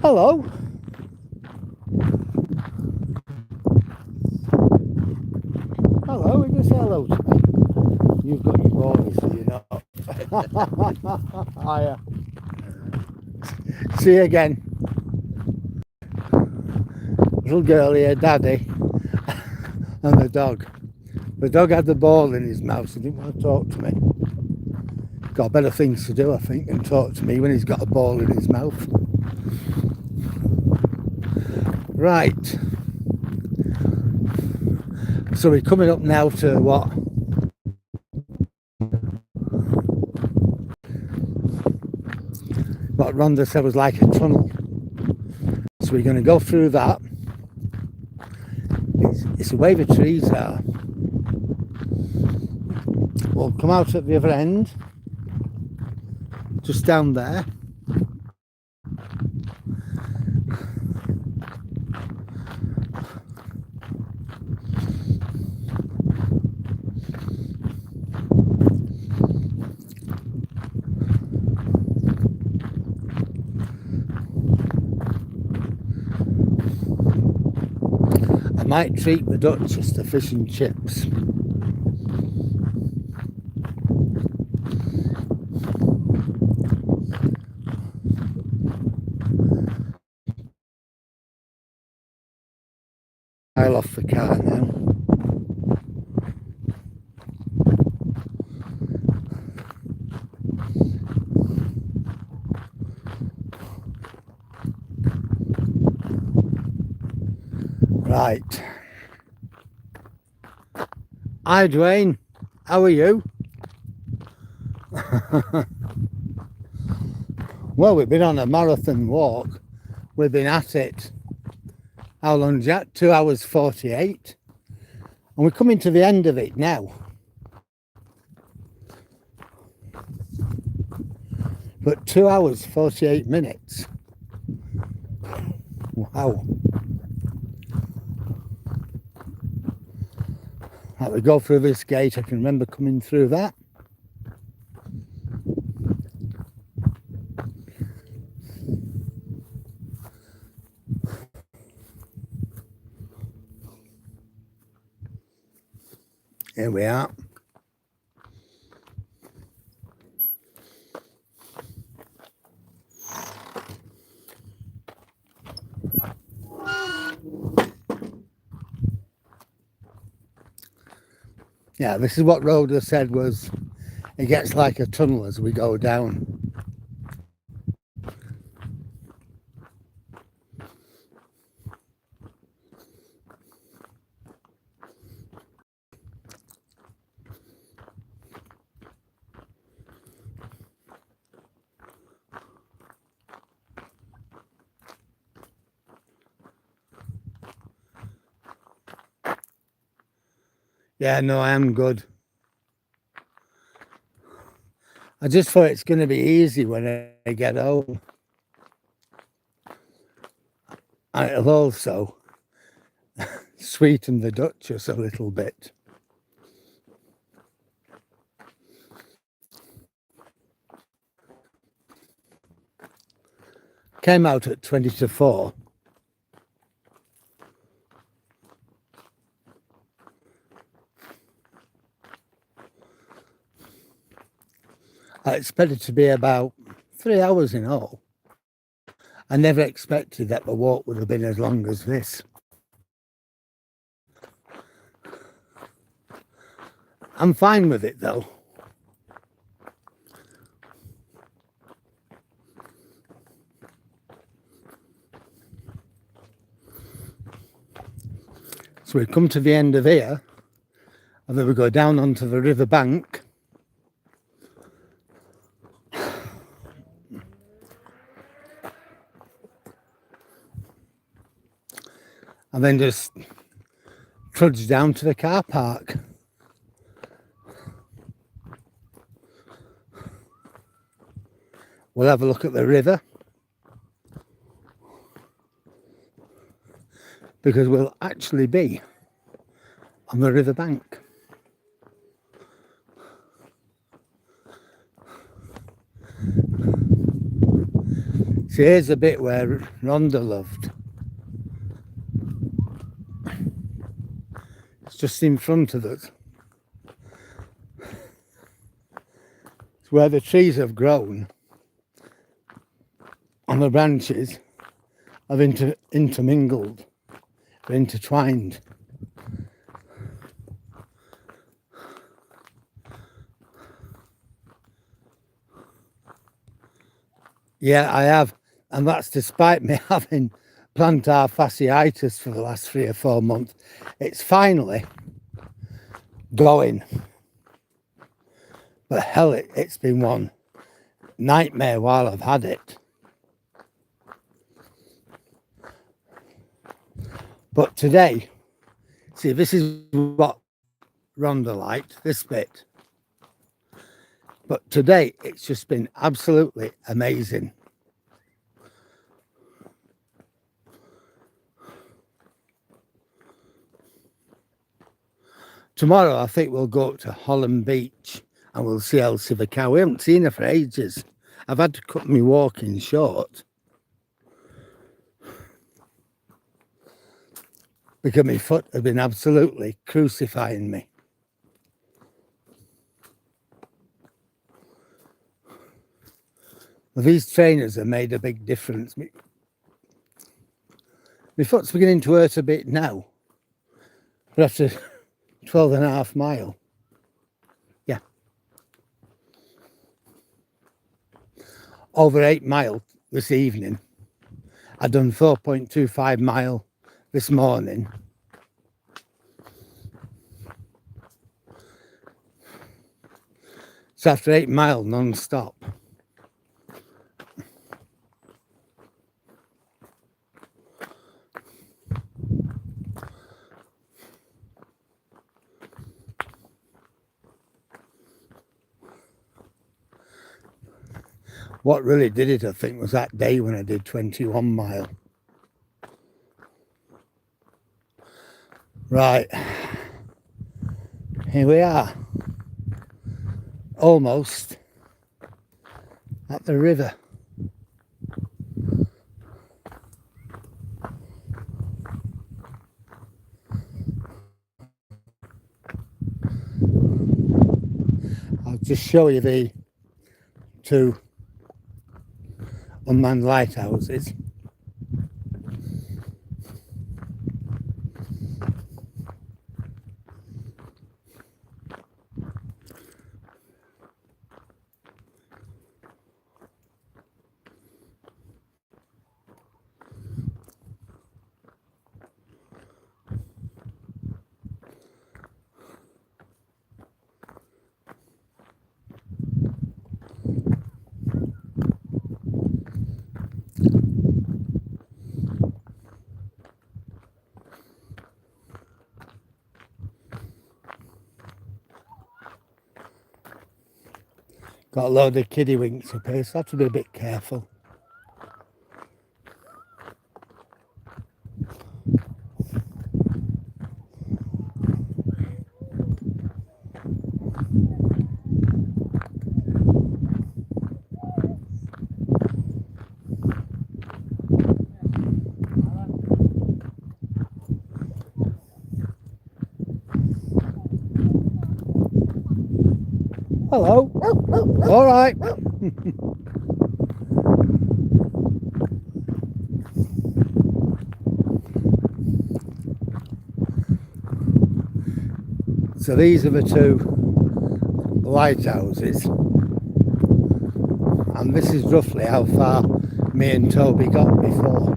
Hello. Hello, you just say hello to me. You've got your boys, so you're not. Hiya. See you again. Little girl here, Daddy, and the dog. The dog had the ball in his mouth, so he didn't want to talk to me. Got better things to do, I think, than talk to me when he's got a ball in his mouth. Right. So we're coming up now to what Rhonda said was like a tunnel. So we're going to go through that. It's the way the trees are. We'll come out at the other end, just down there. might treat the Duchess to fish and chips. I'll off the car now. Right. Hi Dwayne, how are you? Well, we've been on a marathon walk. We've been at it. How long is that? 2 hours 48. And we're coming to the end of it now. But 2 hours 48 minutes. Wow. Right, we go through this gate. I can remember coming through that. Here we are. Yeah, this is what Rhoda said was it gets like a tunnel as we go down. Yeah, no, I am good. I just thought it's going to be easy when I get home. I've also sweetened the Duchess a little bit. Came out at 20 to 4. I expected to be about 3 hours in all. I never expected that the walk would have been as long as this. I'm fine with it though. So we come to the end of here, and then we go down onto the river bank. And then just trudge down to the car park. We'll have a look at the river, because we'll actually be on the river bank. See, here's a bit where Rhonda lived. It's just in front of us. It's where the trees have grown and the branches have intermingled, intertwined. Yeah, I have, and that's despite me having plantar fasciitis for the last 3 or 4 months. It's finally going, but hell, it's been one nightmare while I've had it. But today, see, this is what Rhonda liked, this bit. But today, it's just been absolutely amazing. Tomorrow, I think we'll go up to Holland Beach and we'll see Elsie the cow. We haven't seen her for ages. I've had to cut my walking short because my foot had been absolutely crucifying me. Well, these trainers have made a big difference. My foot's beginning to hurt a bit now, but after 12.5 miles, yeah, over 8 miles this evening. I've done 4.25 miles this morning. So after 8 miles non-stop. What really did it, I think, was that day when I did 21 miles. Right, here we are, almost at the river. I'll just show you the 2 unmanned lighthouses. Got a load of kiddie winks up here, so I have to be a bit careful. Hello. All right. So these are the 2 lighthouses, and this is roughly how far me and Toby got before.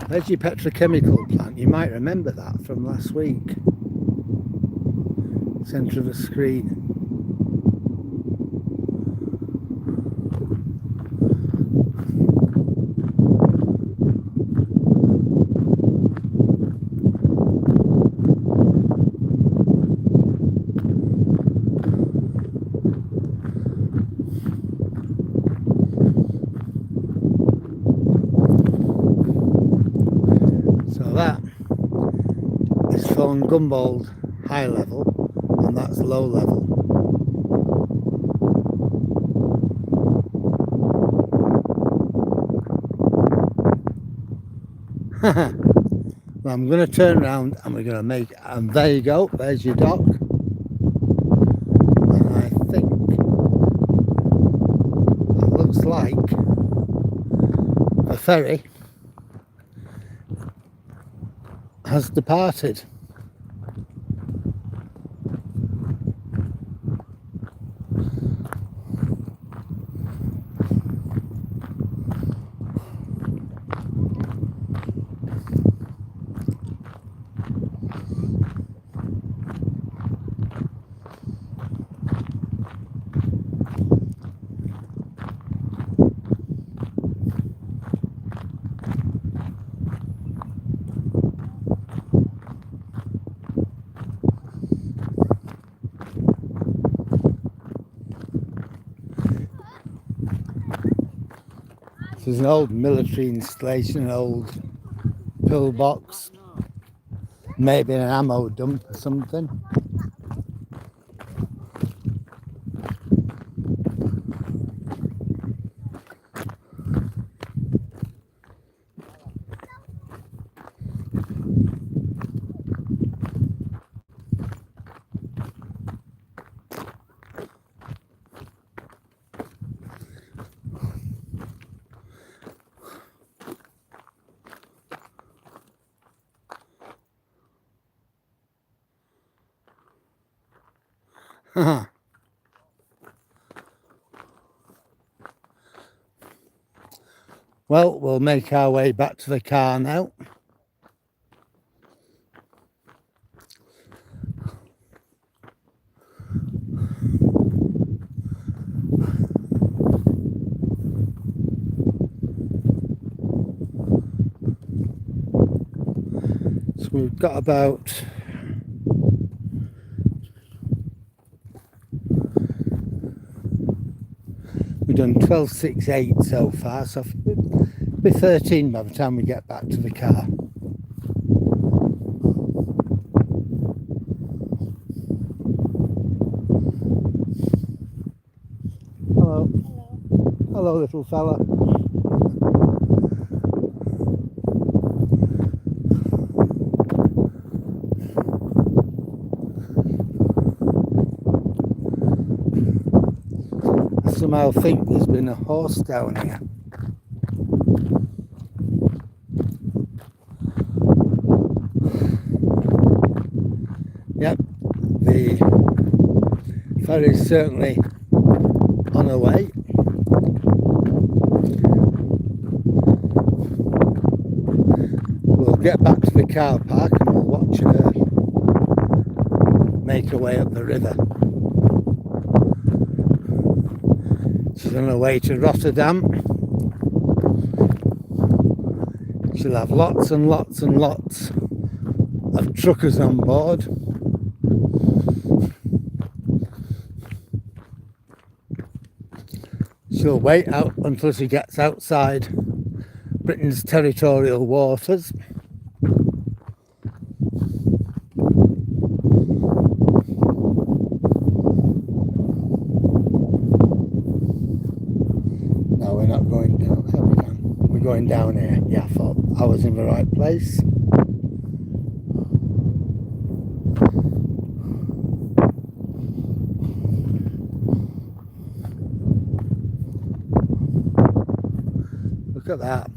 There's your petrochemical plant. You might remember that from last week. Centre of the screen. That is from Gumbold high level, and that's low level. Well, I'm going to turn around and we're going to make, and there you go, there's your dock. And I think it looks like a ferry has departed. There's an old military installation, an old pillbox, maybe an ammo dump or something. Well, we'll make our way back to the car now. So we've got about we've done 12.68 so far, so it'll be 13 by the time we get back to the car. Hello. Hello. Hello, little fella. I somehow think there's been a horse down here. Yep, the ferry's certainly on her way. We'll get back to the car park and we'll watch her make her way up the river. She's on her way to Rotterdam. She'll have lots and lots and lots of truckers on board. She'll wait out until she gets outside Britain's territorial waters. No, we're not going down there. We're going down here. Yeah, I thought I was in the right place. Look at that.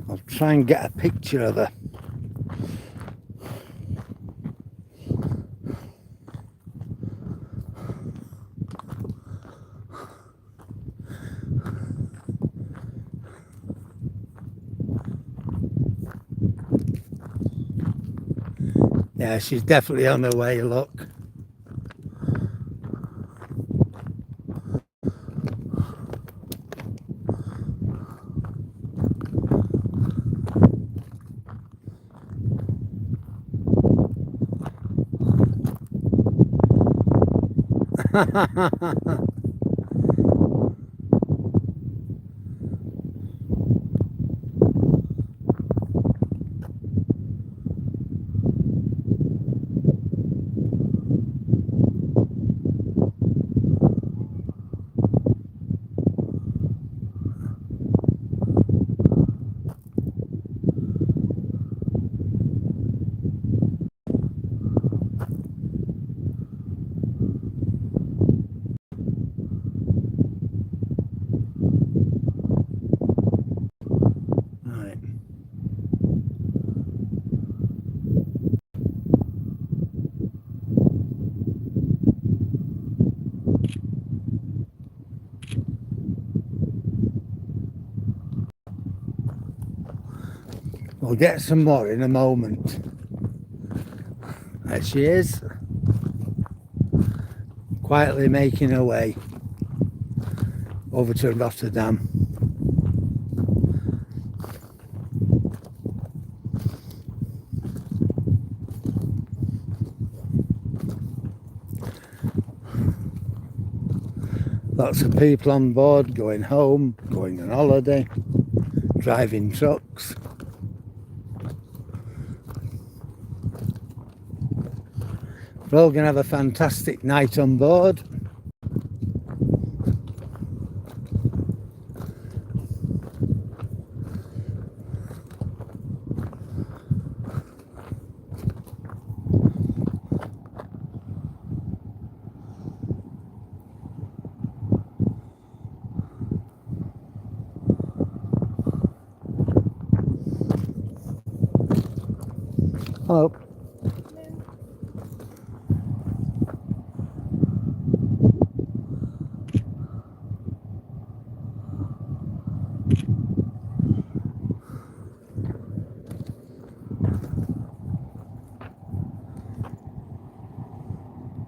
I'll try and get a picture of her. Yeah, she's definitely on her way, look. Right. We'll get some more in a moment. There she is, quietly making her way over to Rotterdam. Lots of people on board, going home, going on holiday, driving trucks. We're all going to have a fantastic night on board. Oh,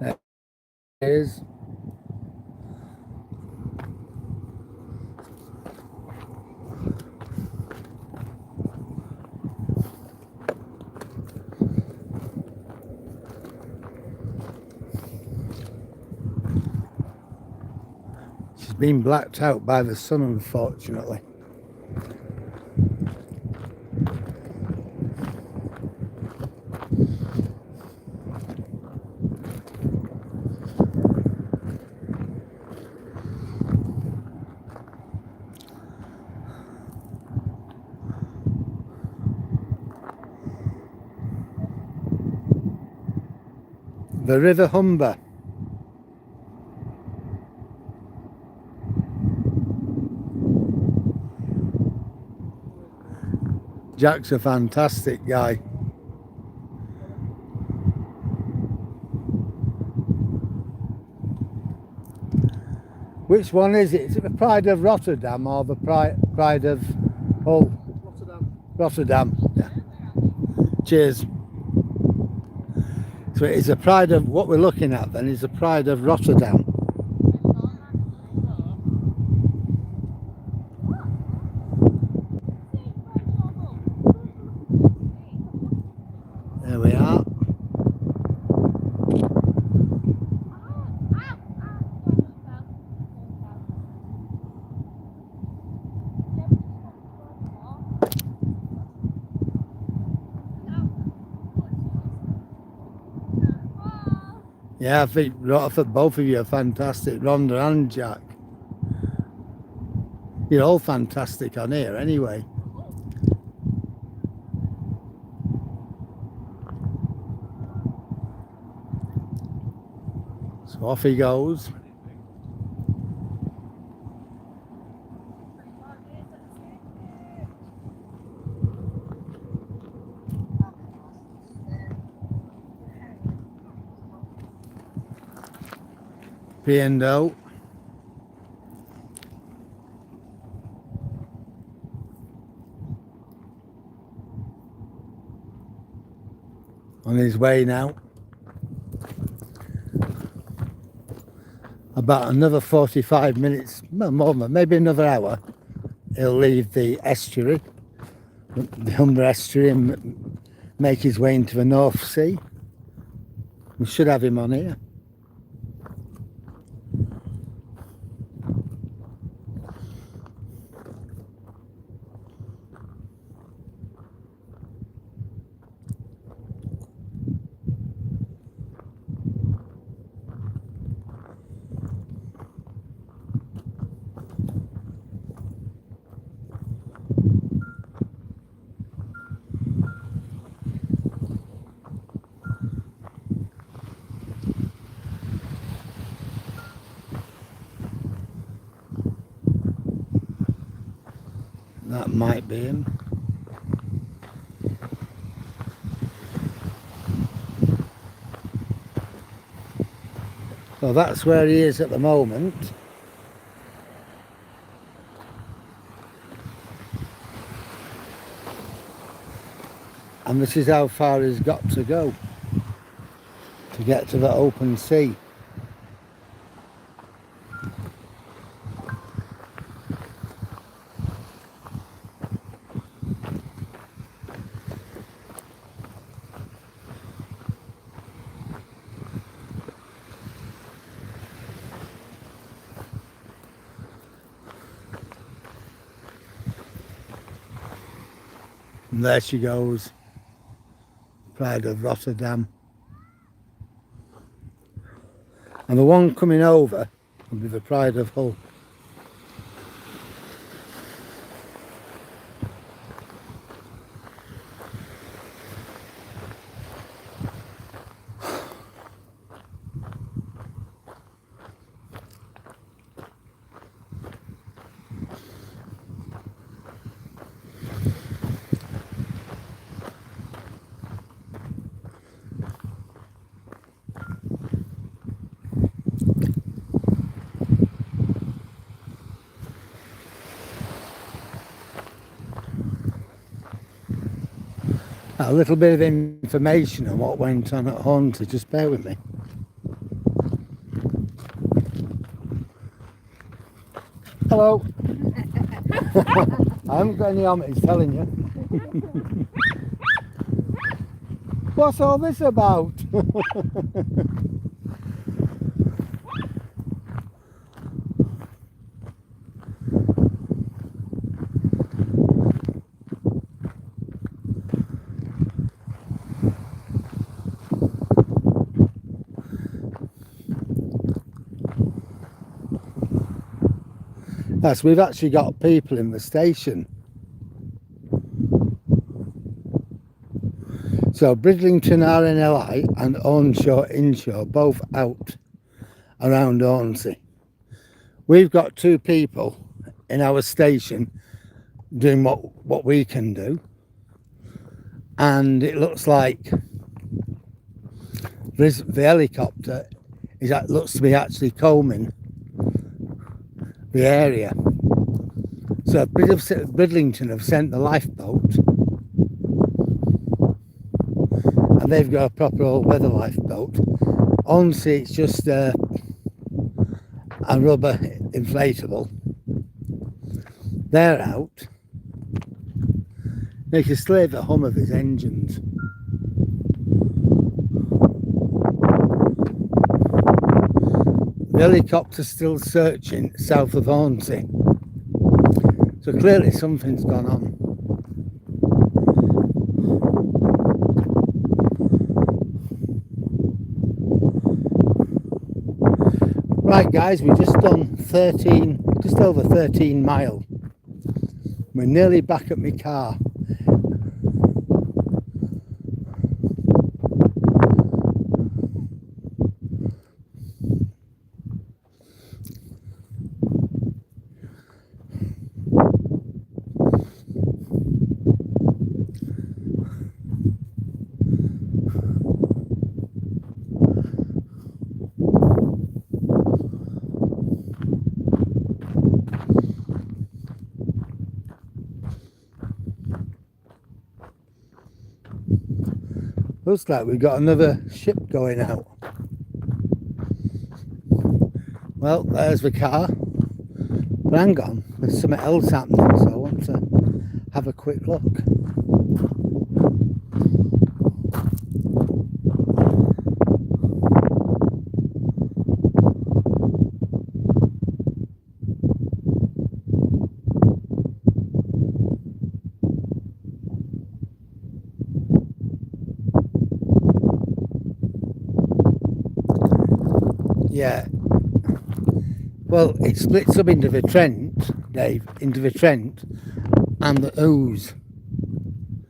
there it is. She's been blacked out by the sun, unfortunately. The River Humber. Jack's a fantastic guy. Which one is it? Is it the Pride of Rotterdam or the Pride of Hull? Rotterdam. Yeah. Cheers. So it is a Pride of, what we're looking at then is a Pride of Rotterdam. There we are. Yeah, I think both of you are fantastic, Rhonda and Jack. You're all fantastic on here anyway. So off he goes. P&O. On his way now. About another 45 minutes, well, more than maybe another hour, he'll leave the estuary, the Humber estuary, and make his way into the North Sea. We should have him on here. That might be him. So that's where he is at the moment. And this is how far he's got to go to get to the open sea. And there she goes, Pride of Rotterdam. And the one coming over will be the Pride of Hull. A little bit of information on what went on at Hornsey, just bear with me. Hello. I haven't got any on it, he's telling you. What's all this about? Yes, we've actually got people in the station. So Bridlington RNLI and Onshore Inshore both out around Hornsey. We've got 2 people in our station doing what we can do, and it looks like the helicopter looks to be actually combing the area. So Bridlington have sent the lifeboat, and they've got a proper old weather lifeboat. Honestly, it's just a rubber inflatable. They're out. They can still hear the hum of his engines. The helicopter's still searching south of Hornsey. So clearly something's gone on. Right guys, we've just done just over 13 mile. We're nearly back at my car. Looks like we've got another ship going out. Well, there's the car. But hang on, there's something else happening, so I want to have a quick look. Yeah. Well, it splits up into the Trent, Dave, into the Trent and the Ouse.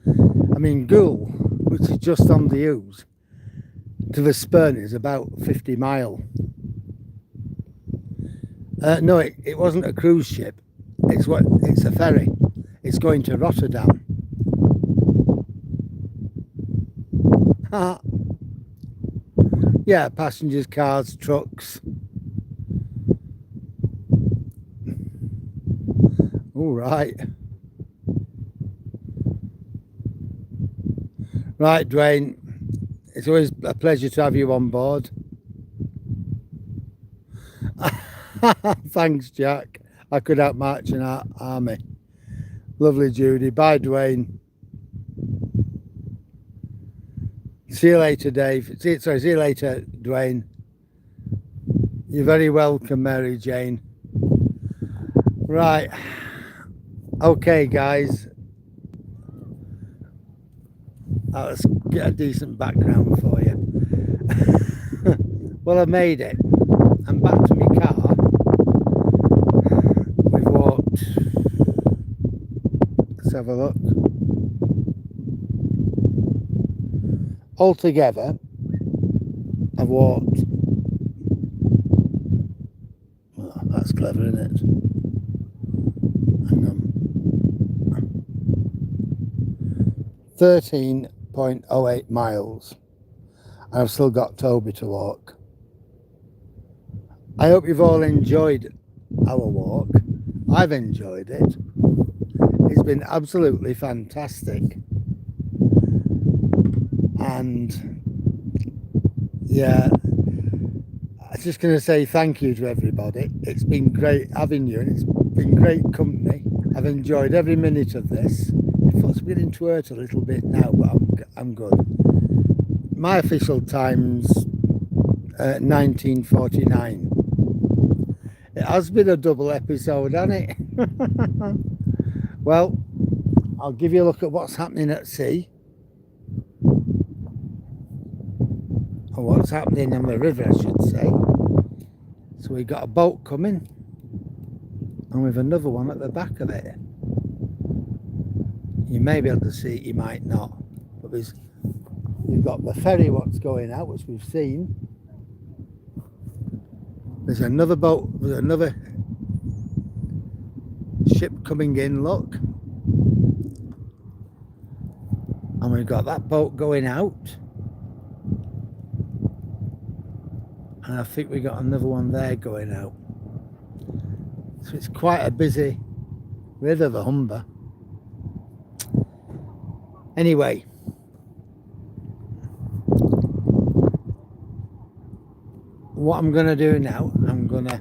I mean, Goole, which is just on the Ouse, to the Spurn is about 50 mile. No, it wasn't a cruise ship. It's a ferry. It's going to Rotterdam. Yeah, passengers, cars, trucks. All right. Right, Dwayne. It's always a pleasure to have you on board. Thanks, Jack. I could outmarch an army. Lovely, Judy. Bye, Dwayne. See you later, Dave. See you later, Dwayne. You're very welcome, Mary Jane. Right. Okay, guys. Let's get a decent background for you. Well, I made it. I'm back to my car. We've walked. Let's have a look. Altogether, I've walked. Oh, that's clever, isn't it? Hang on. 13.08 miles. And I've still got Toby to walk. I hope you've all enjoyed our walk. I've enjoyed it. It's been absolutely fantastic. And yeah, I'm just going to say thank you to everybody. It's been great having you, and it's been great company. I've enjoyed every minute of this. My foot's beginning to hurt a little bit now, but I'm good. My official time's 19:49. It has been a double episode, hasn't it? Well, I'll give you a look at what's happening at sea. Or what's happening on the river, I should say. So we've got a boat coming. And we've another one at the back of it. You may be able to see it, you might not. But we've got the ferry what's going out, which we've seen. There's another boat, there's another ship coming in, look. And we've got that boat going out. And I think we got another one there going out. So it's quite a busy River Humber. Anyway, what I'm going to do now, I'm going to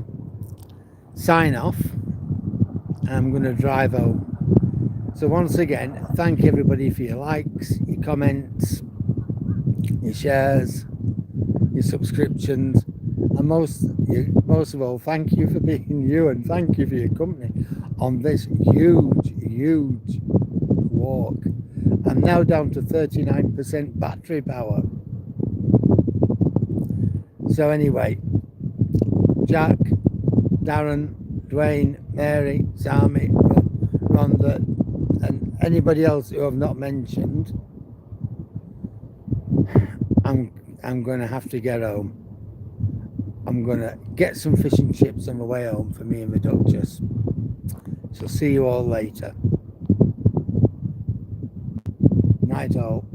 sign off and I'm going to drive home. So once again, thank everybody for your likes, your comments, your shares, your subscriptions, and most of all, thank you for being you, and thank you for your company on this huge walk. I'm now down to 39% battery power. So anyway, Jack, Darren, Dwayne, Mary, Sami, Rhonda, and anybody else who I've not mentioned, I'm going to have to get home. I'm going to get some fish and chips on the way home for me and the Duchess. So see you all later. Night all.